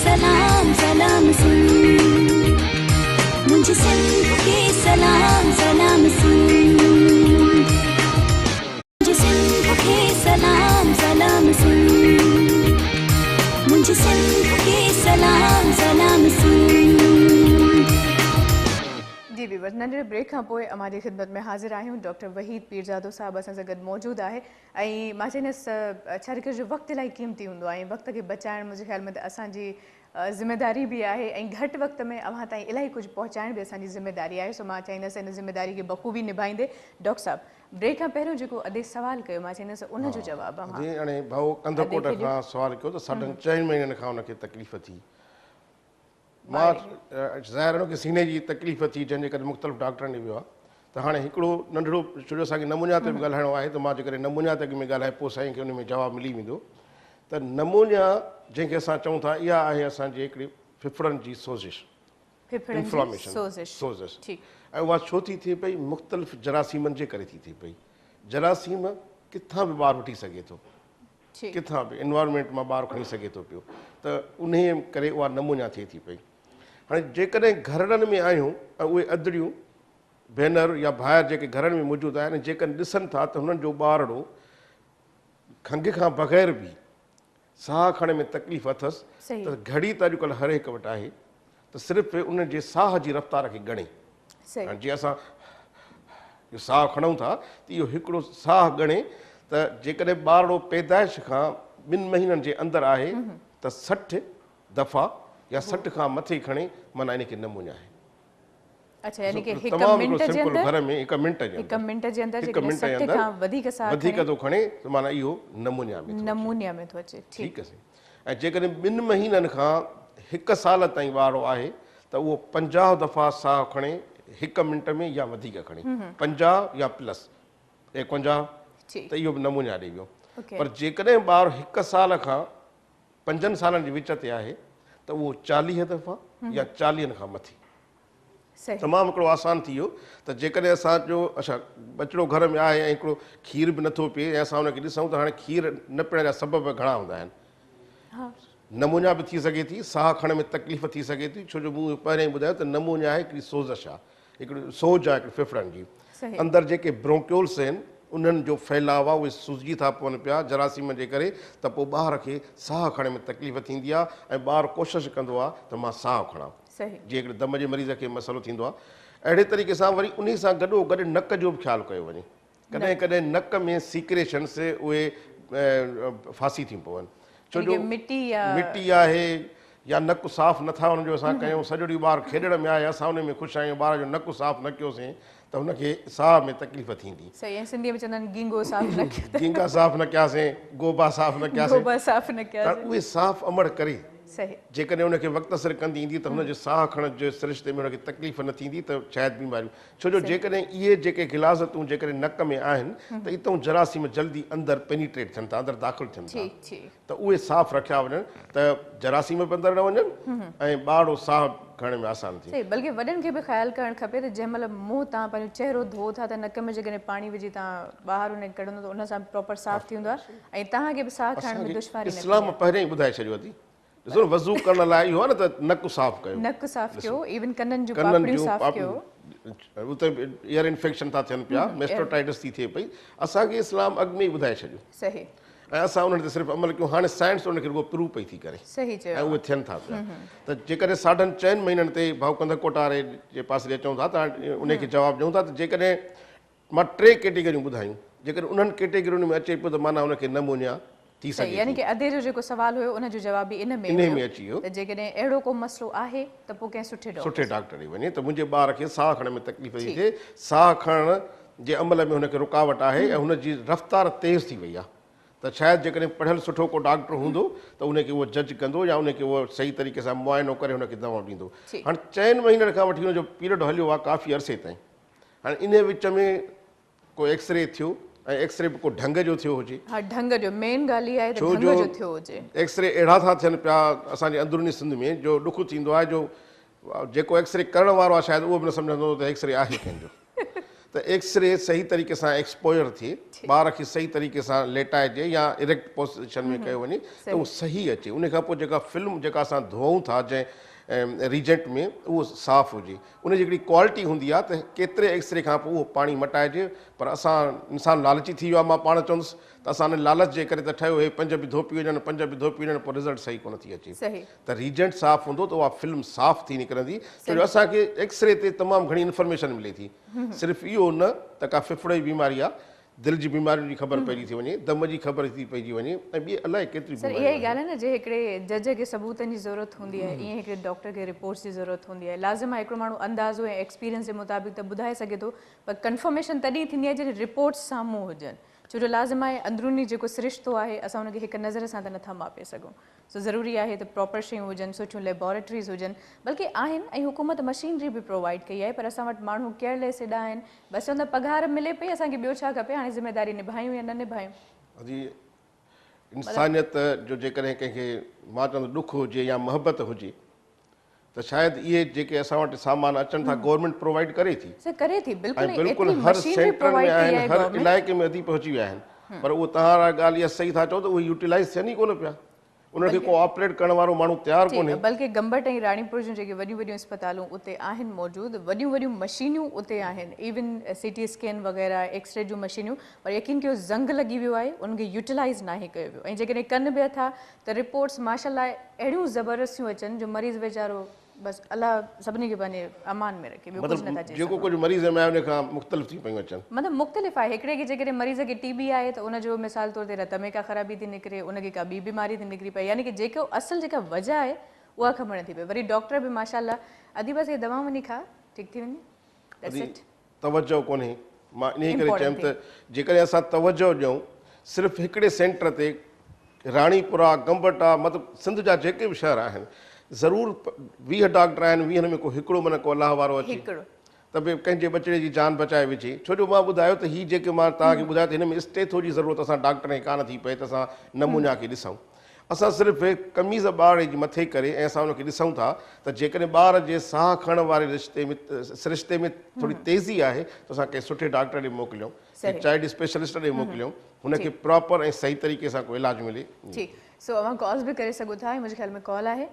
S6: सलाम सलाम सुन, मुझे सिंध के सलाम सलाम सुन, मुझे सिंध के सलाम सलाम सुन, मुझे सिंध के सलाम सलाम सुन।
S1: जी भी बस नंढड़े ब्रेक खां पोइ हमारी ख़िदमत में हाज़िर आहियूं। डॉक्टर वहीद पीरजादो साहब असां सां गॾु मौजूदु आहे। ऐं मां चईंदसि छा जो वक़्तु इलाही क़ीमती हूंदो आहे, ऐं वक़्त खे बचाइणु मुंहिंजे ख़्याल में त असांजी ज़िमेदारी बि आहे, ऐं घटि वक़्त में अव्हां ताईं इलाही कुझु पहुचाइण बि असांजी ज़िमेदारी आहे। सो मां चाहींदसि इन ज़िमेदारी खे बख़ूबी निभाईंदे। डॉक्टर साहब, ब्रेक खां पहिरियों जेको अधे सवाल कयो, मां चाहींदसि उनजो जवाबु
S2: जी। हाणे भाऊ कंदकोट खां सवाल कयो त 4.5 महीननि खां उनखे तकलीफ़ थी। मां ज़ाहिर आहे की सीने जी तकलीफ़ थी, जंहिंजे करे मुख़्तलिफ़ डॉक्टरनि ॾे वियो आहे। त हाणे हिकिड़ो नंढड़ो, छो जो असांखे नमूनिया ते बि ॻाल्हाइणो आहे, त मां जेकॾहिं नमूनिया ते में ॻाल्हाए पोइ साईं खे उन में जवाबु मिली वेंदो। त नमूनिया जंहिंखे असां चऊं था, इहा आहे असांजी हिकिड़ी फिफड़नि जी सोज़िश। इंफ्लामेशन सोज़िश ऐं उहा छो थी थिए पई मुख़्तलिफ़ जरासीमनि जे करे थी थिए पई जरासीम किथां बि ॿारु वठी सघे थो किथां बि इन्वायरमेंट मां ॿारु खणी सघे थो पियो त उन करे उहा नमूनिया थिए थी पई हाणे जेकॾहिं घरनि में आहियूं ऐं उहे अदड़ियूं भेनर या भाइर जेके घरनि में मौजूदु आहिनि जेकॾहिं ॾिसनि था त हुननि जो ॿारड़ो खंघि खां बग़ैर बि साह खणण में तकलीफ़ अथसि त घड़ी त अॼुकल्ह हर हिकु वटि आहे त सिर्फ़ु उन जे साह जी रफ़्तार खे ॻणे जीअं असां साह खणूं था त इहो हिकिड़ो साह ॻणे त जेकॾहिं ॿारड़ो पैदाइश खां 2 महीननि जे अंदरि आहे त 60 दफ़ा या 60 खां मथे खणे माना इनखे नमूनिया आहे
S1: अच्छा यानी कि
S2: तमामु सिंपल घर में 1 मिंट जे अंदरि वधीक थो खणे त माना इहो नमूनिया में थो अचे ठीकु आहे ऐं जेकॾहिं 2 महीननि खां 1 साल ताईं ॿारड़ो आहे त उहो 50 दफ़ा साह खणे 1 मिंट में या वधीक खणे 50 या प्लस 51 त इहो बि नमूनिया ॾेई वियो पर जेकॾहिं ॿारु 1 साल खां 5 सालनि जे विच ते आहे त उहो 40 दफ़ा या 40 खां मथे तमामु हिकिड़ो आसान थी वियो त जेकॾहिं असांजो अच्छा बचिड़ो घर में आहे ऐं हिकिड़ो खीर बि नथो पीए ऐं असां हुनखे ॾिसूं त हाणे खीर न पीअण जा सबब घणा हूंदा आहिनि नमूनिया बि थी सघे थी साह खणण में तकलीफ़ थी सघे थी छो जो मूं पहिरियों ई ॿुधायो त नमूनिया आहे हिकिड़ी सोज़िश आहे हिकिड़ी सोज आहे हिकिड़ी फिफड़नि जी अंदरि जेके ब्रोंक्यूल्स आहिनि उन्हनि जो फैलाव आहे उहे सुसिजी था पवनि पिया जरासीम जे करे त पोइ ॿार खे साह खणण में तकलीफ़ थींदी आहे ऐं ॿारु कोशिशि कंदो आहे त मां साह खणां जीअं हिकिड़े दम जे मरीज़ खे मसइलो थींदो आहे अहिड़े तरीक़े सां वरी उन सां गॾोगॾु नक जो बि ख़्यालु कयो वञे कॾहिं कॾहिं नक में सीक्रेशन्स उहे फासी थी पवनि छो जो मिटी आहे या नकु साफ़ नथा हुनजो असां कयूं सॼो ॾींहुं ॿारु खेॾण में आहे असां हुन में ख़ुशि आहियूं ॿार जो नकु साफ़ न कयोसीं त हुनखे साह में तकलीफ़ थींदी गिंगा साफ़ न कयासीं गोबा साफ़ न कयासीं उहे साफ़ अमड़ करे जेकॾहिं हुनखे वक़्त सिर कंदी ईंदी त हुनजे साह खणण जे सिरिश्ते में हुनखे तकलीफ़ न थींदी त शायदि बीमारियूं छो जो जेकॾहिं इहे जेके गिलाज़तूं जेकॾहिं नक में आहिनि त इतां जरासीम जल्दी अंदरि पेनिट्रेट थियनि था अंदरि दाख़िल थियनि था त उहे साफ़ रखिया वञनि त जरासीम बि अंदरि न वञनि ऐं ॿारड़ो साह खणण में आसान थिए
S1: बल्कि वॾनि खे बि ख़्यालु करणु खपे त जंहिं महिल मुंहुं तव्हां पंहिंजो चहिरो धो था त नक में जेकॾहिं पाणी विझी तव्हां ॿाहिरि हुन कढंदो त उन सां प्रॉपर साफ़ थी वेंदो आहे ऐं तव्हांखे बि साह खणण में दुश्वारी
S2: इस्लाम पहिरियों ई ॿुधाए छॾियो अथई ॾिसो वज़ू करण लाइ इहो आहे न त नकु साफ़ कयो
S1: नकु साफ़ कयो इवन कननि जूं पापड़ियूं साफ़ कयो
S2: उते ईयर इन्फेक्शन था थियनि पिया मेस्टोटाइटिस थी थिए पई असांखे इस्लाम अॻु में ई ॿुधाए छॾियो
S1: सही
S2: ऐं असां उन्हनि ते सिर्फ़ु अमल कयूं हाणे साइंस उनखे रुगो प्रूव पई थी करे ऐं उहे थियनि था पिया त जेकॾहिं 4.5 महीननि ते भाउ कंदर कोटारे जे पासे ॾे अचूं था त उनखे जवाबु ॾियूं था त जेकॾहिं मां 3 कैटेगरियूं ॿुधायूं जेकॾहिं उन्हनि कैटेगरियुनि में अचे पियो त माना उनखे नमूनिया थी सघे
S1: यानी कि अधे जो जेको सवाल हुयो उनजो जवाब बि इन में
S2: अची वियो
S1: त जेकॾहिं अहिड़ो को मसइलो आहे त पोइ कंहिं
S2: सुठे डॉक्टर ॾे वञे त मुंहिंजे ॿार खे साह खणण में तकलीफ़ थी थिए साह खणण जे अमल में हुनखे रुकावट आहे ऐं हुनजी रफ़्तार तेज़ थी वई आहे त शायदि जेकॾहिं पढ़ियलु सुठो को डॉक्टर हूंदो त उनखे उहो जज कंदो या उनखे उहो सही तरीक़े सां मुआइनो करे हुनखे दवा ॾींदो हाणे 4 महीननि खां वठी हुनजो पीरियड हलियो आहे काफ़ी अरसे ताईं हाणे इन विच में को एक्सरे थियो ऐं एक्सरे बि को ढंग जो थियो हुजे
S1: ढंग जो मेन ॻाल्हि इहा आहे त ढंग जो थियो हुजे
S2: एक्सरे अहिड़ा था थियनि पिया असांजे अंदरूनी सिंध में जो ॾुख थींदो आहे जो जेको एक्सरे करण वारो आहे शायदि उहो बि न सम्झंदो त एक्सरे आहे कंहिंजो त एक्सरे सही तरीक़े सां एक्सपोजर थिए ॿार खे सही तरीक़े सां लेटाइजे या इरेक्ट पोज़ीशन में कयो वञे त उहो सही अचे उन खां पोइ जेका फिल्म जेका असां धोऊं था जंहिं रिजेंट में उहो साफ़ु हुजे उनजी हिकिड़ी क्वालिटी हूंदी आहे त केतिरे एक्सरे खां पोइ उहो पाणी मटाइजे पर असां इंसानु लालची थी वियो आहे मां पाण चवंदुसि त असां हाणे लालच जे करे त ठहियो हे 5 बि धोपी वञनि 5 बि धोपी वञनि पोइ रिज़ल्ट सही कोन थी अचे त रिजेंट साफ़ु हूंदो त उहा फिल्म साफ़ु थी निकिरंदी छो जो असांखे एक्सरे ते तमामु घणी इंफॉर्मेशन मिले थी सिर्फ़ु इहो न त का फिफड़ जी बीमारी आहे दिलि जी बीमारियुनि जी ख़बर पइजी थी वञे दम जी ख़बर थी पइजी वञे ऐं ॿी अलाए केतिरी
S1: सर इहा ई ॻाल्हि आहे न जे हिकिड़े जज खे सबूतनि जी ज़रूरत हूंदी आहे ईअं हिकिड़े डॉक्टर खे रिपोर्ट्स जी ज़रूरत हूंदी आहे लाज़िम आहे हिकिड़ो माण्हू अंदाज़ो ऐं एक्सपीरियंस जे मुताबिक़ त ॿुधाए सघे थो पर कंफर्मेशन तॾहिं थींदी आहे जॾहिं रिपोर्ट्स साम्हूं हुजनि छो जो लाज़िम आहे अंदरूनी जेको सिरिश्तो आहे असां हुनखे हिकु नज़र सां त नथा मापे सघूं सो ज़रूरी आहे त प्रॉपर शयूं हुजनि सुठियूं लेबोरेटरीज़ हुजनि बल्कि आहिनि ऐं हुकूमत मशीनरी बि प्रोवाइड कई आहे पर असां वटि माण्हू केयरलेस एॾा आहिनि बसि चवंदा पघार मिले पई असांखे ॿियो छा खपे हाणे ज़िमेदारी निभायूं या न निभायूं
S2: इंसानियत जो जेकॾहिं कंहिंखे मां चवंदो ॾुख हुजे या मोहबत हुजे त शायदि इहे जेके असां वटि सामान अचनि था गवर्नमेंट प्रोवाइड करे थी
S1: करे थी बिल्कुलु
S2: ऐं बिल्कुलु हर सेंटर में आहिनि हर इलाइक़े में अधी पहुची विया आहिनि पर उहो तव्हां ॻाल्हि इहा सही था चओ त उहे यूटिलाइज़ थियनि ई कोन पिया उनखे को ऑपरेट करण वारो माण्हू तयारु कोन्हे
S1: बल्कि गंबट ऐं राणीपुर जूं जेके वॾियूं वॾियूं अस्पतालूं उते आहिनि मौजूदु वॾियूं वॾियूं मशीनियूं उते आहिनि इवन CT स्कैन वग़ैरह एक्सरे जूं मशीनियूं पर यकीन कयो ज़ंग लॻी वियो आहे उनखे यूटिलाइज़ नाहे कयो वियो ऐं जेकॾहिं कनि बि था त रिपोर्ट्स माशाल्लाह अहिड़ियूं ज़बरदस्तियूं अचनि जो मरीज़ वीचारो बसि अलाह सभिनी खे पंहिंजे अमान में रखे ॿियो कुझु नथा चई
S2: जेको कुझु मरीज़ में आहे उन खां मुख़्तलिफ़ थी पियूं अचनि
S1: मतिलबु मुख़्तलिफ़ आहे हिकिड़े खे जेकॾहिं मरीज़ खे TB आहे त उनजो मिसाल तौर ते रत में का ख़राबी थी निकिरे उनखे का ॿी बीमारी थी निकिरी पए यानी कि जेको असुलु जेका वजह आहे उहा ख़बर नथी पए वरी डॉक्टर बि माशाल्लाह अधी बसि इहे दवा वञी खा ठीकु थी वञे
S2: तवजो कोन्हे मां इन करे चयुमि त जेकॾहिं असां तवजो ॾियूं सिर्फ़ु हिकिड़े सेंटर ते राणीपुरा गंबटा मतिलबु सिंध जा जेके बि शहर आहिनि ज़रूरु 20 डॉक्टर आहिनि 20 में को हिकिड़ो माना को अलाह वारो अचे त भई कंहिंजे बचिड़े जी जान बचाए विझे छो जो मां ॿुधायो त हीअ जेके मां तव्हांखे ॿुधायो त हिन में स्टेथो जी ज़रूरत असां डॉक्टर खे कान थी पए त असां नमूना खे ॾिसूं असां सिर्फ़ु कमीज़ ॿार जी मथे करे ऐं असां उनखे ॾिसूं था त जेकॾहिं ॿार जे साह खणण वारे रिश्ते में थोरी तेज़ी आहे त असां कंहिं सुठे डॉक्टर ॾे मोकिलियूं चाइल्ड स्पेशलिस्ट ॾे मोकिलियूं हुनखे प्रॉपर ऐं सही तरीक़े सां को इलाज मिले
S1: सो अवां कॉल्स बि करे सघो था मुंहिंजे ख़्याल में कॉल आहे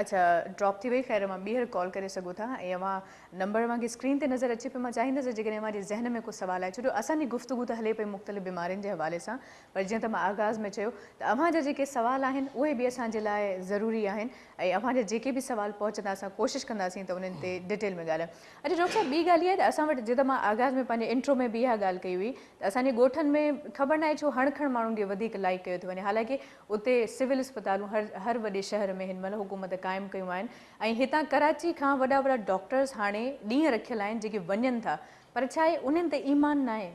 S1: अच्छा ड्रॉप थी वई ख़ैर मां ॿीहर कॉल करे सघो था ऐं अवां नंबर मूंखे स्क्रीन ते नज़र अचे पियो मां चाहींदसि जेकॾहिं अव्हांजे ज़हन में को सवाल आहे छो जो असांजी गुफ़्तगू त हले पई मुख़्तलिफ़ बीमारियुनि जे हवाले सां पर जीअं त मां आगाज़ में चयो त अव्हांजा जेके सवाल आहिनि उहे बि असांजे लाइ ज़रूरी आहिनि ऐं अव्हांजा जेके बि सवाल पहुचंदा असां कोशिशि कंदासीं त उन्हनि ते डिटेल में ॻाल्हायूं अच्छा डॉक्टर साहिबु ॿी ॻाल्हि इहा आहे त असां वटि जीअं त मां आगाज़ में पंहिंजे इंट्रो में बि इहा ॻाल्हि कई हुई त असांजे ॻोठनि में ख़बर न आहे छो हण खण माण्हुनि खे वधीक लाइक कयो थो वञे हालांकि उते सिविल अस्पतालूं हर वॾे शहर में हिन महिल हुकूमत क़ाइमु कयूं आहिनि ऐं हितां कराची खां वॾा वॾा डॉक्टर्स हाणे ॾींहं रखियल आहिनि जेके वञनि था पर छा आहे उन्हनि ते ईमान न आहे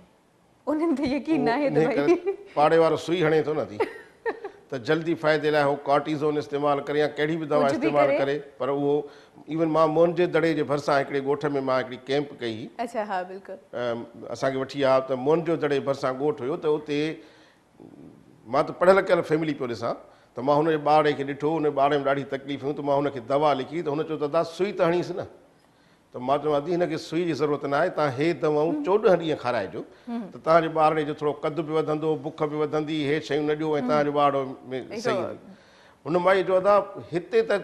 S1: उन्हनि ते यकीन न आहे त भई
S2: पाड़े वारो सुई हणे थो नथी त जल्दी फ़ाइदे लाइ उहो कॉर्टिज़ोन इस्तेमालु करे या कहिड़ी बि दवा इस्तेमालु करे पर उहो इवन मां मोहनजे दड़े जे भरिसां हिकिड़े ॻोठ में मां हिकिड़ी कैंप कई
S1: अच्छा हा बिल्कुलु
S2: असांखे वठी विया त मोहनजो दड़े भरिसां ॻोठ हुयो त उते मां त पढ़ियल लिखियल फैमिली पियो ॾिसां त मां हुनजे ॿार खे ॾिठो हुन ॿार में ॾाढी तकलीफ़ हुयूं त मां हुनखे दवा लिखी त हुन चयो दादा सुई त हणीसि न त मां चयो दादी हिनखे सुई जी ज़रूरत न आहे तव्हां हे दवाऊं 14 ॾींहं खाराइजो त तव्हांजे ॿार जो थोरो कद बि वधंदो बुख बि वधंदी हे शयूं न ॾियो ऐं तव्हांजो ॿार में सही हुन माई चयो दादा हिते त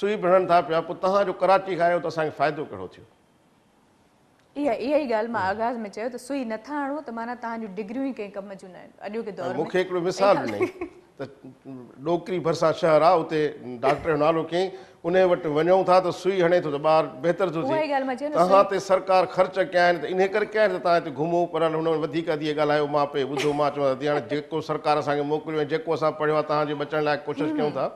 S2: सुई बि हणनि था पिया पोइ तव्हांजो कराची खां आयो त असांखे फ़ाइदो कहिड़ो थियो
S1: इहा ई ॻाल्हि मां आगाज़ में चयो त सुई नथा हणो त माना तव्हांजूं डिग्रियूं ई कंहिं कम जूं न आहिनि अॼोके दौर में
S2: मूंखे हिकिड़ो मिसाल ॾिनई त डोकरी भरिसां शहर आहे उते डॉक्टर जो नालो कयईं उन वटि वञूं था त सुई हणे थो त ॿारु बहितर थो थिए तव्हां ते सरकार ख़र्च कया आहिनि त इन करे कया आहिनि त तव्हां हिते घुमो पर हुन वधीक अधी ॻाल्हायो मां पे ॿुधो मां चवां दादी हाणे जेको सरकार असांखे मोकिलियो ऐं जेको असां पढ़ियो आहे तव्हांजे बचण लाइ कोशिशि कयूं था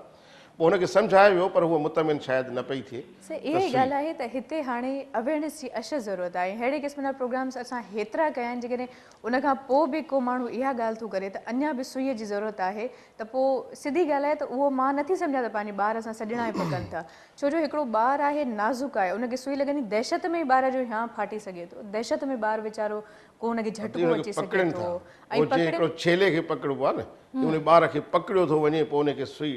S2: पोइ हुनखे सम्झायो वियो पर उहो मुतमिन शायदि न पई थिए
S1: इहा ई ॻाल्हि आहे त हिते हाणे अवेयरनेस जी अशद ज़रूरत आहे अहिड़े क़िस्म जा प्रोग्राम्स असां हेतिरा कया आहिनि जेकॾहिं उनखां पोइ बि को माण्हू इहा ॻाल्हि थो करे त अञा बि सुईअ जी ज़रूरत आहे त पोइ सिधी ॻाल्हि आहे त उहो मां नथी सम्झां त पंहिंजे ॿार सां सॼणा ई पकनि था छो जो हिकिड़ो ॿारु आहे नाज़ुक आहे उनखे सुई लॻंदी दहशत में ॿार जो हियां फाटी सघे थो दहशत में ॿारु वीचारो को हुनखे झटको अची सघे थो
S2: ऐं छेले खे पकड़बो आहे न उन ॿार खे पकड़ियो थो वञे पोइ हुनखे सुई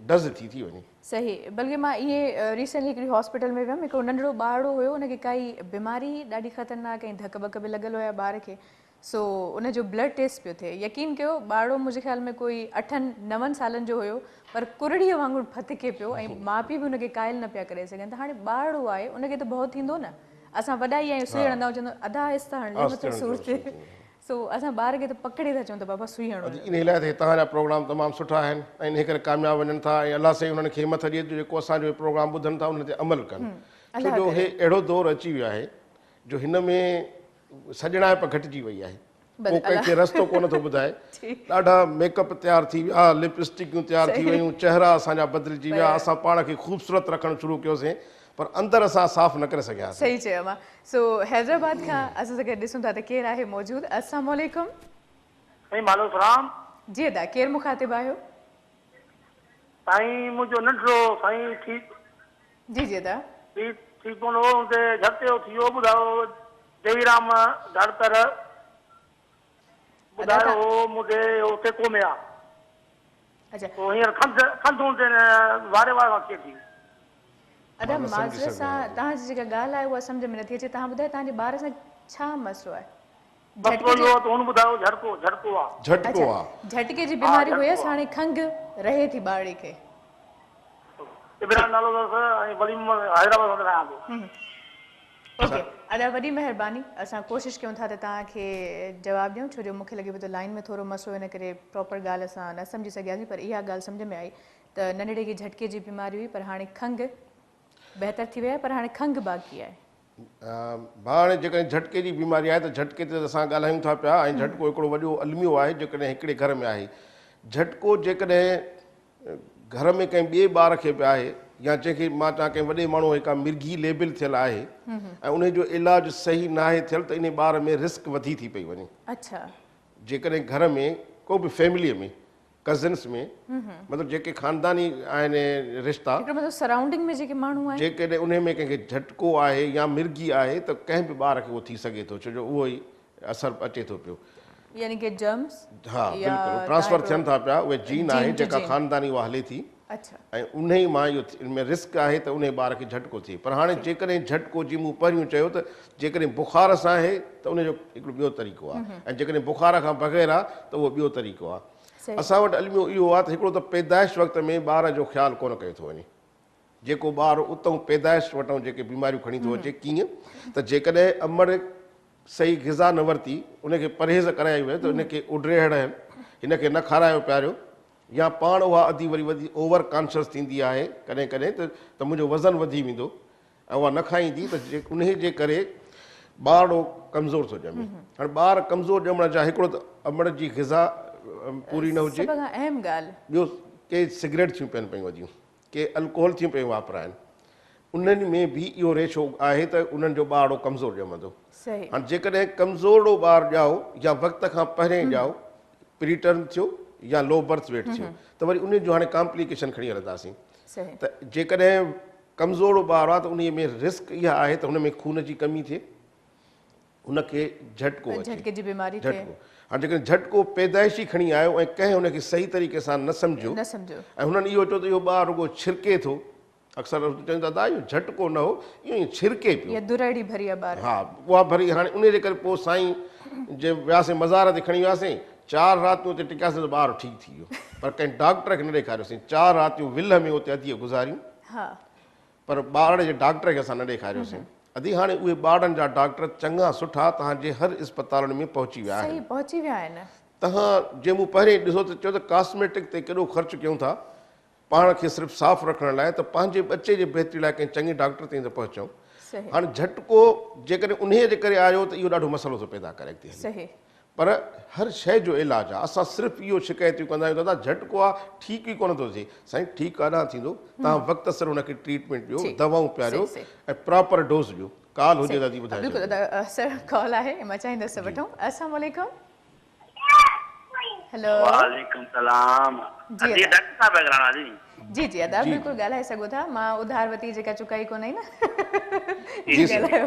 S2: डज़ थी वञे
S1: सही बल्कि मां इहे रिसेंटली हिकिड़ी हॉस्पिटल में वियमि हिकिड़ो नंढड़ो ॿारड़ो हुयो हुनखे काई बीमारी ॾाढी ख़तरनाक ऐं धक बक बि लॻल हुया ॿार खे सो उनजो ब्लड टेस्ट पियो थिए यकीन कयो ॿारड़ो मुंहिंजे ख़्याल में कोई 8-9 सालनि जो हुयो पर कुरड़ीअ वांगुरु फतिके पियो ऐं माउ पीउ बि हुनखे क़ाइल न पिया करे सघनि त हाणे ॿारड़ो आहे उनखे त भउ थींदो न असां वॾा ई आहियूं सुई हणंदा चवंदो अधा आहिस्ता हणिजे मथे सूर थिए सो असां ॿार खे त पकड़े था चऊं त बाबा सुई हणो
S2: इन लाइ त तव्हांजा प्रोग्राम तमामु सुठा आहिनि ऐं इन करे कामयाबु वञनि था ऐं अलाह साईं उन्हनि खे हिमत ॾिए थो जेको असांजो प्रोग्राम ॿुधनि था उन ते अमल कनि छो जो हे अहिड़ो दौरु अची वियो आहे जो हिन में सॼणाइप घटिजी वई आहे को कंहिंखे रस्तो कोन थो ॿुधाए ॾाढा मेकअप तयारु थी विया लिपस्टिकूं तयारु थी वियूं चहिरा असांजा बदिलजी विया असां पाण खे ख़ूबसूरत रखणु शुरू कयोसीं पर अंदरि असां साफ़ न करे सघियासीं
S1: सही चयो मां सो हैदराबाद खां असां सां गॾु ॾिसूं था त केरु आहे मौजूदु अस्सलाम वालेकुम
S8: साईं वालेकुम सलाम
S1: जी अदा केरु मुखातिब आहियो
S8: साईं मुंहिंजो नंढड़ो साईं ठीकु
S1: जी जी अदा
S8: ठीकु कोन हो हुते झट थी वियो ॿुधायो देवीराम धड़तर ॿुधायो हो मुंहिंजे हुते कोमे आहे
S1: अच्छा
S8: पोइ हींअर खंधु वारे वारे थिए थी
S1: अदा माज़रत सां तव्हांजी जेका ॻाल्हि आहे उहा सम्झ में नथी अचे तव्हां ॿुधायो तव्हांजे ॿार सां छा मसलो आहे झटके जी बीमारी हुयसि हाणे खंघि रहे थी ॿारड़ी खे ओके अदा वॾी महिरबानी असां कोशिशि कयूं था त तव्हांखे जवाबु ॾियूं छो जो मूंखे लॻे पियो त लाइन में थोरो मसलो इन करे प्रॉपर ॻाल्हि असां न सम्झी सघियासीं पर इहा ॻाल्हि सम्झ में आई त नंढड़े खे झटके जी बीमारी हुई पर हाणे खंघि बहितर थी वई आहे पर हाणे खंघि बाक़ी आहे
S2: हाणे जेकॾहिं झटके जी बीमारी आहे त झटके ते असां ॻाल्हायूं था पिया ऐं झटको हिकिड़ो वॾो अलमियो आहे जेकॾहिं हिकिड़े घर में आहे झटको जेकॾहिं घर में कंहिं ॿिए ॿार खे बि आहे या जंहिंखे मां चवां कंहिं वॾे माण्हू का मिर्गी लेबल थियल आहे ऐं उन जो इलाजु सही न आहे थियल त इन ॿार में रिस्क वधी थी पई वञे
S1: अच्छा
S2: जेकॾहिं घर में को बि फैमिलीअ में कज़िन्स में मतिलबु जेके ख़ानदानी आहिनि रिश्ता
S1: सराउंडिंग में जेके माण्हू आहिनि
S2: जेकॾहिं उन में कंहिंखे झटको आहे या मिर्गी आहे त कंहिं बि ॿार खे उहो थी सघे थो छो जो उहो ई असरु अचे थो पियो
S1: यानी कि जर्म्स
S2: हा बिल्कुलु ट्रांसफर थियनि था पिया उहे जीन आहे जेका ख़ानदानी उहा हले थी ऐं उन ई मां इहो इन में रिस्क आहे त उन ॿार खे झटको थिए पर हाणे जेकॾहिं झटको जीअं मूं पहिरियों चयो त जेकॾहिं बुखार सां आहे त उनजो हिकिड़ो ॿियो तरीक़ो आहे ऐं जेकॾहिं बुखार खां बग़ैर आहे त उहो ॿियो तरीक़ो आहे असां वटि अलमियो इहो आहे त हिकिड़ो त पैदाइश वक़्त में ॿार जो ख़्यालु कोन कयो थो वञे जेको ॿारु उतां पैदाइश वटां जेके बीमारियूं खणी थो अचे कीअं त जेकॾहिं अमड़ सही ग़िज़ा न वरिती उनखे परहेज़ कराई वई त उनखे उडरेहड़ हिनखे न खारायो पियारियो या पाण उहा अधी वरी ओवर कॉन्शियस थींदी आहे कॾहिं कॾहिं त मुंहिंजो वज़न वधी वेंदो ऐं उहा न खाईंदी त उन जे करे ॿारु कमज़ोर थो ॼमे हाणे ॿार कमज़ोर ॼमण जा हिकिड़ो त अमड़ जी ग़िज़ा पूरी न हुजे
S1: अहम ॻाल्हि
S2: ॿियो के सिगरेट थियूं पियनि पियूं वधियूं के अल्कोहल थियूं पियूं वापराइनि उन्हनि में बि इहो रेशो आहे त उन्हनि जो ॿारु कमज़ोर ॼमंदो हाणे जेकॾहिं कमज़ोरो ॿारु ॼाओ या वक़्त खां पहिरियों ॼाओ प्रीटर्म थियो या लो बर्थ वेट थियो त वरी उन जो हाणे कॉम्प्लिकेशन खणी हलंदासीं त जेकॾहिं कमज़ोरो ॿारु आहे त उन में रिस्क इहा आहे त हुन में खून जी कमी थिए हुनखे झटको
S1: झटके जी बीमारी
S2: झटको हाणे जेकॾहिं झटको पैदाइशी खणी आयो ऐं कंहिं हुनखे सही तरीक़े सां न सम्झो ऐं हुननि इहो चयो त इहो ॿारु रुॻो छिरके थो अक्सर चवनि था दादा इहो झटको न हो इहो ई छिरके पियो हा उहा भरी हाणे उन जे करे पोइ साईं जे वियासीं मज़ार ते खणी वियासीं 4 रातियूं उते टिकियासीं त ॿारु ठीकु थी वियो पर कंहिं डॉक्टर खे न ॾेखारियोसीं 4 रातियूं विल में उते अधीअ गुज़ारियूं पर ॿार जे डॉक्टर खे असां न ॾेखारियोसीं अधी हाणे उहे ॿारनि जा डॉक्टर चङा सुठा तव्हांजे हर इस्पतालुनि में पहुची विया आहिनि तव्हां जे मूं पहिरीं ॾिसो त चयो त कॉस्मेटिक ते केॾो ख़र्चु कयूं था पाण खे सिर्फ़ु साफ़ु रखण लाइ त पंहिंजे बचे जे बहितरी लाइ कंहिं चङे डॉक्टर ताईं त पहुचूं हाणे झटको जेकॾहिं उन जे करे आयो त इहो ॾाढो मसइलो थो पैदा करे थी पर हर शइ जो इलाजु आहे असां सिर्फ़ु इहो शिकायतियूं कंदा आहियूं दादा झटको आहे ठीकु ई कोन थो थिए साईं ठीकु काॾां थींदो तव्हां वक़्त सर हुनखे ट्रीटमेंट ॾियो दवाऊं पियारियो ऐं प्रॉपर डोज़ ॾियो कॉल हुजे दादी ॿुधायो
S1: सर कॉल आहे मां चाहींदसि वठूं अस्सलाम वालेकुम हेलो
S7: वालेकुम सलाम जी डॉक्टर साहब ॻाल्हाइणा
S1: जी जी अदा बिल्कुलु ॻाल्हाए सघो था मां उधार वती जेका चुकाई कोन्हे न जी ॻाल्हायो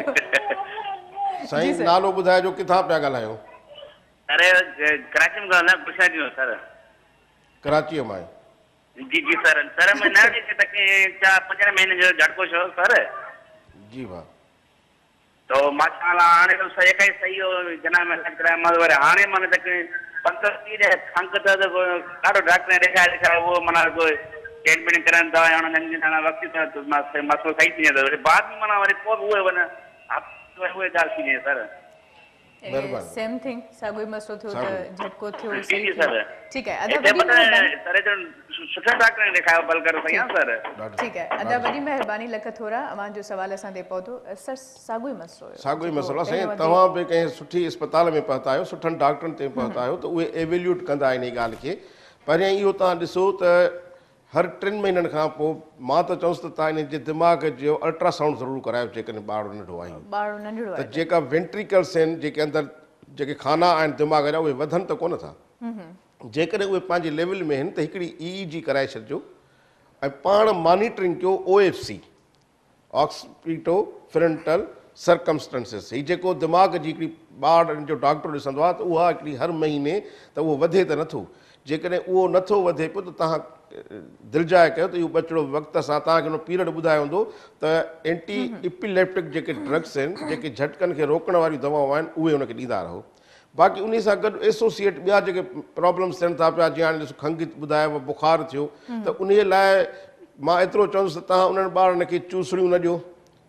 S2: साईं नालो ॿुधाइजो किथां पिया ॻाल्हायो
S7: अरे कराची में ना पूछा दियो सर
S2: कराची में
S7: जी जी सर सर मैं ना के तक 4-5 महीने जो झटको छो सर
S2: जी वाह
S7: तो माशाल्लाह आने तो सही कई सही हो जना में लग रहा है मगर आने माने तक 15 रे खंक त काडो डॉक्टर ने देखा वो मना कोई ट्रीटमेंट करन दवा आने नंदी ना वक्त तो मसलो सही थी है बाद में मना वरी को हुए बने आप हुए दाल थी सर
S1: सेम थिंग सागो मसलो थियो त झटको थियो सही ठीक है
S7: अदा सर जो सुठा डॉक्टर ने दिखायो बल कर सही सर
S1: ठीक है अदा वडी मेहरबानी लख थोरा अमान जो सवाल असा दे पहुतो सर सागो ही मसलो सही
S2: तवा बे कहीं सुठी अस्पताल में पहुता आयो सुठन डॉक्टरन ते पहुता आयो तो वे एवेल्यूट कंदा इन गाल के पर यो ता दिसो त हर 3 महीननि खां पोइ मां त चवंसि त तव्हां इन जे दिमाग़ जो अल्ट्रासाउंड ज़रूरु करायो जेकॾहिं ॿारु नंढो आहे त जेका वेंट्रिकल्स आहिनि जेके अंदरि जेके खाना आहिनि दिमाग़ जा उहे वधनि त कोन था जेकॾहिं उहे पंहिंजे लेवल में आहिनि त हिकिड़ी EEG कराए छॾिजो ऐं पाण मॉनिटरिंग कयो OFC ऑक्सीपिटो फ्रंटल सर्कमस्टेंसिस हीउ जेको दिमाग़ जी हिकिड़ी ॿारनि जो डॉक्टर ॾिसंदो आहे त उहा हिकिड़ी हर महीने त उहो वधे त नथो जेकॾहिं उहो नथो वधे पियो त तव्हां दिलजाए कयो त इहो बचिड़ो वक़्त सां तव्हांखे हुन पीरियड ॿुधायो हूंदो त एंटी इपिलेप्टिक जेके ड्रग्स आहिनि जेके झटकनि खे रोकण वारियूं दवाऊं आहिनि उहे हुनखे ॾींदा रहो। बाक़ी उन सां गॾु एसोसिएट ॿिया जेके प्रॉब्लम्स थियनि था पिया, जीअं हाणे ॾिसो खंघि ॿुधायो बुखार थियो, त उन लाइ मां एतिरो चवंदुसि त तव्हां उन्हनि ॿारनि खे चूसड़ियूं न ॾियो,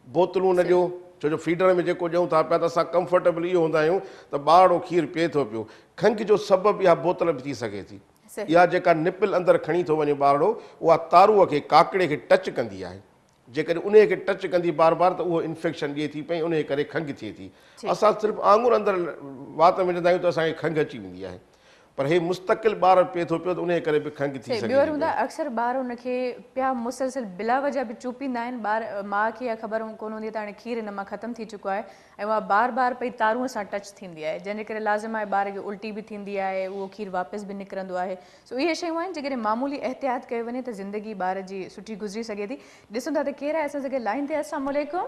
S2: बोतलूं न ॾियो, छो जो फीडर में जेको ॾियूं था पिया त असां कंफर्टेबल इहो हूंदा आहियूं त ॿारड़ो खीरु पीए थो पियो। खंघि जो सबबु इहा बोतल बि थी सघे थी, इहा जेका निपिल अंदरि खणी थो वञे ॿारड़ो, उहा तारूअ खे काकड़े खे टच कंदी आहे। जेकॾहिं उन खे टच कंदी बार बार त उहो इन्फेक्शन ॾिए थी पई, उन करे खंघि थिए थी। असां सिर्फ़ु आङुर अंदरि वात में विझंदा आहियूं त असांखे खंघि अची वेंदी आहे, पर हे मुस्तक़िल ॿार पीए थो पियो त उन करे बि खंघि थी सघे।
S1: अक्सर ॿार हुनखे पिया मुसलसिल बिला वजह बि चुपींदा आहिनि, ॿार माउ खे इहा ख़बर कोन हूंदी त हाणे खीरु हिन मां ख़तमु थी चुको आहे ऐं उहा बार बार पई तारूअ सां टच थींदी आहे, जंहिंजे करे लाज़िम आहे ॿार खे उल्टी बि थींदी आहे, उहो खीरु वापसि बि निकिरंदो आहे। सो इहे शयूं आहिनि जेकॾहिं मामूली एहतियात कयो वञे त ज़िंदगी ॿार जी सुठी गुज़री सघे थी। ॾिसूं था त केरु आहे असां सां लाइन ते। अस्सलाम वालेकुम।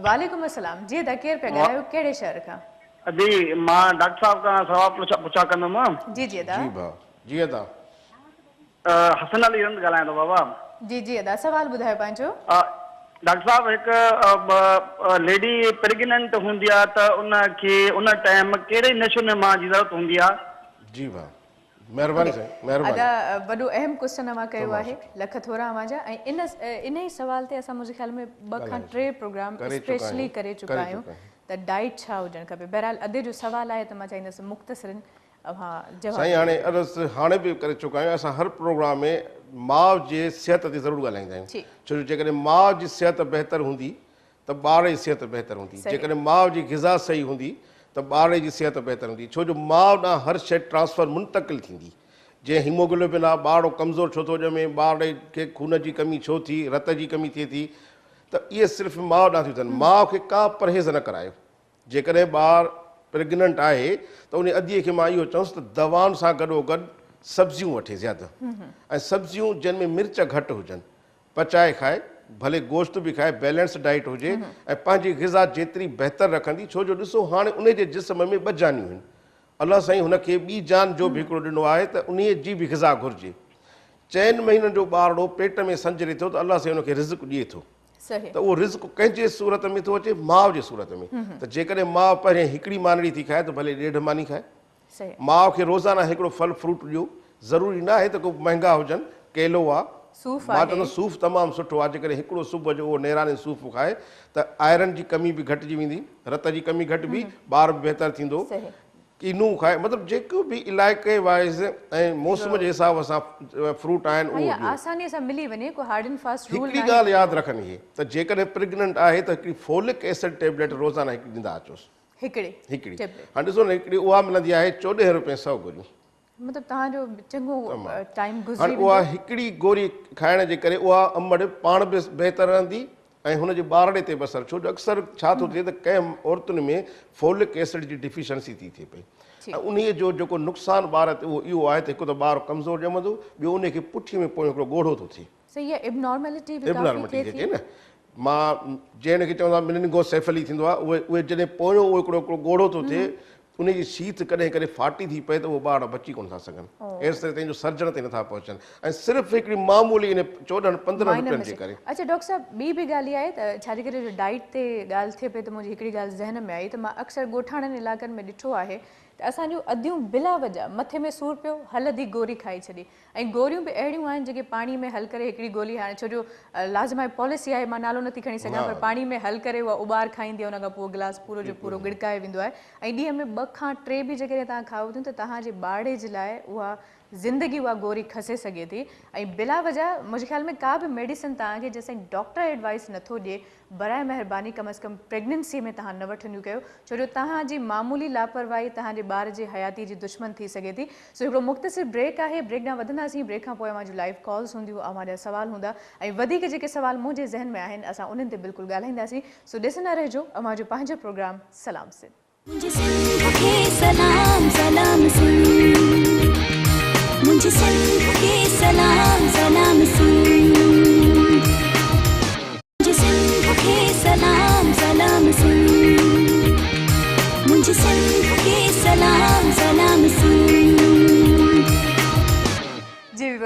S1: वालेकुम अस्सलाम। जी अदा केरु पिया ॻाल्हायो, कहिड़े शहर खां?
S8: जी मां डॉक्टर साहब खां सवाल पुछा कंदुमि।
S1: जी जी अदा।
S2: जी अदा।
S8: हसन अली रंद ॻाल्हायां थो बाबा।
S1: जी जी अदा, सवाल ॿुधायो पंहिंजो।
S8: डॉक्टर साहब, हिकु लेडी प्रेग्नेंट हूंदी आहे त उनखे उन टाइम कहिड़े नशो निमा जी ज़रूरत हूंदी आहे? जी भाउ
S2: महिरबानी साईं, महिरबानी।
S1: अदा वॾो अहम क्वेश्चन अवां कयो आहे, लख थोरा अवां जा, ऐं इन ई सवाल ते असां मुंहिंजे ख़्याल में 2 खां 3 प्रोग्राम स्पेशली करे चुका आहियूं त डाइट छा हुजणु खपे। बहरहाल अॼु जो सवाल आहे त मां चाहींदसि मुख़्तसरन अवां जवाब।
S2: साईं हाणे बि करे चुका आहियूं, असां हर प्रोग्राम में माउ जे सिहत ते ज़रूरु ॻाल्हाईंदा आहियूं, छो जो जेकॾहिं माउ जी सिहत बहितर हूंदी त ॿार जी सिहत बहितर हूंदी, जेकॾहिं माउ जी ग़िज़ा सही हूंदी त ॿार जी सिहत बहितर हूंदी, छो जो माउ ॾांहुं हर शइ ट्रांसफर मुंतक़िल थींदी। जीअं हीमोग्लोबिन आहे, ॿारड़ो कमज़ोर छो थो ॼमे, ॿार खे खून जी कमी छो थी, रत जी कमी थिए थी, त इहे सिर्फ़ु माउ ॾांहुं थियूं थियनि। माउ खे का परहेज़ न करायो। जेकॾहिं ॿारु प्रेग्नेंट आहे त उन अधीअ खे मां इहो चवंसि त दवाउनि सां गॾोगॾु सब्जियूं वठे ज़्यादा, ऐं सब्जियूं जिन में मिर्च घटि हुजनि, पचाए खाए, भले गोश्त बि खाए, बैलेंस डाइट हुजे ऐं पंहिंजी ग़िज़ा जेतिरी बहितर रखंदी। छो जो ॾिसो हाणे उन जे जिस्म में 2 जानियूं आहिनि, अलाह साईं हुनखे ॿी जान जो बि हिकिड़ो ॾिनो आहे त उन जी बि ग़िज़ा घुरिजे। 4 महीननि जो ॿारड़ो पेट में संजरे थो त अलाह साईं हुनखे रिज़्क़ ॾिए थो, त उहो रिज़्क़ कंहिंजे सूरत में थो अचे, माउ जे सूरत में। त जेकॾहिं माउ पहिरियों हिकिड़ी मानड़ी थी खाए त भले 1.5 मानी खाए। माउ खे रोज़ाना हिकिड़ो फल फ्रूट ॾियो, ज़रूरी न आहे त को महांगा हुजनि, केलो आहे, मां चवंदुसि सूफ़ तमामु सुठो आहे, जेकॾहिं हिकिड़ो सुबुह जो उहो नेराणे सूफ़ खाए त आयरन जी कमी बि घटिजी वेंदी, रत जी कमी घटि बि, ॿार बि बहितर थींदो। कीनू खाए, मतिलबु जेको बि इलाइक़े वाइज़ ऐं मौसम जे हिसाब सां फ्रूट आहिनि उहो
S1: आसानी सां मिली वञे, को हार्ड एंड फास्ट रूल।
S2: हिकिड़ी ॻाल्हि यादि रखनि इहे त जेकॾहिं प्रेग्नेंट आहे त हिकिड़ी फोलिक एसिड टेबलेट रोज़ाना हिकिड़ी ॾींदा अचोसि। हिकिड़ी हाणे ॾिसो न, हिकिड़ी उहा मिलंदी आहे 14 रुपए 100 गोरियूं,
S1: मतिलबु तव्हांजो चङो टाइम गुज़री।
S2: हाणे उहा हिकिड़ी गोरी खाइण जे करे उहा अमड़ पाण बि बहितर रहंदी ऐं हुनजे ॿारड़े ते बि असरु, छो जो अक्सर छा थो थिए त कंहिं औरतुनि में फोलिक एसिड जी डिफिशंसी थी थिए पई, ऐं उन जो जेको नुक़सानु ॿार ते उहो इहो आहे त हिकु त ॿारु कमज़ोर ॼमंदो, ॿियो उनखे पुठीअ में पोइ हिकिड़ो ॻोढ़ो थो थिए।
S1: इब्नॉर्मेलिटी
S2: थिए न, मां जंहिं खे चवंदो आहे मेनिंगोसेफली थींदो आहे, उहे जॾहिं पोयों उहो हिकिड़ो ॻोढ़ो थो थिए, उनजी शीत कॾहिं कॾहिं फाटी थी पए त उहो ॿार बची कोन था सघनि, अहिड़े तरह पंहिंजो सर्जन ते नथा पहुचनि, ऐं सिर्फ़ु हिकिड़ी मामूली इन 14-15 रुपयनि जे करे।
S1: अच्छा डॉक्टर साहब, ॿी बि ॻाल्हि आहे त छाजे करे जो डाइट ते ॻाल्हि थिए पई त मुंहिंजी हिकिड़ी ॻाल्हि ज़हन में आई त मां अक्सर ॻोठाणनि इलाइक़नि में ॾिठो आहे त असांजूं अधियूं बिला वजह मथे में सूरु पियो, हलदी गोरी खाई छॾी, ऐं गोरियूं बि अहिड़ियूं आहिनि जेके पाणी में हल करे हिकिड़ी गोली, हाणे छो जो लाज़िम आहे पॉलिसी आहे, मां नालो नथी खणी सघां, पर पाणी में हल करे उहा उॿार खाईंदी आहे, उन खां पोइ गिलास पूरो जो पूरो गिड़काए वेंदो आहे, ऐं ॾींहं में 2 खां 3 बि जेकॾहिं तव्हां खाओ थियूं त तव्हांजे ॿारड़े जे लाइ उहा ज़िंदगी उहा गोरी खसे सघे थी। ऐं बिला वजह मुंहिंजे ख़्याल में का बि मेडिसिन तव्हांखे जेसिताईं डॉक्टर एडवाइस नथो ॾिए, बराए महिरबानी कम अज़ कम प्रेगनेंसी में तव्हां न वठंदियूं कयो, छो जो तव्हांजी मामूली लापरवाही तव्हांजे ॿार जे हयाती जी दुश्मन थी सघे थी। सो हिकिड़ो मुख़्तसिर ब्रेक आहे, ब्रेक ॾांहुं वधंदासीं, ब्रेक खां पोइ अवांजूं लाइव कॉल्स हूंदियूं, अवांजा सवाल हूंदा, ऐं वधीक जेके सवाल मुंहिंजे ज़हन में आहिनि असां उन्हनि ते बिल्कुलु ॻाल्हाईंदासीं। सो ॾिसंदा रहिजो अवांजो पंहिंजो प्रोग्राम सलाम सिंध।
S6: सलाम सलाम मुझे सिंध के सलाम सलाम मुझे सिंध के सलाम सलाम मुझे सिंध के सलाम सलाम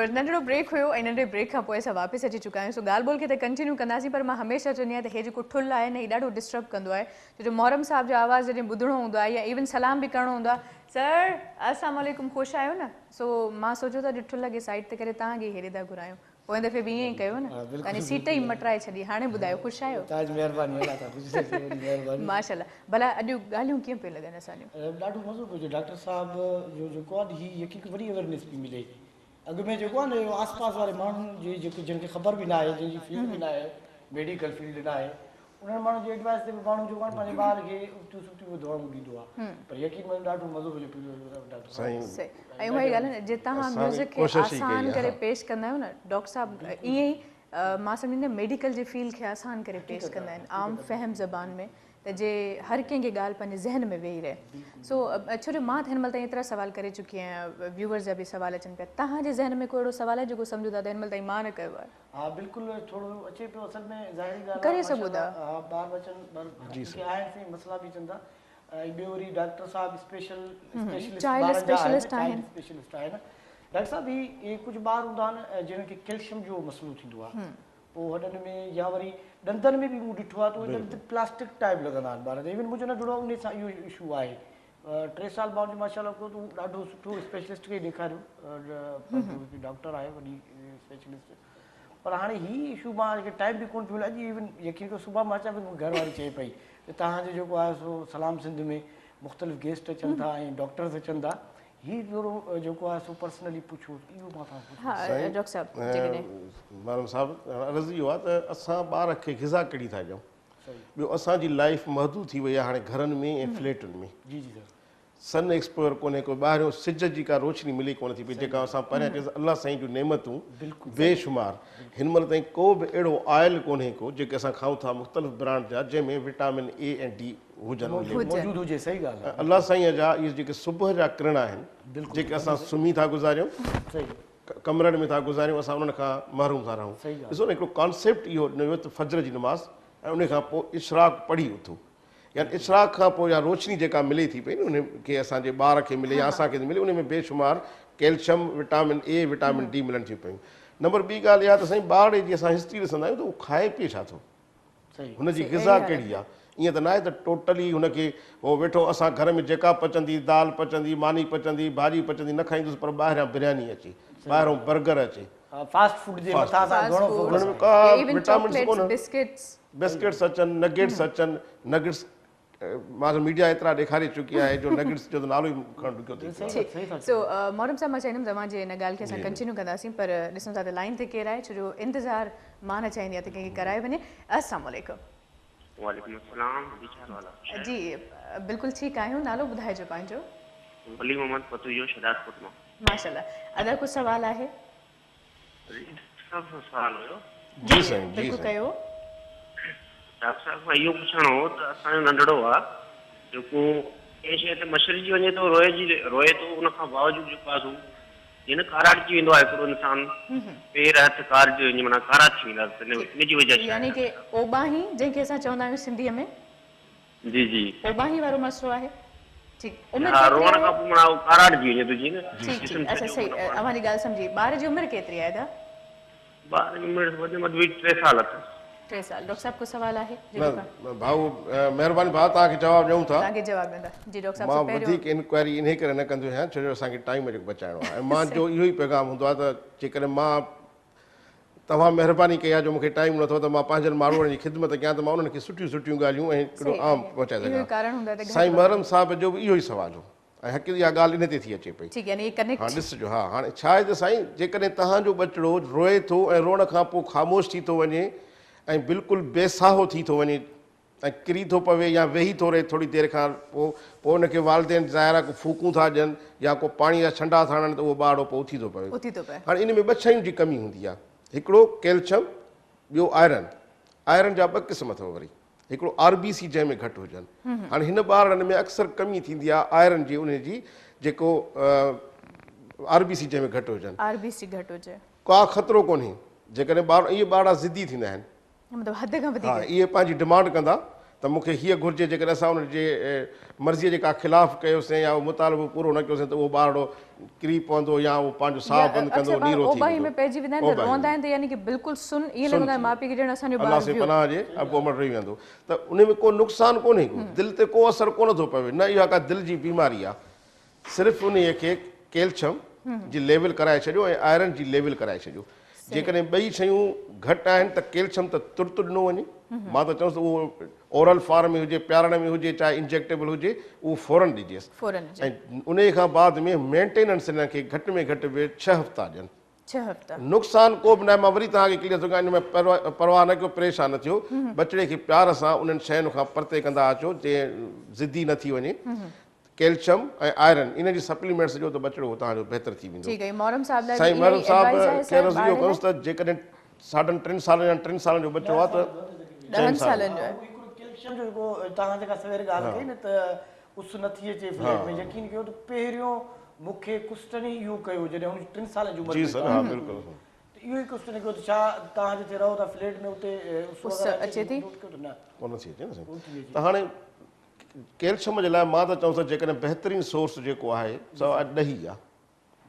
S1: नंढड़ो ब्रेक हुयो ऐं नंढे ब्रेक खां पोइ असां वापसि अची चुका आहियूं। सो ॻाल्हि ॿोल खे त कंटिन्यू कंदासीं, पर मां हमेशह चवंदी आहियां त हे जेको ठुल आहे न, ही ॾाढो डिस्टर्ब कंदो आहे। छो जो मोहरम साहब जो आवाज़ु जॾहिं ॿुधणो हूंदो आहे या इवन सलाम बि करिणो हूंदो आहे, सर अस्सलाम वालेकुम, ख़ुशि आहियो न? सो मां सोचियो त अॼु ठुल खे साइड ते करे तव्हांखे हेॾे था घुरायूं। पोइ दफ़े बि ईअं ई कयो न, तव्हांजी सीट ई मटराए छॾी। हाणे ॿुधायो, ख़ुशि आहियो? माशाल्लाह। भला अॼु ॻाल्हियूं कीअं पियूं लॻनि असांजूं?
S9: ॾाढो मज़ो पियो। डॉक्टर साहब जो जेको आहे हीअ यकीन वॾी अवेयरनेस पई मिले। अॻु में जेको आहे न, आस पास वारे माण्हुनि जी जेको जिनखे ख़बर बि न आहे, जंहिंजी फील्ड बि न आहे, मेडिकल फील्ड न आहे, उन्हनि माण्हुनि जी एडवाइस ते बि माण्हू जेको आहे पंहिंजे ॿार खे उठियूं सुठियूं दौड़ूं ॾींदो आहे। पर यकीन में ॾाढो मज़ो मिले पियो डॉक्टर साहब।
S1: ऐं उहा ई ॻाल्हि आहे न, जे तव्हां म्यूज़िक खे आसान करे पेश कंदा आहियो न, डॉक्टर साहब ईअं ई मां सम्झंदी मेडिकल जे फील्ड खे आसान करे पेश कंदा आहिनि आम फ़हम ज़बान में, त जे हर कंहिंखे ॻाल्हि पंहिंजे ज़हन में वेही रहे। सो छो जो मां हिन महिल ताईं एतिरा सवाल करे चुकी आहियां, व्यूअर्स जा बि सवाल अचनि पिया। तव्हांजे ज़हन में कोई अहिड़ो सवाल आहे जेको सम्झो था त हिन महिल ताईं मां न कयो आहे?
S9: हा बिल्कुलु, थोरो अचे पियो। असल में ज़ाहिरी ॻाल्हि
S1: करे सघो था।
S9: हा, ॿार बचनि आहिनि, मसइला बि अचनि था। ऐं ॿियो वरी डॉक्टर साहब स्पेशलिस्ट आहिनि। डॉक्टर साहब ही कुझु ॿार हूंदा आहिनि जिन खे कैल्शियम जो मसइलो थींदो आहे, पोइ वॾनि में या वरी ॾंदनि में बि मूं ॾिठो आहे त उहे ॾंद प्लास्टिक टाइप लॻंदा आहिनि ॿार। इवन मुंहिंजो नंढड़ो उन सां इहो इशू आहे। 3 साल बाद माशाल्लाह को तूं ॾाढो सुठो स्पेशलिस्ट खे ॾेखारियो, डॉक्टर आहे वॾी स्पेशलिस्ट। पर हाणे हीउ इशू मां टाइम बि कोन पियो मिले। अॼु इवन यकीन कयो, सुबुह मां अचां पई, घर वारी चए पई त तव्हांजो जेको आहे सो सलाम सिंध में मुख़्तलिफ़ गेस्ट अचनि था ऐं डॉक्टर्स अचनि था, हीउ थोरो जेको आहे सो पर्सनली पुछो, इहो मां तव्हां
S1: डॉक्टर साहब
S2: मालूम साहब अर्ज़ु इहो आहे त असां ॿार खे ग़िज़ा कहिड़ी था ॾियूं। ॿियो असांजी लाइफ महदूद थी वई आहे हाणे घरनि में ऐं फ्लैटुनि में।
S9: जी जी सर।
S2: सन एक्सप्लोर कोन्हे, कोई ॿाहिरियों सिज जी का रोशनी मिले कोन थी पई, जेका असां पहिरियां चयोसीं अलाह साईं जूं नेमतूं बेशुमार। हिन महिल ताईं को बि अहिड़ो ऑयल कोन्हे को जेके असां खाऊं था मुख़्तलिफ़ ब्रांड जा, जंहिंमें विटामिन ए ऐं डी हुजनि।
S9: सही ॻाल्हि आहे।
S2: अलाह साईं जा इहे जेके सुबुह जा किरण आहिनि, जेके असां सुम्ही था गुज़ारियूं, कमरनि में था गुज़ारियूं, असां उन्हनि खां महरूम था रहूं। ॾिसो न, हिकिड़ो कॉन्सेप्ट इहो ॾिनो त फजर जी नमाज़ ऐं उन खां पोइ इशराक पढ़ी उथो, यानी इशराक खां पोइ या रोशनी जेका मिले थी पई न, उनखे असांजे ॿार खे मिले या असांखे मिले, उन में बेशुमार calcium, vitamin A, vitamin D मिलनि थियूं पियूं। नंबर ॿी ॻाल्हि इहा त साईं ॿार जी असां हिस्ट्री ॾिसंदा आहियूं त उहो खाए पीए छा थो, हुनजी ग़िज़ा कहिड़ी आहे। ईअं त न आहे त टोटली हुनखे उहो वेठो असां घर में जेका पचंदी, दाल पचंदी, मानी पचंदी, भाॼी पचंदी न खाईंदुसि, पर ॿाहिरां बिरयानी अचे, ॿाहिरों बर्गर अचे,
S9: फास्ट फूड जे मथां
S2: बिस्किट्स अचनि, नगेट्स अचनि। नगेट्स मां मीडिया एतिरा ॾेखारे चुकी आहे जो नगेट्स जो नालो ई खणणु ॾुखियो थी
S1: थिए। सो मोहरम साहब मां चाहींदुमि तव्हांजे हिन ॻाल्हि खे असां कंटिन्यू कंदासीं, पर ॾिसूं था त लाइन ते केरु आहे, छो जो इंतज़ारु मां न चाहींदी आहियां त कंहिंखे कराए वञे। अस्सलाम वालेकुम।
S10: वालेकुम अस्सलाम।
S1: जी बिल्कुलु ठीकु आहियूं, नालो ॿुधाइजो पंहिंजो।
S10: वली मोहम्मद पतूयो शदादपुर मां।
S1: माशाल्लाह। अगरि कुझु सवाल आहे?
S10: सवाल हुयो।
S2: जी साईं, जी
S1: बिल्कुलु कयो।
S10: डॉक्टर साहब खां इहो पुछणो हो त असांजो नंढड़ो आहे जेको कंहिं शइ ते मछरिजी वञे थो, रोए थो, उन खां बावजूदि जेको आहे हिन काराइजी वेंदो आहे हिकिड़ो इंसानु, पेर हथ कारजी वञे, माना कारा थी वेंदा, इनजी वजह
S1: यानी कि ओबाही जंहिंखे असां चवंदा आहियूं सिंधीअ में।
S10: जी जी,
S1: ओबाही वारो मसलो आहे। ठीकु,
S10: हा, रोअण खां पोइ माना काराइजी वञे तुंहिंजी न।
S1: ठीकु, अच्छा सही, अव्हांजी ॻाल्हि सम्झी। ॿार जी उमिरि केतिरी आहे?
S10: ॿार जी उमिरि वधि में वधि 3 साल अथसि।
S1: 3 साल। डॉक्टर साहब को सवाल आहे?
S2: भाऊ महिरबानी भाउ, तव्हांखे जवाबु ॾियूं था।
S1: तव्हांखे जवाबु ॾींदा। जी डॉक्टर साहब,
S2: मां वधीक इंक्वायरी इन करे न कंदो आहियां छो जो असांखे टाइम जेको बचाइणो आहे। मुंहिंजो इहो ई पैगाम हूंदो आहे त जेकॾहिं मां तव्हां महिरबानी कई आहे जो मूंखे टाइम नथो त मां पंहिंजनि माण्हुनि जी ख़िदमत कयां त मां उन्हनि खे सुठियूं सुठियूं ॻाल्हियूं ऐं हिकिड़ो आम पहुचाए सघां। साईं महरम साहिब जो बि इहो ई सुवाल हो ऐं हक़ इहा ॻाल्हि इन ते थी अचे पई। हा ॾिसिजो, हा हाणे छा आहे त साईं जेकॾहिं तव्हांजो बचिड़ो रोए थो ऐं रोअण खां पोइ ख़ामोश थी थो वञे ऐं बिल्कुलु बेसाहो थी थो वञे ऐं किरी थो पवे या वेही थो रहे थोरी देरि खां पोइ हुनखे वालदेन ज़ाहिरा को फूकूं था ॾियनि या को पाणी जा छंडा था हणनि त उहो ॿारड़ो पोइ उथी थो पवे। हाणे इन में 2 शयुनि जी कमी हूंदी आहे, हिकिड़ो कैल्शियम, ॿियो आयरन जा 2 क़िस्म अथव वरी, हिकिड़ो RBC जंहिंमें घटि हुजनि। हाणे हिन ॿारनि में अक्सर कमी थींदी आहे आयरन जी, उनजी जेको RBC जंहिंमें घटि हुजनि। का ख़तरो कोन्हे जेकॾहिं इहे ॿार ज़िदी थींदा आहिनि,
S1: मतलब हद खां वधीक
S2: हा, इहे पंहिंजी डिमांड कंदा त मूंखे हीअ घुरिजे जेकॾहिं असां उनजे मर्ज़ीअ जे का ख़िलाफ़ु कयोसीं या उहो मुतालबो पूरो न कयोसीं त उहो ॿारड़ो किरी पवंदो या उहो पंहिंजो साह बंदि कंदो नीरो थी वेंदो अलाह से पनाह जे अॻु उमिरि रही वेंदो त उन में को नुक़सानु कोन्हे को दिलि ते को असरु कोन थो पवे न इहा का दिलि जी बीमारी आहे सिर्फ़ु उन खे कैल्शियम जी लेवल कराए छॾियो ऐं आयरन जी लेवल कराए छॾियो जेकॾहिं ॿई शयूं घटि आहिनि त कैल्शियम त तुर्त ॾिनो वञे मां त चवांसि उहो ओरल फॉर्म में हुजे प्यारण में हुजे चाहे इंजेक्टेबल हुजे उहो फौरन ॾिजेसि ऐं उन खां बाद में मेंटेनेंस हिन खे घटि में घटि बि 6 हफ़्ता ॾियनि नुक़सानु को बि न आहे मां वरी तव्हांखे क्लियर थो कयां इन में परवाह न कयो परेशान न थियो बचिड़े खे प्यार सां उन्हनि शयुनि खां परते कंदा अचो जे ज़िदी न थी वञे कैल्शियम ऐं आयरन इन जी सप्लीमेंट्स ॾियो त बचिड़ो तव्हांजो बहितर थी वेंदो साईं मोहरम साहिबु खे इहो कयोसि त जेकॾहिं 3.5 साल या 3 सालनि जो बचो आहे त 10 सालनि जो
S9: कैल्शियम जो जेको तव्हां जेका सवेर ॻाल्हि कई न त उस नथी अचे फ्लैट में यकीन कयो त पहिरियों मूंखे कुझु इहो कयो जॾहिं हुन 3 सालनि जी उमिरि
S2: जी सर हा बिल्कुलु
S9: इहो ई कुझु कयो त छा तव्हां जिते रहो था फ्लैट में उते उस अचे थी न कोन थी अचे न
S2: त हाणे कैल्शियम जे लाइ मां त चवां जेकॾहिं बहितरीनु सोर्स जेको आहे सो ॾही आहे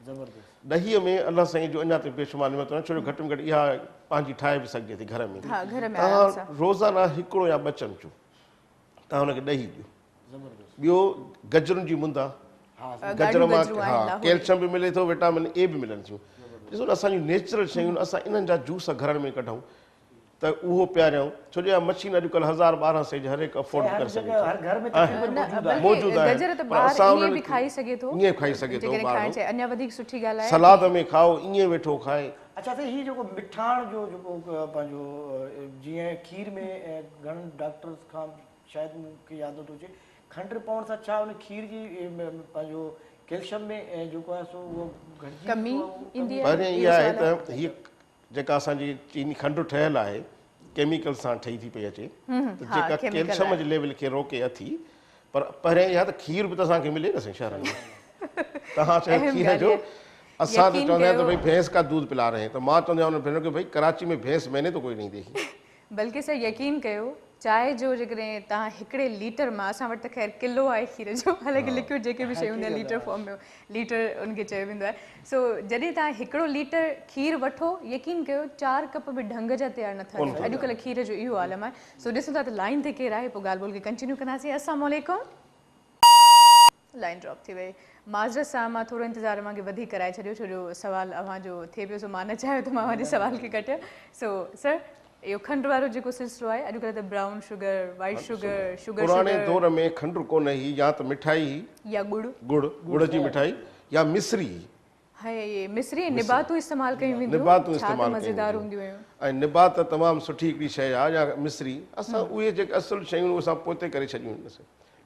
S9: ज़बरदस्त
S2: ॾहीअ में अलाह साईं जो अञा ताईं बेशुमार निमत छो जो घटि में घटि इहा पंहिंजी ठाहे बि सघिजे थी घर में तव्हां रोज़ाना हिकिड़ो या 2 चमचो तव्हां हुनखे ॾही ॾियो ॿियो गजरुनि जी मुंद आहे गजर मां हा कैल्शियम बि मिले थो विटामिन ए बि मिलनि थियूं ॾिसो न असांजूं नेचुरल शयूं असां इन्हनि जा जूस घरनि में कढूं त उहो पियारियूं छो जो मशीन अॼुकल्ह 1000-1200 जे हर हिकु अफोर्ड करे सघे मौजूदु आहे ईअं खाई सघे थो सलाद में खाओ ईअं वेठो खाए
S9: अच्छा त हीअ जेको मिठाण जो जेको पंहिंजो जीअं खीर में घणनि डॉक्टर्स खां शायदि मूंखे यादि नथो अचे खंडु पवण सां छा उन खीर जी पंहिंजो कैल्शियम में जेको आहे सो उहो घटिजी
S2: पहिरियों इहा आहे त हीअ जेका असांजी चीनी खंडु ठहियलु आहे केमिकल सां ठही थी पई अचे त जेका कैल्शियम जे लेवल खे रोके अथी पर पहिरियों इहा त खीर बि त असांखे मिले न साईं शहरनि में तव्हां चयो खीर जो असां त चवंदा आहियूं त भई भैंस का दूध पिला रहे हैं त मां चवंदो आहियां उन भेण खे भई कराची में भैंस मैंने तो कोई नहीं देखी
S1: बल्कि सर यकीन कयो चांहि जो जेकॾहिं तव्हां 1 लीटर मां असां वटि त ख़ैर किलो आहे खीर जो हालांकि लिक्विड जेके बि शयूं हूंदी आहे लीटर फॉर्म में लीटर उनखे चयो वेंदो आहे सो जॾहिं तव्हां 1 लीटर खीर वठो यकीन कयो 4 कप बि ढंग जा तयारु नथा थियनि अॼुकल्ह खीर जो इहो आलम आहे सो ॾिसूं था त लाइन ते केरु आहे पोइ ॻाल्हि ॿोल खे कंटिन्यू कंदासीं अस्सलाम वालेकुम लाइन ड्रॉप थी वई माज़रत सां मां थोरो इंतज़ारु मांखे वधीक कराए छॾियो छो जो सुवालु अव्हांजो थिए पियो सो मां न चाहियो त मां वञी सुवाल खे कटिया सो सर इहो खंडु वारो जेको सिलसिलो आहे अॼुकल्ह त brown sugar white sugar sugar
S2: पुराणे दौर में खंडु कोन हुई या त मिठाई
S1: या
S2: गुड़ जी मिठाई या मिश्री
S1: हाय मिश्री निबातूं इस्तेमालु कयूं वेंदियूं
S2: निबातूं इस्तेमालु
S1: मज़ेदार हूंदियूं हुयूं
S2: ऐं निबात तमामु सुठी हिकिड़ी शइ आहे या मिश्री असां उहे जेके असुलु शयूं असां पोते करे छॾियूं आहिनि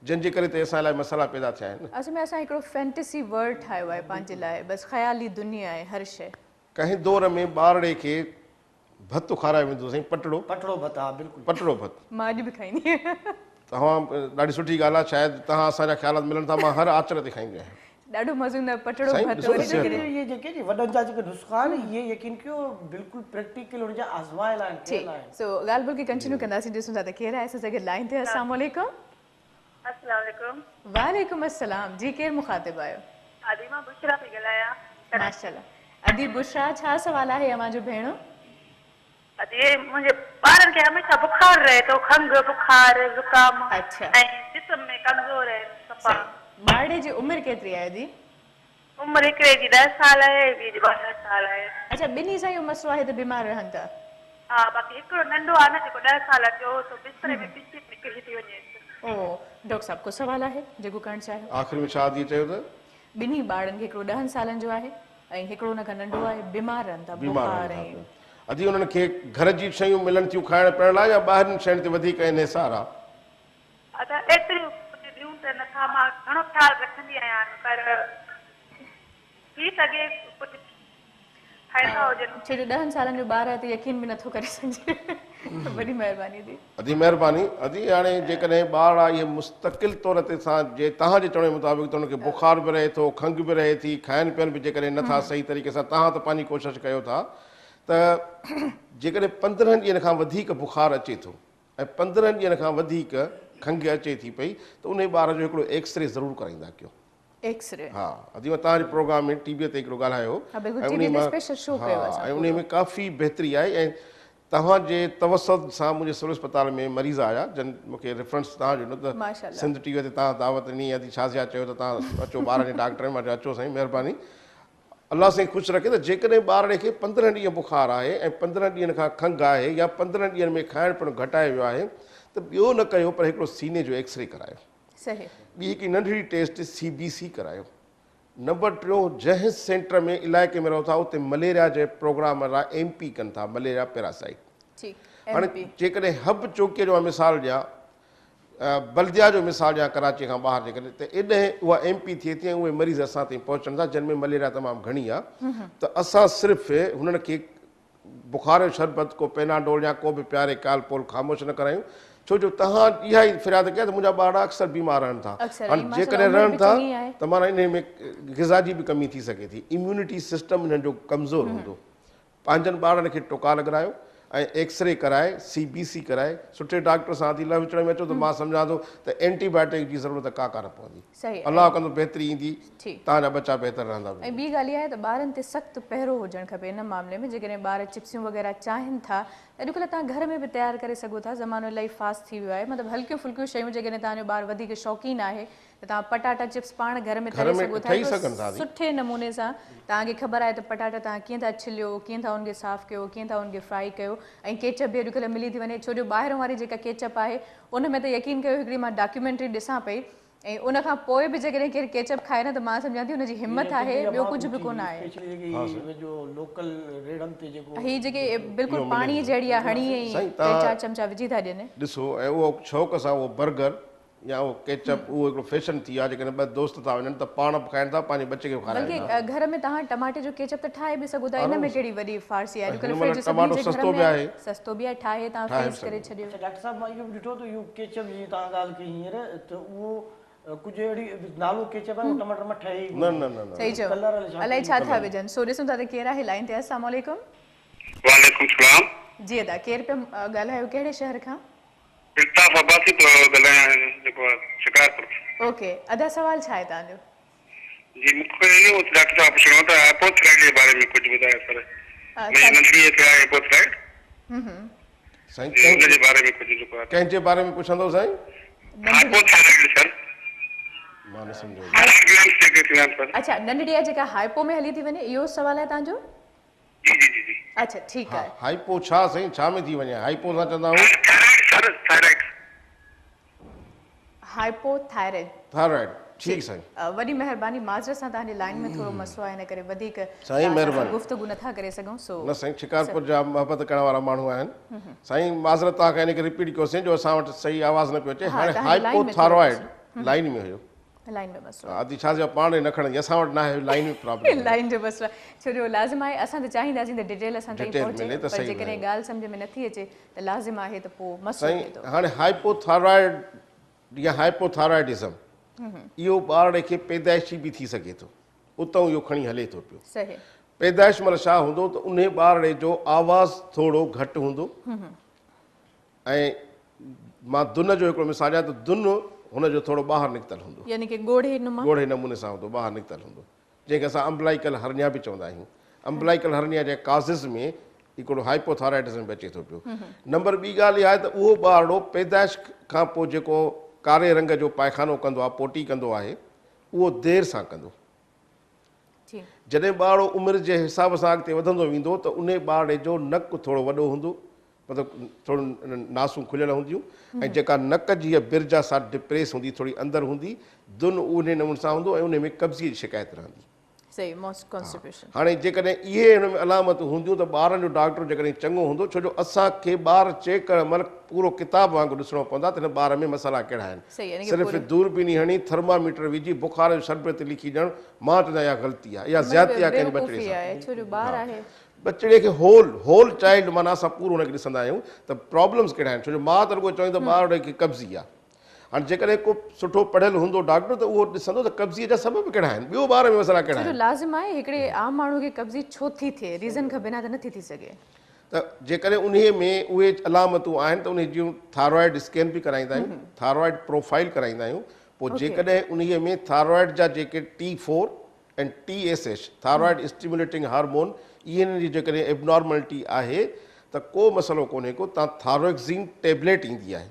S2: जंहिंजे करे त असां लाइ मसाला पैदा थिया आहिनि
S1: असल में असां हिकिड़ो फैंटेसी वर्ड ठाहियो आहे पंहिंजे लाइ बसि ख़्याली दुनिया आहे हर शइ
S2: कंहिं दौर में ॿारड़े खे भत खारायो वेंदो साईं पटड़ो
S9: भत हा बिल्कुलु
S2: पटड़ो भत
S1: मां अॼु बि खाईंदी आहियां
S2: तव्हां ॾाढी सुठी ॻाल्हि आहे शायदि तव्हां असांजा ख़्यालात मिलनि था मां हर आचर ते खाईंदो आहियां
S1: ॾाढो मज़ो ईंदो आहे पटड़ो भत
S9: इहे जेके वॾनि जा जेके नुस्ख़ा आहिनि इहे यकीन कयो बिल्कुलु प्रैक्टिकल हुन जा आज़मायल आहिनि
S1: सो ॻाल्हि ॿोल खे कंटिन्यू कंदासीं ॾिसूं था त केरु आहे असां लाइन ते अस्सलाम वालेकुम
S3: अस्सलाम वालेकुम
S1: वालेकुम अस्सलाम जी केरु मुखातिब आहियो
S3: अदी मां बुशरा पई ॻाल्हायां
S1: माशाल्लाह अदी बुशरा छा सवाल आहे अव्हांजो भेण
S3: अदी मुंहिंजे ॿारनि खे हमेशह बुखार रहे थो खंघि बुखार ज़ुकाम
S1: अच्छा
S3: ऐं जिस्म में कमज़ोर आहे सफ़ा
S1: ॿारड़े जी उमिरि केतिरी आहे अदी
S3: उमिरि हिकिड़े जी 10 साल आहे ॿिए जी 12 साल आहे
S1: अच्छा ॿिन्ही सां इहो मसलो आहे त बीमार रहनि था
S3: हा बाक़ी हिकिड़ो नंढो आहे न जेको 10 साल जो तो बिस्तरे में पिसी निकिरी थी वञे
S1: ओ डॉक्टर साहब को सवाल आहे जेको करणु चाहियो
S2: आख़िर में छा थी चयो त
S1: ॿिन्ही ॿारनि खे हिकिड़ो 10 सालनि जो आहे ऐं हिकिड़ो हुन खां नंढो आहे बीमार रहनि था बुखार ऐं
S2: अदी उन्हनि खे घर जी शयूं मिलनि थियूं खाइण पीअण लाइ या ॿाहिरिनि शयुनि ते वधीक इन्हिसार आहे
S3: अच्छा एतिरियूं ॾियूं त नथा मां घणो ख़्यालु रखंदी आहियां पर थी सघे कुझु खाईंदा हुजनि
S1: छो जो 10 सालनि जो ॿार आहे त यकीन बि नथो करे सघे वॾी महिरबानी दी
S2: अदी महिरबानी अदी हाणे जेकॾहिं ॿार आहे इहे मुस्तक़िल तौर ते सां जे तव्हांजे चवण जे मुताबिक़ त हुनखे बुखार बि रहे थो खंघि बि रहे थी खाइण पीअण बि जेकॾहिं नथा सही तरीक़े सां तव्हां त पंहिंजी कोशिशि कयो था त जेकॾहिं 15 ॾींहंनि खां वधीक बुखार अचे थो ऐं 15 ॾींहंनि खां वधीक खंघि अचे थी पई त उन ॿार जो हिकिड़ो एक्सरे ज़रूरु कराईंदा कयो।
S1: एक्सरे
S2: हा, अदी मां तव्हांजे प्रोग्राम में टीवीअ ते हिकिड़ो ॻाल्हायो ऐं उन में काफ़ी बहितरी आहे। ऐं तव्हांजे तवसत सां मुंहिंजे सिविल अस्पताल में मरीज़ आया जन मूंखे रेफरेंस तव्हां ॾिनो त सिंध टीवीअ ते तव्हां दावत ॾिनी अदी छाज़िया चयो त तव्हां अचो ॿार जे डॉक्टर मां चयो अचो साईं महिरबानी अलाह साईं ख़ुशि रखे त जेकॾहिं ॿार खे 15 ॾींहं बुखार आहे ऐं 15 ॾींहंनि खां खंघि आहे या 15 ॾींहंनि में खाइण पीअण घटाए वियो आहे त ॿियो न कयो पर हिकिड़ो सीने जो एक्सरे करायो।
S1: सही।
S2: ॿी हिकिड़ी नंढड़ी टेस्ट CBC करायो। नंबर 3 जंहिं सेंटर में इलाइक़े में रहो था उते मलेरिया जे प्रोग्राम लाइ MP कनि था मलेरिया पैरासाइट। हाणे जेकॾहिं हब चौकीअ जो मिसाल ॾियां बल्दिया जो मिसाल ॾियां कराची खां ॿाहिरि जेकॾहिं त एॾे उहा MP थिए थी ऐं उहे मरीज़ असां ताईं पहुचनि था जिन में मलेरिया तमामु घणी आहे त असां सिर्फ़ु हुननि खे बुखार जो शरबत को पेनाडोल या को बि प्यारे कालपोल ख़ामोश न करायूं छो जो तव्हां इहा ई फ़रियाद कया त मुंहिंजा ॿार अक्सर बीमार रहनि था। हाणे जेकॾहिं रहनि था त माना इन में ग़िज़ा जी बि कमी थी सघे थी। इम्यूनिटी सिस्टम हिननि जो कमज़ोर हूंदो। पंहिंजनि ॿारनि खे टुका लॻारायो ऐं एक्सरे कराए CBC कराए सुठे डॉक्टर सां दिलि विचण में अचो त मां सम्झां थो त एंटीबायोटिक जी ज़रूरत का न पवंदी। अलाह कंदो बहितरी ईंदी तव्हांजा बच्चा बहितर रहंदा।
S1: ऐं ॿी ॻाल्हि इहा आहे त ॿारनि ते सख़्तु पहिरो हुजणु खपे इन मामले में। जेकॾहिं ॿार चिप्सियूं वग़ैरह चाहिनि था त अॼुकल्ह तव्हां घर में बि तयारु करे सघो था। ज़मानो इलाही फास्ट थी वियो आहे। मतिलबु हल्कियूं फुल्कियूं शयूं जेकॾहिं तव्हांजो ॿारु वधीक शौक़ीन आहे त तव्हां पटाटा चिप्स पाण घर में तरे सघो था सुठे नमूने सां। तव्हांखे ख़बर आहे त पटाटा तव्हां कीअं था छिलियो कीअं था उनखे साफ़ु कयो कीअं था उनखे फ्राई कयो ऐं केचप बि अॼुकल्ह मिली थी वञे छो जो ॿाहिरों वारी जेका केचप आहे उन में त यकीन कयो हिकिड़ी मां डॉक्यूमेंट्री ॾिसां पई ऐं उन खां पोइ बि जेकॾहिं केरु केचप खाए न त मां सम्झां थी हुनजी हिमत आहे ॿियो कुझु बि कोन आहे। हीअ जेके बिल्कुलु पाणीअ जहिड़ी आहे हणी ऐं 3-4 चमचा विझी था ॾियनि।
S2: ॾिसो ऐं उहो शौक़ सां उहो बर्गर या उहो केचप उहो हिकिड़ो फैशन थी आहे जेकॾहिं 2 दोस्त था वञनि त पाण बि खाइनि था पंहिंजे बचे खे खाराइनि था।
S1: बल्कि घर में तव्हां टमाटे जो केचप त ठाहे बि सघो था। इन में कहिड़ी वॾी फारसी आहे।
S2: टमाटो सस्तो बि आहे
S1: ठाहे तव्हां फ्रीज़ करे छॾियो।
S9: डॉक्टर साहब मां इहो बि ॾिठो त इहो केचप जी तव्हां ॻाल्हि कई हींअर त उहो कुझु अहिड़ी नालो केचप आहे टमाटर में ठहे ई
S2: न
S1: सही चयो अलाए छा था विझनि। सो ॾिसूं था त केरु आहे लाइन ते। अस्सलाम वालेकुम।
S11: वालेकुम सलाम।
S1: जी अदा केरु पिया ॻाल्हायो कहिड़े शहर खां?
S11: इल्ताफ अब्बासी तो ॻाल्हायां जेको शिकारपुर।
S1: ओके अदा सवाल छा आहे तव्हांजो?
S11: जी मूंखे इहो डॉक्टर साहब पुछणो त एपोथ्राइड जे बारे में कुझु ॿुधायो सर। मुंहिंजी नंढड़ी खे आहे एपोथ्राइड।
S2: साईं
S11: उन जे बारे में कुझु जेको आहे
S2: कंहिंजे बारे में पुछंदो साईं?
S11: एपोथ्राइड सर
S2: मां न सम्झो।
S1: अच्छा नंढड़ी आहे जेका हाइपो में हली थी वञे इहो सवाल आहे तव्हांजो?
S11: जी जी जी।
S1: अच्छा ठीकु आहे।
S2: हाइपो छा साईं छा में थी वञे? हाइपो सां चवंदा आहियूं
S1: हाइपोथायराइड।
S2: थायराइड ठीक साईं।
S1: वॾी महिरबानी माज़रत सां तव्हांजी लाइन में थोरो मसलो आहे इन करे वधीक
S2: साईं महिरबानी
S1: गुफ़्तगू नथा करे सघूं। सो
S2: न साईं शिकारपुर जा मोहबत करण वारा माण्हू आहिनि। साईं माज़रत तव्हांखे इन खे रिपीट कयोसीं जो असां वटि सही आवाज़ न पियो अचे। हाणे हाइपोथायराइड लाइन में हुयो
S1: लाइन में मसलो
S2: आदि छा चयो पाण न खणंदी असां वटि न आहे लाइन में प्रॉब्लम
S1: लाइन जो मसलो छो जो लाज़िम आहे असां त चाहींदासीं त डिटेल असां ताईं पहुचे पर जेकॾहिं ॻाल्हि सम्झ में नथी अचे त लाज़िम आहे त पोइ मसलो थिए थो।
S2: हाणे हाइपोथायराइड या हाइपोथायराइडिज़म इहो ॿार खे पैदाइशी बि थी सघे थो उतां इहो खणी हले थो पियो।
S1: सही
S2: पैदाइश महिल छा हूंदो त उन ॿार जो आवाज़ थोरो घटि हूंदो ऐं मां दुन जो हिकिड़ो मिसाल ॾियां त दुन हुनजो थोरो ॿाहिरि निकितल हूंदो
S1: यानी कि ॻोढ़े
S2: नमूने सां हूंदो ॿाहिरि निकितल हूंदो जंहिंखे असां अम्बलाइकल हर्निया बि चवंदा आहियूं। अम्बलाइकल हर्निया जे काज़िस में हिकिड़ो हाइपोथायराइडिज़म बि अचे थो पियो। नंबर ॿी ॻाल्हि इहा आहे त उहो ॿारड़ो पैदाइश खां पोइ जेको कारे रंग जो पायखानो कंदो आहे पोटी कंदो आहे उहो देरि सां कंदो। जॾहिं ॿारड़ो उमिरि जे हिसाब सां अॻिते वधंदो वेंदो त उन ॿार जो नकु थोरो वॾो हूंदो मतिलबु थोरो नासूं खुलियल हूंदियूं ऐं जेका नक जी बिरजा सां डिप्रेस हूंदी थोरी अंदरि हूंदी दुन उन नमूने सां हूंदो ऐं उन में कब्ज़ी जी शिकायत रहंदी। हाणे जेकॾहिं इहे हुन में अलामतूं हूंदियूं त ॿारनि जो डॉक्टर जेकॾहिं चङो हूंदो छो जो असांखे ॿार चेक करण महिल पूरो किताब वांगुरु ॾिसणो पवंदो आहे त हिन ॿार में मसाला कहिड़ा आहिनि। सिर्फ़ु दूरबीनी हणी थर्मामीटर विझी बुखार जो शरबत लिखी ॾियणु मां चवंदो आहियां इहा ग़लती आहे इहा ज़्यादती आहे कंहिं बचिड़े सां। बचिड़े खे होल चाइल्ड माना असां पूरो हुनखे ॾिसंदा आहियूं त प्रॉब्लम्स कहिड़ा आहिनि छो जो मां त रुॻो चवंदी त ॿार खे कब्ज़ी आहे। हाणे जेकॾहिं को सुठो पढ़ियल हूंदो डॉक्टर त उहो ॾिसंदो त कब्ज़ीअ जा सबब कहिड़ा आहिनि ॿियो ॿार में मसइला कहिड़ा आहिनि।
S1: लाज़िम आहे हिकिड़े आम माण्हू खे कब्ज़ी छो थी थिए रीज़न खां बिना त नथी थी सघे।
S2: त त जेकॾहिं उन में उहे अलामतूं आहिनि त उन जूं थायरॉइड स्कैन बि कराईंदा आहियूं, थायरॉइड प्रोफाइल कराईंदा आहियूं। पोइ जेकॾहिं उन में थायरॉइड जा जेके T4 ऐं TSH थायरॉइड स्टिमुलेटिंग हार्मोन इन्हनि जी जेकॾहिं एबनॉर्मलिटी आहे त को मसइलो कोन्हे को, तव्हां थायरोक्सिन टेबलेट ईंदी आहे।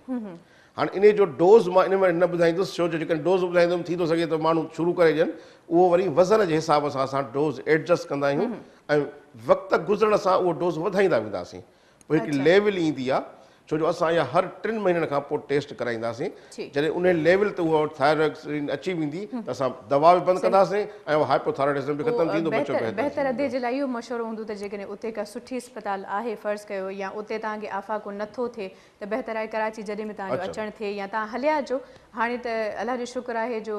S2: हाणे इन जो डोज़ मां इन में न ॿुधाईंदुसि, छो जो जेकॾहिं डोज़ ॿुधाईंदुमि थी थो सघे त माण्हू शुरू करे ॾियनि, उहो वरी वज़न जे हिसाब सां असां डोज़ एडजस्ट कंदा आहियूं ऐं वक़्तु गुज़रण सां उहो डोज़ वधाईंदा वेंदासीं। पोइ हिकिड़ी लेवल ईंदी आहे, छो जो असां इहा हर 3 महीननि खां पोइ टेस्ट कराईंदासीं। जॾहिं उन लेवल ते उहा थायरॉइड अची वेंदी त असां दवा बि बंदि कंदासीं ऐं उहो हाइपोथायरॉइडिज़म बि ख़तमु थींदो।
S1: बहितर अदे जे लाइ इहो मशवरो हूंदो त जेकॾहिं उते का सुठी अस्पताल आहे फ़र्ज़ु कयो या उते तव्हांखे आफ़ाक़ो नथो थिए त बहितर आहे कराची जॾहिं बि तव्हांजो अचणु थिए या तव्हां हलिया अचो। हाणे त अलाह जो शुक्र आहे जो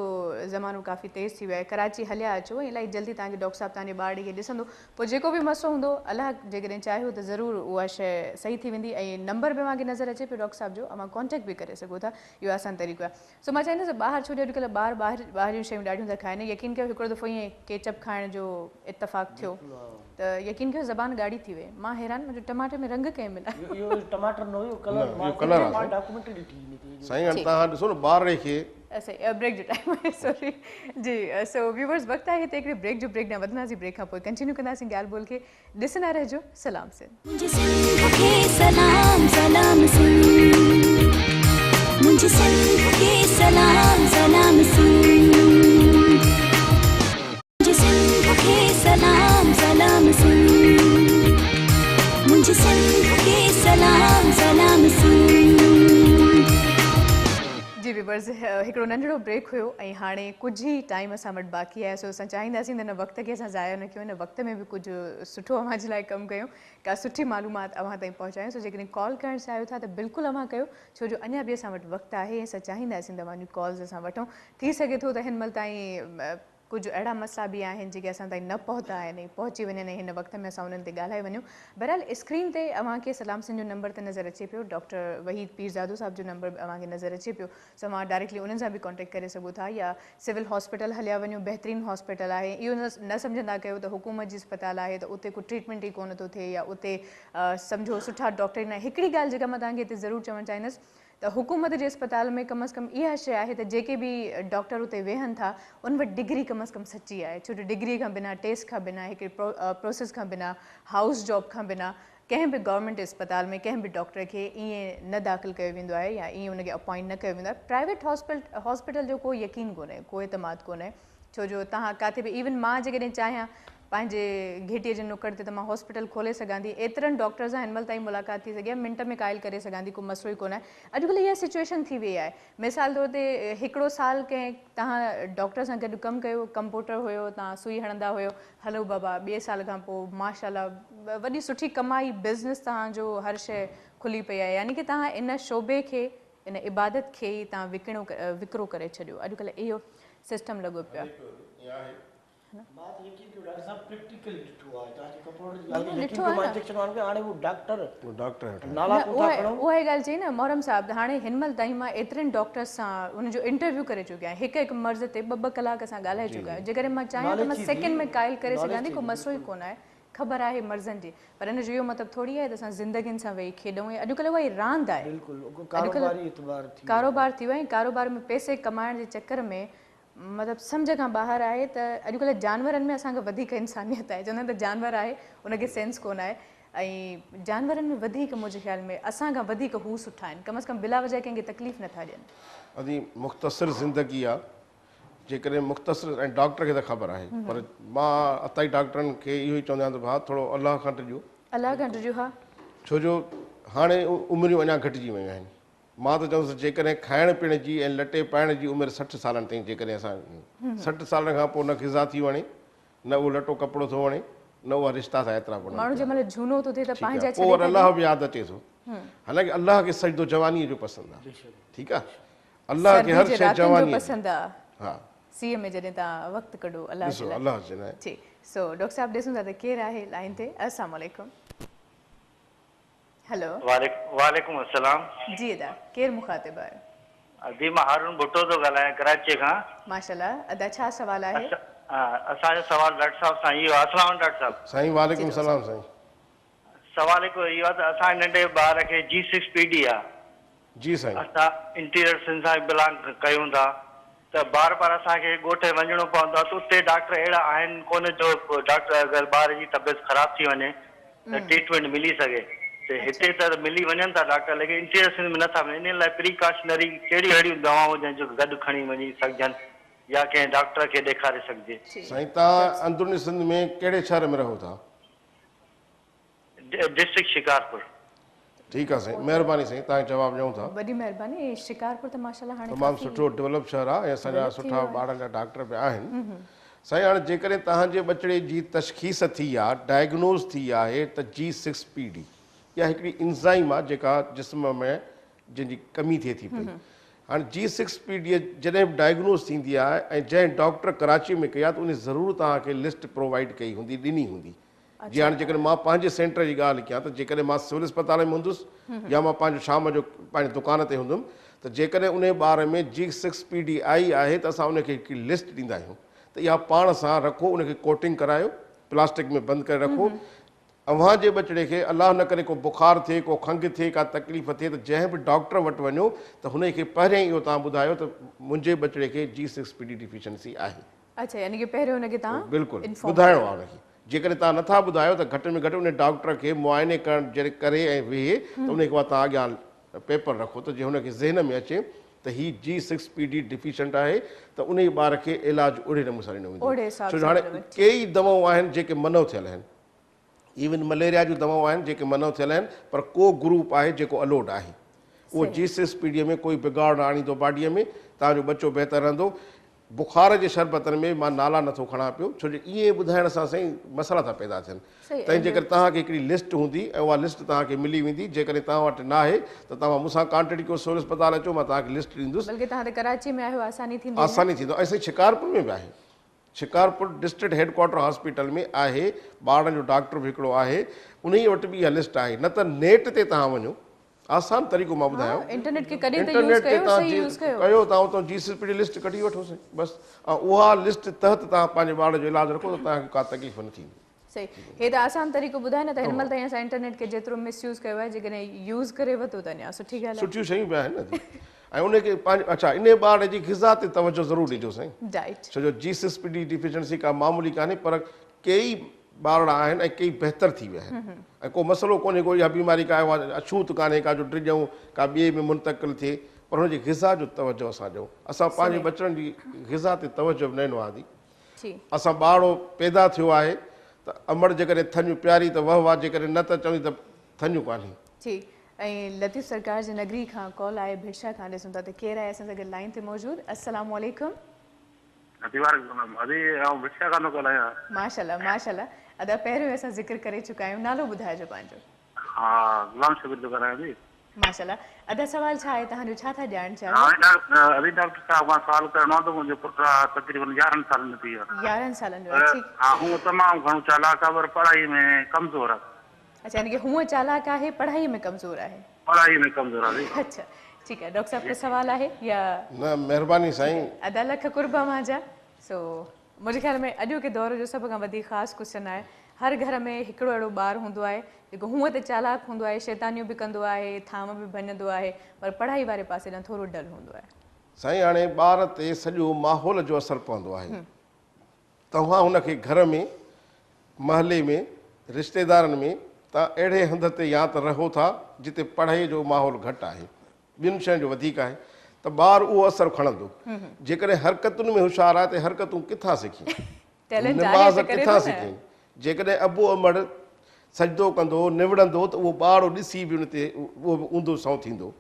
S1: ज़मानो काफ़ी तेज़ थी वियो आहे, कराची हलिया अचो ऐं इलाही जल्दी तव्हांखे डॉक्टर साहिबु तव्हांजे ॿार खे ॾिसंदो। पोइ जेको बि मसलो हूंदो अलाह जेकॾहिं चाहियो त ज़रूरु उहा शइ सही थी वेंदी। ऐं नंबर बि मूंखे नज़र अचे पियो डॉक्टर साहब जो, अमां कॉन्टेक्ट बि करे सघो था, इहो आसान तरीक़ो आहे। सो मां चाहींदसि ॿाहिरि छो जो अॼुकल्ह ॿाहिरि जूं शयूं ॾाढियूं था खाइनि। यकीन कयो हिकिड़ो दफ़ो ईअं केचप खाइण जो इतफ़ाक़ थियो त यकीन कयो ज़बान ॻाढ़ी थी वई। मां हैरान, मुंहिंजो टमाटर में रंग कंहिं मिला।
S9: इहो टमाटर न हुयो, कलर मां डॉक्यूमेंट्री ॾिठी।
S2: साईं हाणे तव्हां ॾिसो न ॿार खे
S1: ब्रेक जो टाइम आहे, सॉरी जी। सो व्यूवर्स वक़्तु आहे हिते हिकिड़े ब्रेक जो, ब्रेक न वधंदासीं, ब्रेक खां पोइ कंटिन्यू कंदासीं ॻाल्हि ॿोल खे। ॾिसंदा रहिजो सलाम सिंध।
S6: सलाम सलाम सिंध, मुंहिंजी सिंध खे सलाम सलाम सिंध, मुंहिंजी सिंध खे सलाम सलाम सिंध, मुंहिंजी सिंध खे सलाम सलाम सिंध।
S1: जी व्यूवर्स, हिकिड़ो नंढड़ो ब्रेक हुयो ऐं हाणे कुझु ई टाइम असां वटि बाक़ी आहे। सो असां चाहींदासीं त हिन वक़्त खे असां ज़ाया न कयूं, हिन वक़्त में बि कुझु सुठो अव्हां जे लाइ कमु कयूं, का सुठी मालूमात अव्हां ताईं पहुचायूं। सो जेकॾहिं कॉल करणु चाहियो था त बिल्कुलु अव्हां कयो, छो जो अञा बि असां वटि वक़्तु आहे ऐं असां चाहींदासीं तव्हांजूं कॉल्स असां वठूं। थी सघे थो त हिन महिल ताईं कुझु अहिड़ा मसइला बि आहिनि जेके असां ताईं न पहुता आहिनि, पहुची वञनि ऐं हिन वक़्त में असां उन्हनि ते ॻाल्हाए वञूं। बहरहाल स्क्रीन ते अव्हांखे सलाम सिंध जो नंबर त नज़र अचे पियो, डॉक्टर वहीद पीरज़ादो साहिब जो नंबर बि अव्हांखे नज़र अचे पियो। सो मां डायरेक्टली उन्हनि सां बि कॉन्टेक्ट करे सघो था, या सिविल हॉस्पिटल हलिया वञो, बहितरीनु हॉस्पिटल आहे। इहो न सम्झंदा कयो त हुकूमत जी अस्पताल आहे त उते को ट्रीटमेंट ई कोन थो थिए या उते सम्झो सुठा डॉक्टर न। हिकिड़ी ॻाल्हि जेका मां तव्हांखे हिते ज़रूरु चवणु चाहींदसि त हुकूमत जे अस्पताल में कम अज़ कम इहा शइ आहे त जेके बि डॉक्टर उते वेहनि था उन वटि डिग्री कम अज़ कम सची आहे, छो जो डिग्री खां बिना, टेस्ट खां बिना, हिकिड़ी प्रोसेस खां बिना, हाउस जॉब खां बिना कंहिं बि गवर्नमेंट अस्पताल में कंहिं बि डॉक्टर खे ईअं न दाख़िल कयो वेंदो आहे या ईअं उनखे अपॉइंट न कयो वेंदो आहे। प्राइवेट हॉस्पिटल जो कोई यकीन कोन्हे, कोई एतमाद कोन्हे, छो जो तव्हां किथे बि, इवन मां जेकॾहिं चाहियां पंहिंजे घेटीअ जे नुकड़ ते त मां हॉस्पिटल खोले सघां थी। एतिरनि डॉक्टर सां हिन महिल ताईं मुलाक़ात थी सघी आहे, मिंट में काइल करे सघां थी, को मसइलो ई कोन आहे। अॼुकल्ह इहा सिचुएशन थी वई आहे। मिसाल तौर ते हिकिड़ो साल कंहिं तव्हां डॉक्टर सां गॾु कमु कयो, कंप्यूटर हुयो, तव्हां सुई हणंदा हुयो, हलो बाबा, ॿिए साल खां पोइ माशाल्लाह वॾी सुठी कमाई, बिज़नेस तव्हांजो, हर शइ खुली पई आहे। यानी कि तव्हां इन शोबे खे, इन इबादत खे ई तव्हां विकिरो करे छॾियो। अॼुकल्ह इहो सिस्टम लॻो पियो आहे। उहा ॻाल्हि चई न मोहरम साहिब, हाणे हिन महिल ताईं मां एतिरनि डॉक्टर्स सां उनजो इंटरव्यू करे चुकी आहियां, हिकु हिकु मर्ज़ ते 2-2 कलाक असां ॻाल्हाए चुका आहियूं। जेकॾहिं मां चाहियां त मां सेकेंड में काइल करे सघां थी, को मसइलो ई कोन आहे, ख़बर आहे मर्ज़नि जी। पर हिन जो इहो मतिलबु थोरी आहे त असां ज़िंदगियुनि सां वेही खेॾूं। ऐं अॼुकल्ह उहा ई रांदि आहे, अॼुकल्ह कारोबार थी वियो आहे। कारोबार में पैसे कमाइण जे चकर में मतिलबु सम्झ खां ॿाहिरि आहे त अॼुकल्ह जानवरनि में असांखे वधीक इंसानियत आहे। चवंदा आहिनि त जानवर आहे उनखे सेंस कोन आहे, ऐं जानवरनि में वधीक मुंहिंजे ख़्याल में असांखां वधीक हू सुठा आहिनि, कम अज़ कम बिला वजह कंहिंखे तकलीफ़ नथा ॾियनि।
S2: अदी मुख़्तसिर ज़िंदगी आहे, जेकॾहिं मुख़्तसिर, ऐं डॉक्टर खे त ख़बर आहे, पर मां अताई डॉक्टरनि खे इहो ई चवंदो आहियां त भाउ थोरो अलाह खां ॾिजो,
S1: अलाह खां ॾिजो। हा, छो
S2: जो हाणे उमिरियूं अञा घटिजी वियूं आहिनि। मां त चवंदुसि जेकॾहिं खाइण पीअण जी ऐं लटे पाइण जी उमिरि 60 सालनि ताईं, जेकॾहिं असां 60 सालनि खां पोइ न ग़िज़ा थी वणे, न उहो लटो कपिड़ो थो वणे, न उहा रिश्ता था एतिरा पोइ अलाह बि यादि अचे थो। हालांकि अलाह खे सजदो जवानीअ जो पसंदि आहे, ठीकु आहे, अलाह खे हर शइ जवानी
S1: पसंदि आहे। हा, सीए में जॾहिं तव्हां वक़्तु कढो अलाह जे लाइ। जी, सो डॉक्टर साहिब ॾिसूं था त केरु आहे लाइन ते। अस्सलाम वालेकुम। हेलो,
S7: वालेकुम अस्सलाम।
S1: जी अदा, केरु मुखातिब आहे?
S7: जी मां हारून भुट्टो थो ॻाल्हायां कराची खां।
S1: माशाल्लाह, अदा छा सवाल आहे?
S7: असांजो सवाल डॉक्टर साहिब सां इहो। अस्सलाम डॉक्टर साहिब।
S2: साईं वालेकुम सलाम। साईं
S12: सवाल हिकु इहो आहे त असां नंढे ॿार खे G6PD आहे
S2: जी साईं
S12: असां इंटीरियर सिंध सां बिलोंग कयूं था त बार बार असांखे ॻोठे वञिणो पवंदो आहे त उते डॉक्टर अहिड़ा आहिनि कोन जो डॉक्टर अगरि ॿार जी तबियत ख़राब थी वञे त ट्रीटमेंट मिली सघे त हिते त मिली वञनि था डॉक्टर लेकिन इंटीरियर सिंध में नथा मिलनि इन लाइ प्रिकॉशनरी कहिड़ियूं अहिड़ियूं दवाऊं हुजनि जो गॾु खणी वञी सघजनि या कंहिं डॉक्टर खे ॾेखारे सघिजे
S2: साईं तव्हां अंदरूनी सिंध में कहिड़े शहर में रहो था
S12: डिस्ट्रिक्ट शिकारपुर
S2: ठीकु आहे साईं महिरबानी साईं तव्हांखे जवाबु ॾियूं था
S1: वॾी महिरबानी शिकारपुर त माशाल्लाह हाणे
S2: तमामु सुठो डेवलप शहर आहे ऐं असांजा सुठा ॿारनि जा डॉक्टर बि आहिनि साईं हाणे जेकॾहिं तव्हांजे बचिड़े जी तशख़ीस थी आहे डायग्नोज़ थी आहे त G6PD इहा हिकिड़ी इंज़ाइम आहे जेका जिस्म में जंहिंजी कमी थिए थी पई हाणे G6PD जॾहिं बि डायग्नोज़ थींदी आहे ऐं जंहिं डॉक्टर कराची में कई आहे त उन ज़रूरु तव्हांखे लिस्ट प्रोवाइड कई हूंदी ॾिनी हूंदी जी हाणे जेकॾहिं मां पंहिंजे सेंटर जी ॻाल्हि कयां त जेकॾहिं मां सिविल अस्पताल में हूंदुसि या मां पंहिंजो शाम जो पंहिंजे दुकान ते हूंदुमि त जेकॾहिं उन ॿार में G6PD आई आहे त असां उनखे हिकिड़ी लिस्ट ॾींदा आहियूं त इहा पाण सां रखो उनखे कोटिंग करायो प्लास्टिक में बंदि करे रखो अव्हां जे बचिड़े खे अलाह न करे को बुखार थिए को खंघि थिए का तकलीफ़ थिए त जंहिं बि डॉक्टर वटि वञो त हुनखे पहिरियों इहो तव्हां ॿुधायो त मुंहिंजे बचिड़े खे G6PD डिफिशियंसी आहे
S1: अच्छा यानी कि पहिरियों हुनखे तव्हां
S2: बिल्कुलु ॿुधाइणो आहे हुनखे जेकॾहिं तव्हां नथा ॿुधायो त घटि में घटि उन डॉक्टर खे मुआइने करणु जॾहिं करे ऐं वेहे त उनखे बाद तव्हां अॻियां पेपर रखो त जीअं हुनखे ज़हन में अचे त हीउ G6PD डिफिशियंट आहे त उन ॿार खे इलाजु ओड़े नमूने सां ॾिनो वेंदो छो जो हाणे कई दवाऊं आहिनि जेके मनो थियल आहिनि इवन मलेरिया जूं दवाऊं आहिनि जेके मनो थियल आहिनि पर को ग्रुप आहे जेको अलोड आहे उहो G6PD में कोई बिगाड़ न आणींदो बॉडीअ में तव्हांजो बच्चो बहितर रहंदो बुखार जे शरबतनि में मां नाला नथो खणा पियो छो जो इहे ॿुधाइण सां साईं मसइला था पैदा थियनि तंहिं जेकॾहिं तव्हांखे हिकिड़ी लिस्ट हूंदी ऐं उहा लिस्ट तव्हांखे मिली वेंदी जेकॾहिं तव्हां वटि न आहे त तव्हां मूंसां कॉन्टेक्ट कयो सिविल अस्पताल अचो मां तव्हांखे लिस्ट ॾींदुसि
S1: बल्कि तव्हां त कराची में आहियो आसानी
S2: थींदो ऐं साईं शिकारपुर में बि आहे शिकारपुर डिस्ट्रिक्ट हेडक्वार्टर हॉस्पिटल में आहे ॿारनि जो डॉक्टर बि हिकिड़ो आहे उन वटि बि इहा लिस्ट आहे न त नेट ते तव्हां वञो आसान तरीक़ो मां ॿुधायो
S1: इंटरनेट खे कॾहिं
S2: इंटरनेट ते तव्हां कयो तव्हां उतां G6PD लिस्ट कढी वठोसीं बसि ऐं उहा लिस्ट तहत तव्हां पंहिंजे ॿार जो इलाजु रखो त तव्हांखे का तकलीफ़ न थींदी
S1: सही हे त आसान तरीक़ो ॿुधाए न त हिन महिल ताईं असां इंटरनेट खे जेतिरो मिसयूज़ कयो आहे जेकॾहिं यूज़ करे वरितो त अञा सुठी ॻाल्हि आहे
S2: सुठियूं शयूं बि आहिनि न ऐं उनखे पंहिंजो अच्छा इन ॿार जी ग़िज़ा ते तवजो ज़रूरु ॾिजो साईं छो जो G6PD डिफिशियंसी का मामूली कान्हे पर कई ॿार आहिनि ऐं कई बहितर थी विया आहिनि ऐं को मसइलो कोन्हे को इहा बीमारी का अछूत कान्हे का जो ड्रिजूं का ॿिए में मुंतक़िल थिए पर हुनजी ग़िज़ा जो तवजो असां ॾियूं असां पंहिंजे बचड़नि जी ग़िज़ा ते तवजो बि ॾियणो आहे असां ॿारो पैदा थियो आहे त अमड़ जेकॾहिं थञ प्यारी त वाह वाह जेकॾहिं न त चवणी त थञ कान्हे
S1: ऐं लतीफ़ सरकार जे नगरी खां कॉल आहे भिरशा खां ॾिसूं था त केरु आहे असां सां गॾु लाइन ते मौजूदु अस्सलाम वालेकुम माशाल्लाह माशाल्लाह अदा पहिरियों असां ज़िक्र करे चुका आहियूं नालो ॿुधाइजो पंहिंजो माशाल्लाह अदा सवाल छा आहे तव्हांजो छा था ॼाणणु चाहियो
S13: अभी डॉक्टर साहब मां सवाल करणो तो मुंहिंजो पुटु तक़रीबन 11 सालनि जो थी वियो
S1: 11 सालनि जो ठीक
S13: हां हूं तमामु घणो चालाक आहे पर पढ़ाई में कमज़ोर आहे
S1: अच्छा यानी कि हूं चालाक आहे पढ़ाई में कमज़ोर आहे अच्छा ठीक है डॉक्टर साहब का सवाल आहे या
S2: न मेहरबानी साईं
S1: अदा लख कुर्बा मांजा सो मुझे ख्याल में अॼु के दौर जो सब खां वधीक ख़ासि क्वेश्चन आहे हर घर में हिकिड़ो अहिड़ो ॿारु हूंदो आहे जेको हूअं त चालाक हूंदो आहे शैतानियूं बि कंदो आहे थाम बि भञंदो आहे पर पढ़ाई वारे पासे ॾांहुं थोरो डल हूंदो आहे
S2: साईं हाणे ॿार ते सॼो माहौल जो असरु पवंदो आहे तव्हां हुनखे घर में महले में रिश्तेदारनि में तव्हां अहिड़े हंध ते या त रहो था जिते पढ़ाई जो माहौल घटि आहे ॿियुनि शयुनि जो वधीक आहे त ॿारु उहो असरु खणंदो जेकॾहिं हरकतुनि में होशियारु आहे त हरकतूं किथां सिखी निमाज़ किथां सिखी जेकॾहिं अबो अमड़ सजदो कंदो निवड़ंदो त उहो ॿारु ॾिसी बि उन ते उहो बि ऊंधो सौ थींदो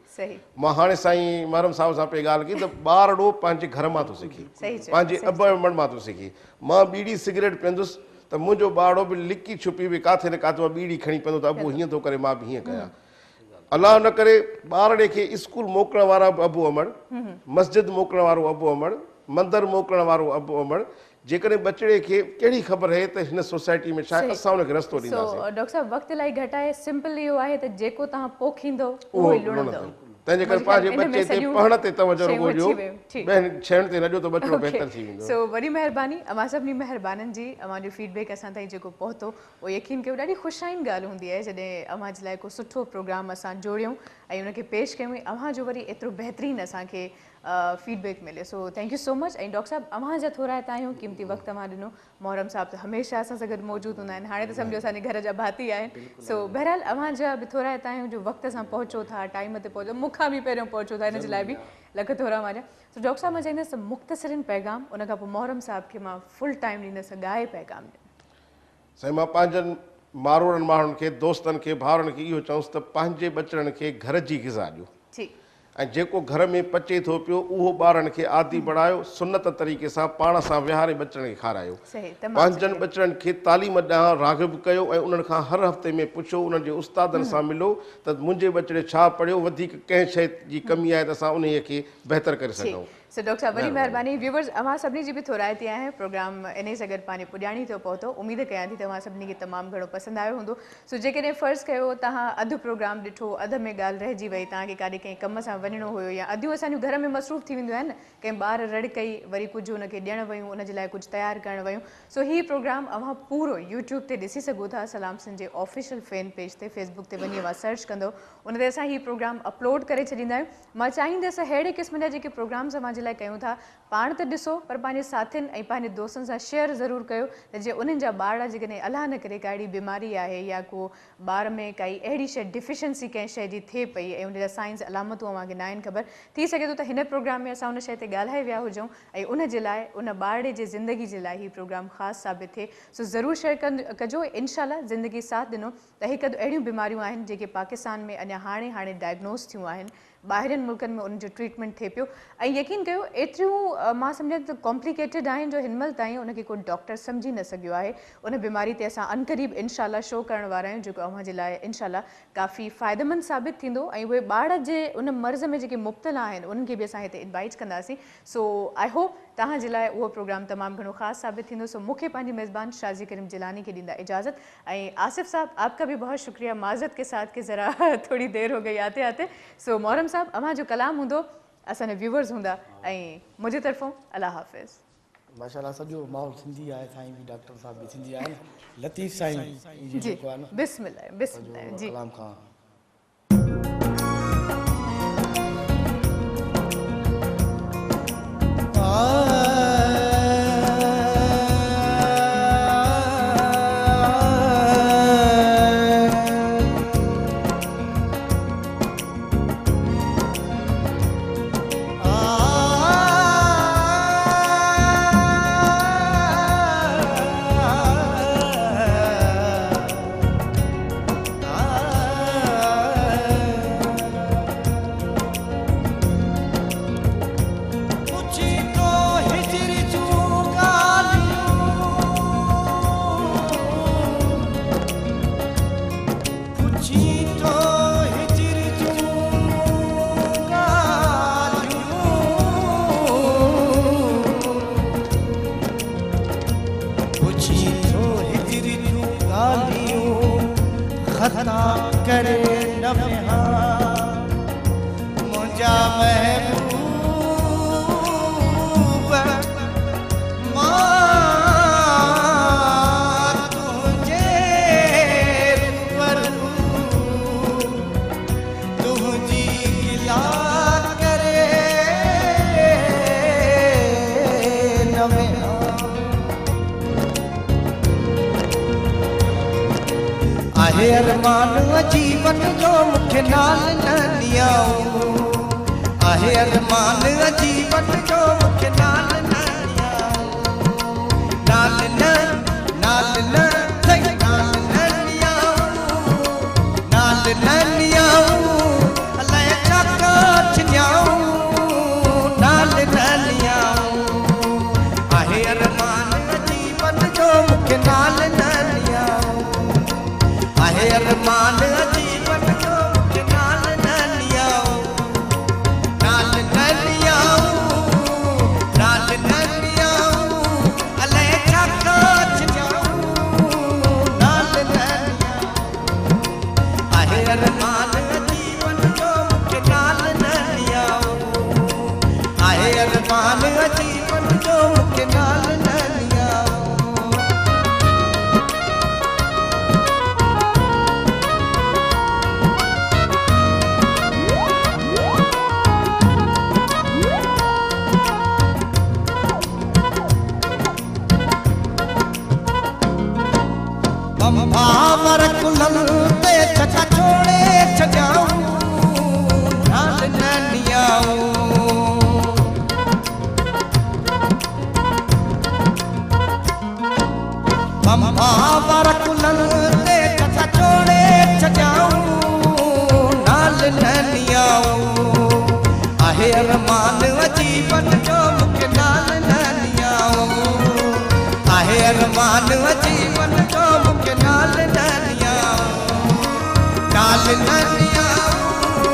S2: मां हाणे साईं महरम साहिब सां पई ॻाल्हि कई त ॿारु पंहिंजे घर मां थो सिखे पंहिंजे अब अमड़ मां थो सिखे मां बीड़ी सिगरेट पीअंदुसि त मुंहिंजो ॿारु बि लिकी छुपी बि किथे न किथे बीड़ी खणी पवंदो त अबो हीअं थो करे मां बि हीअं कयां अलाह न करे ॿारड़े खे स्कूल मोकिलण वारा बि अबो अमड़ मस्जिद मोकिलण वारो अबो अमड़ मंदरु मोकिलण वारो अबो अमड़ जेकॾहिं बचिड़े खे कहिड़ी ख़बर आहे त हिन सोसाइटी में छा आहे असां हुनखे रस्तो ॾींदासीं
S1: डॉक्टर साहब वक़्तु इलाही घटि आहे सिंपल इहो आहे त जेको तव्हां पोखींदो उहो ई लुणंदो
S2: तंहिंजे करे पंहिंजे बचे ते पढ़ण ते तवजो रुगो ॾियो, ॿियनि शयुनि ते न ॾियो त बचिड़ो बहितर थी वेंदो।
S1: सो वॾी महिरबानी अमां सभिनी महिरबाननि जी। अमां जो फीडबैक असां ताईं जेको पहुतो उहो यकीन कयो ॾाढी ख़ुशाइन ॻाल्हि हूंदी आहे जॾहिं अमां जे लाइ को सुठो प्रोग्राम असां जोड़ियूं ऐं उनखे पेश कयूं, अव्हां जो वरी एतिरो बहितरीनु असांखे फीडबैक मिले। So thank you so much. ऐं डॉक्टर साहब अव्हां जा थोरा हितां आहियूं क़ीमती वक़्तु अव्हां ॾिनो। मोहरम साहब त हमेशह असां सां गॾु मौजूदु हूंदा आहिनि, हाणे त सम्झो असांजे घर जा भाती आहिनि। सो बहरहाल अव्हां जा बि थोरा हितां आहियूं जो वक़्त सां पहुचो था, टाइम ते पहुचो, मूंखां बि पहिरियों पहुचो था, हिन जे लाइ बि लख थोरा मां सो डॉक्टर साहब मां चाहींदसि मुख़्तसिरिन पैगाम, उन खां पोइ मोहरम साहब खे मां फुल टाइम ॾींदसि ॻाए पैगाम ॾियनि।
S2: साईं मां पंहिंजनि मारोड़नि माण्हुनि खे, दोस्तनि खे, भाउरनि खे इहो चवंसि त पंहिंजे बचड़नि खे घर जी ग़िज़ा ॾियो ऐं जेको घर में पचे थो पियो उहो ॿारनि खे आदी बणायो, सुनत तरीक़े सां पाण सां विहारे बचड़नि खे खारायो। पंहिंजनि बचड़नि खे तालीम ॾांहुं राग़िब कयो ऐं उन्हनि खां हर हफ़्ते में पुछो, उन्हनि जे उस्तादनि सां मिलो त मुंहिंजे बचड़े छा पढ़ियो, वधीक कंहिं शइ जी कमी आहे त असां उन खे बहितर करे सघूं।
S1: सो डॉक्टर साहब वॾी महिरबानी। व्यूवर्स अव्हां सभिनी जी बि थोराइती आहे, प्रोग्राम इन सां गॾु पंहिंजे पुॼाणी ते पहुतो। उमेद कयां थी त तव्हां सभिनी खे तमामु घणो पसंदि आयो हूंदो। सो जेकॾहिं फ़र्ज़ु कयो तव्हां अधु प्रोग्राम ॾिठो, अधु में ॻाल्हि रहिजी वई, तव्हांखे काॾे कंहिं कम सां वञिणो हुयो या अधु असांजूं घर में मसरूफ़ थी वेंदियूं आहिनि न, कंहिं ॿार रड़ कई, वरी कुझु हुनखे ॾियणु वयूं, उनजे लाइ कुझु तयारु करणु वयूं। सो हीउ प्रोग्राम अव्हां पूरो यूट्यूब ते ॾिसी सघो था, सलाम सिंध जे ऑफिशियल फैन पेज ते, फेसबुक ते वञी सर्च कंदो, उन ते असां हीउ प्रोग्राम अपलोड करे छॾींदा आहियूं। मां चाहींदसि अहिड़े क़िस्म जा जेके प्रोग्राम्स अव्हां जे लाइ कयूं था, पाण त ॾिसो पर पंहिंजे साथियुनि ऐं पंहिंजे दोस्तनि सां शेयर ज़रूरु कयो त जीअं उन्हनि जा ॿार जेकॾहिं अलाह न करे काई बीमारी आहे या को ॿार में काई अहिड़ी शइ डिफिशंसी कंहिं शइ जी थिए पई ऐं उनजा साइंस अलामतूं अव्हांखे न आहिनि ख़बर, थी सघे थो त हिन प्रोग्राम में असां उन शइ ते ॻाल्हाए विया हुजूं ऐं उन जे लाइ उन ॿारड़े जे ज़िंदगी जे लाइ हीउ प्रोग्राम ख़ासि साबित थिए। सो ज़रूरु शेयर कजो। इनशाला ज़िंदगी साथ ॾिनो त हिकु अहिड़ियूं बीमारियूं आहिनि जेके पाकिस्तान में अञा हाणे डायग्नोस थियूं आहिनि, ॿाहिरिनि मुल्कनि में उनजो ट्रीटमेंट थिए पियो ऐं यकीन कयो एतिरियूं मां सम्झां त कॉम्प्लिकेटेड आहिनि जो हिनमहिल ताईं उनखे को डॉक्टर सम्झी न सघियो आहे। उन बीमारी ते असां अनक़रीब इनशाला शो करण वारा आहियूं जेको अव्हां जे लाइ इनशाला काफ़ी फ़ाइदेमंद साबित थींदो ऐं उहे ॿार जे उन मर्ज़ में जेके मुब्तला आहिनि उन्हनि खे बि असां हिते इनवाइट कंदासीं। सो आई होप तव्हां जे लाइ उहो प्रोग्राम तमामु घणो ख़ासि साबित थींदो। सो मूंखे पंहिंजी मेज़बान शाज़ी करीम जिलानी खे ॾींदा इजाज़त ऐं आसिफ़ साहब आपका भी बहुत शुक्रिया, माज़रत के साथ कि ज़रा थोड़ी देर हो गई आते आते। सो मोहरम साहब अव्हां जो कलाम हूंदो, असांजा व्यूवर्स हूंदा ऐं मुंहिंजे तरफ़ों अल्लाह हाफ़िज़।
S9: माशाल्लाह सॼो माहौल सिंधी आहे, साईं बि डॉक्टर साहब बि सिंधी आहिनि, लतीफ़ साईं
S1: जी बिस्मिल्लाह बिस्मिल्लाह जी
S9: कलाम खां
S14: जीवन जो मुख्य नाल न लियाऊं आहे अरमान जीवन जो मुख्य नाल न लियाऊं नाल न सही नाल न लियाऊं अलाए छा काछियाऊं नाल न लियाऊं आहे अरमान जीवन जो मुख्य नाल न लियाऊं आहे अरमान जीवन जो मुख्य नाल न लियाऊं नाल न लियाऊं नाल न अंबा वरकुलन ते चचा छोड़े छजाऊं नाल ननियाऊं आहे अरमान जीवन जो मुखे नाल ननियाऊं आहे अरमान जीवन जो मुखे नाल ननियाऊं नाल ननियाऊं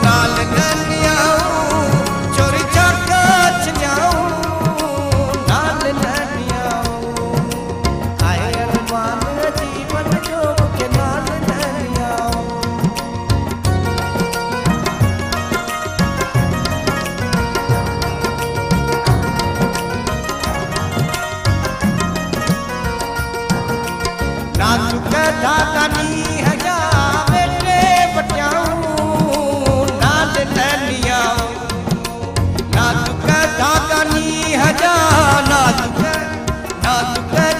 S14: नाल ननियाऊं चोरी चाका छजाऊं नाल ननियाऊं आहे अरमान जीवन जो मुखे नाल ननियाऊं नाजुक दादानी हजा बेटे बटियाऊं नाल ननियाऊं नाजुक दादानी हजा नाजुक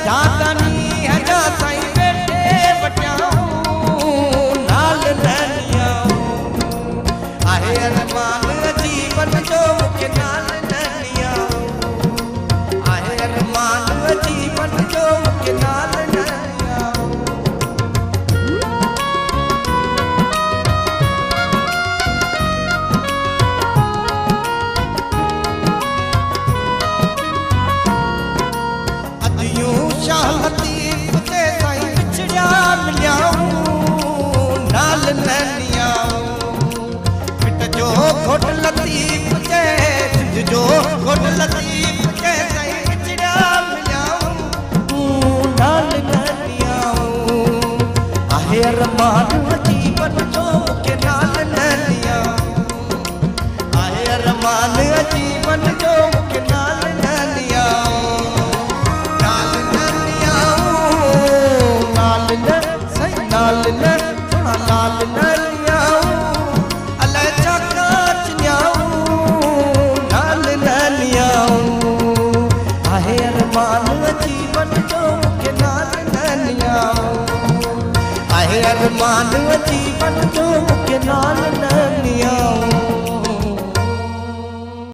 S14: दादानी हजा साईं बेटे बटियाऊं नाल ननियाऊं आहे अरमान जीवन जो मुखे नाल ननियाऊं आहे अरमान जीवन जो मुखे नाल ननियाऊं अदियूं शाह लतीफ ते साईं विछड़िया मिलियाऊं नाल ननियाऊं पिट जो घोट लतीफ ते सिंध जो घोट लतीफ ते साईं विछड़िया मिलियाऊं नाल ननियाऊं आहे अरमान जीवन जो मुखे नाल ननियाऊं आहे अरमान जीवन जो मुखे नाल ननियाऊं नाल ननियाऊं नाल न सही नाल न थोड़ा नाल न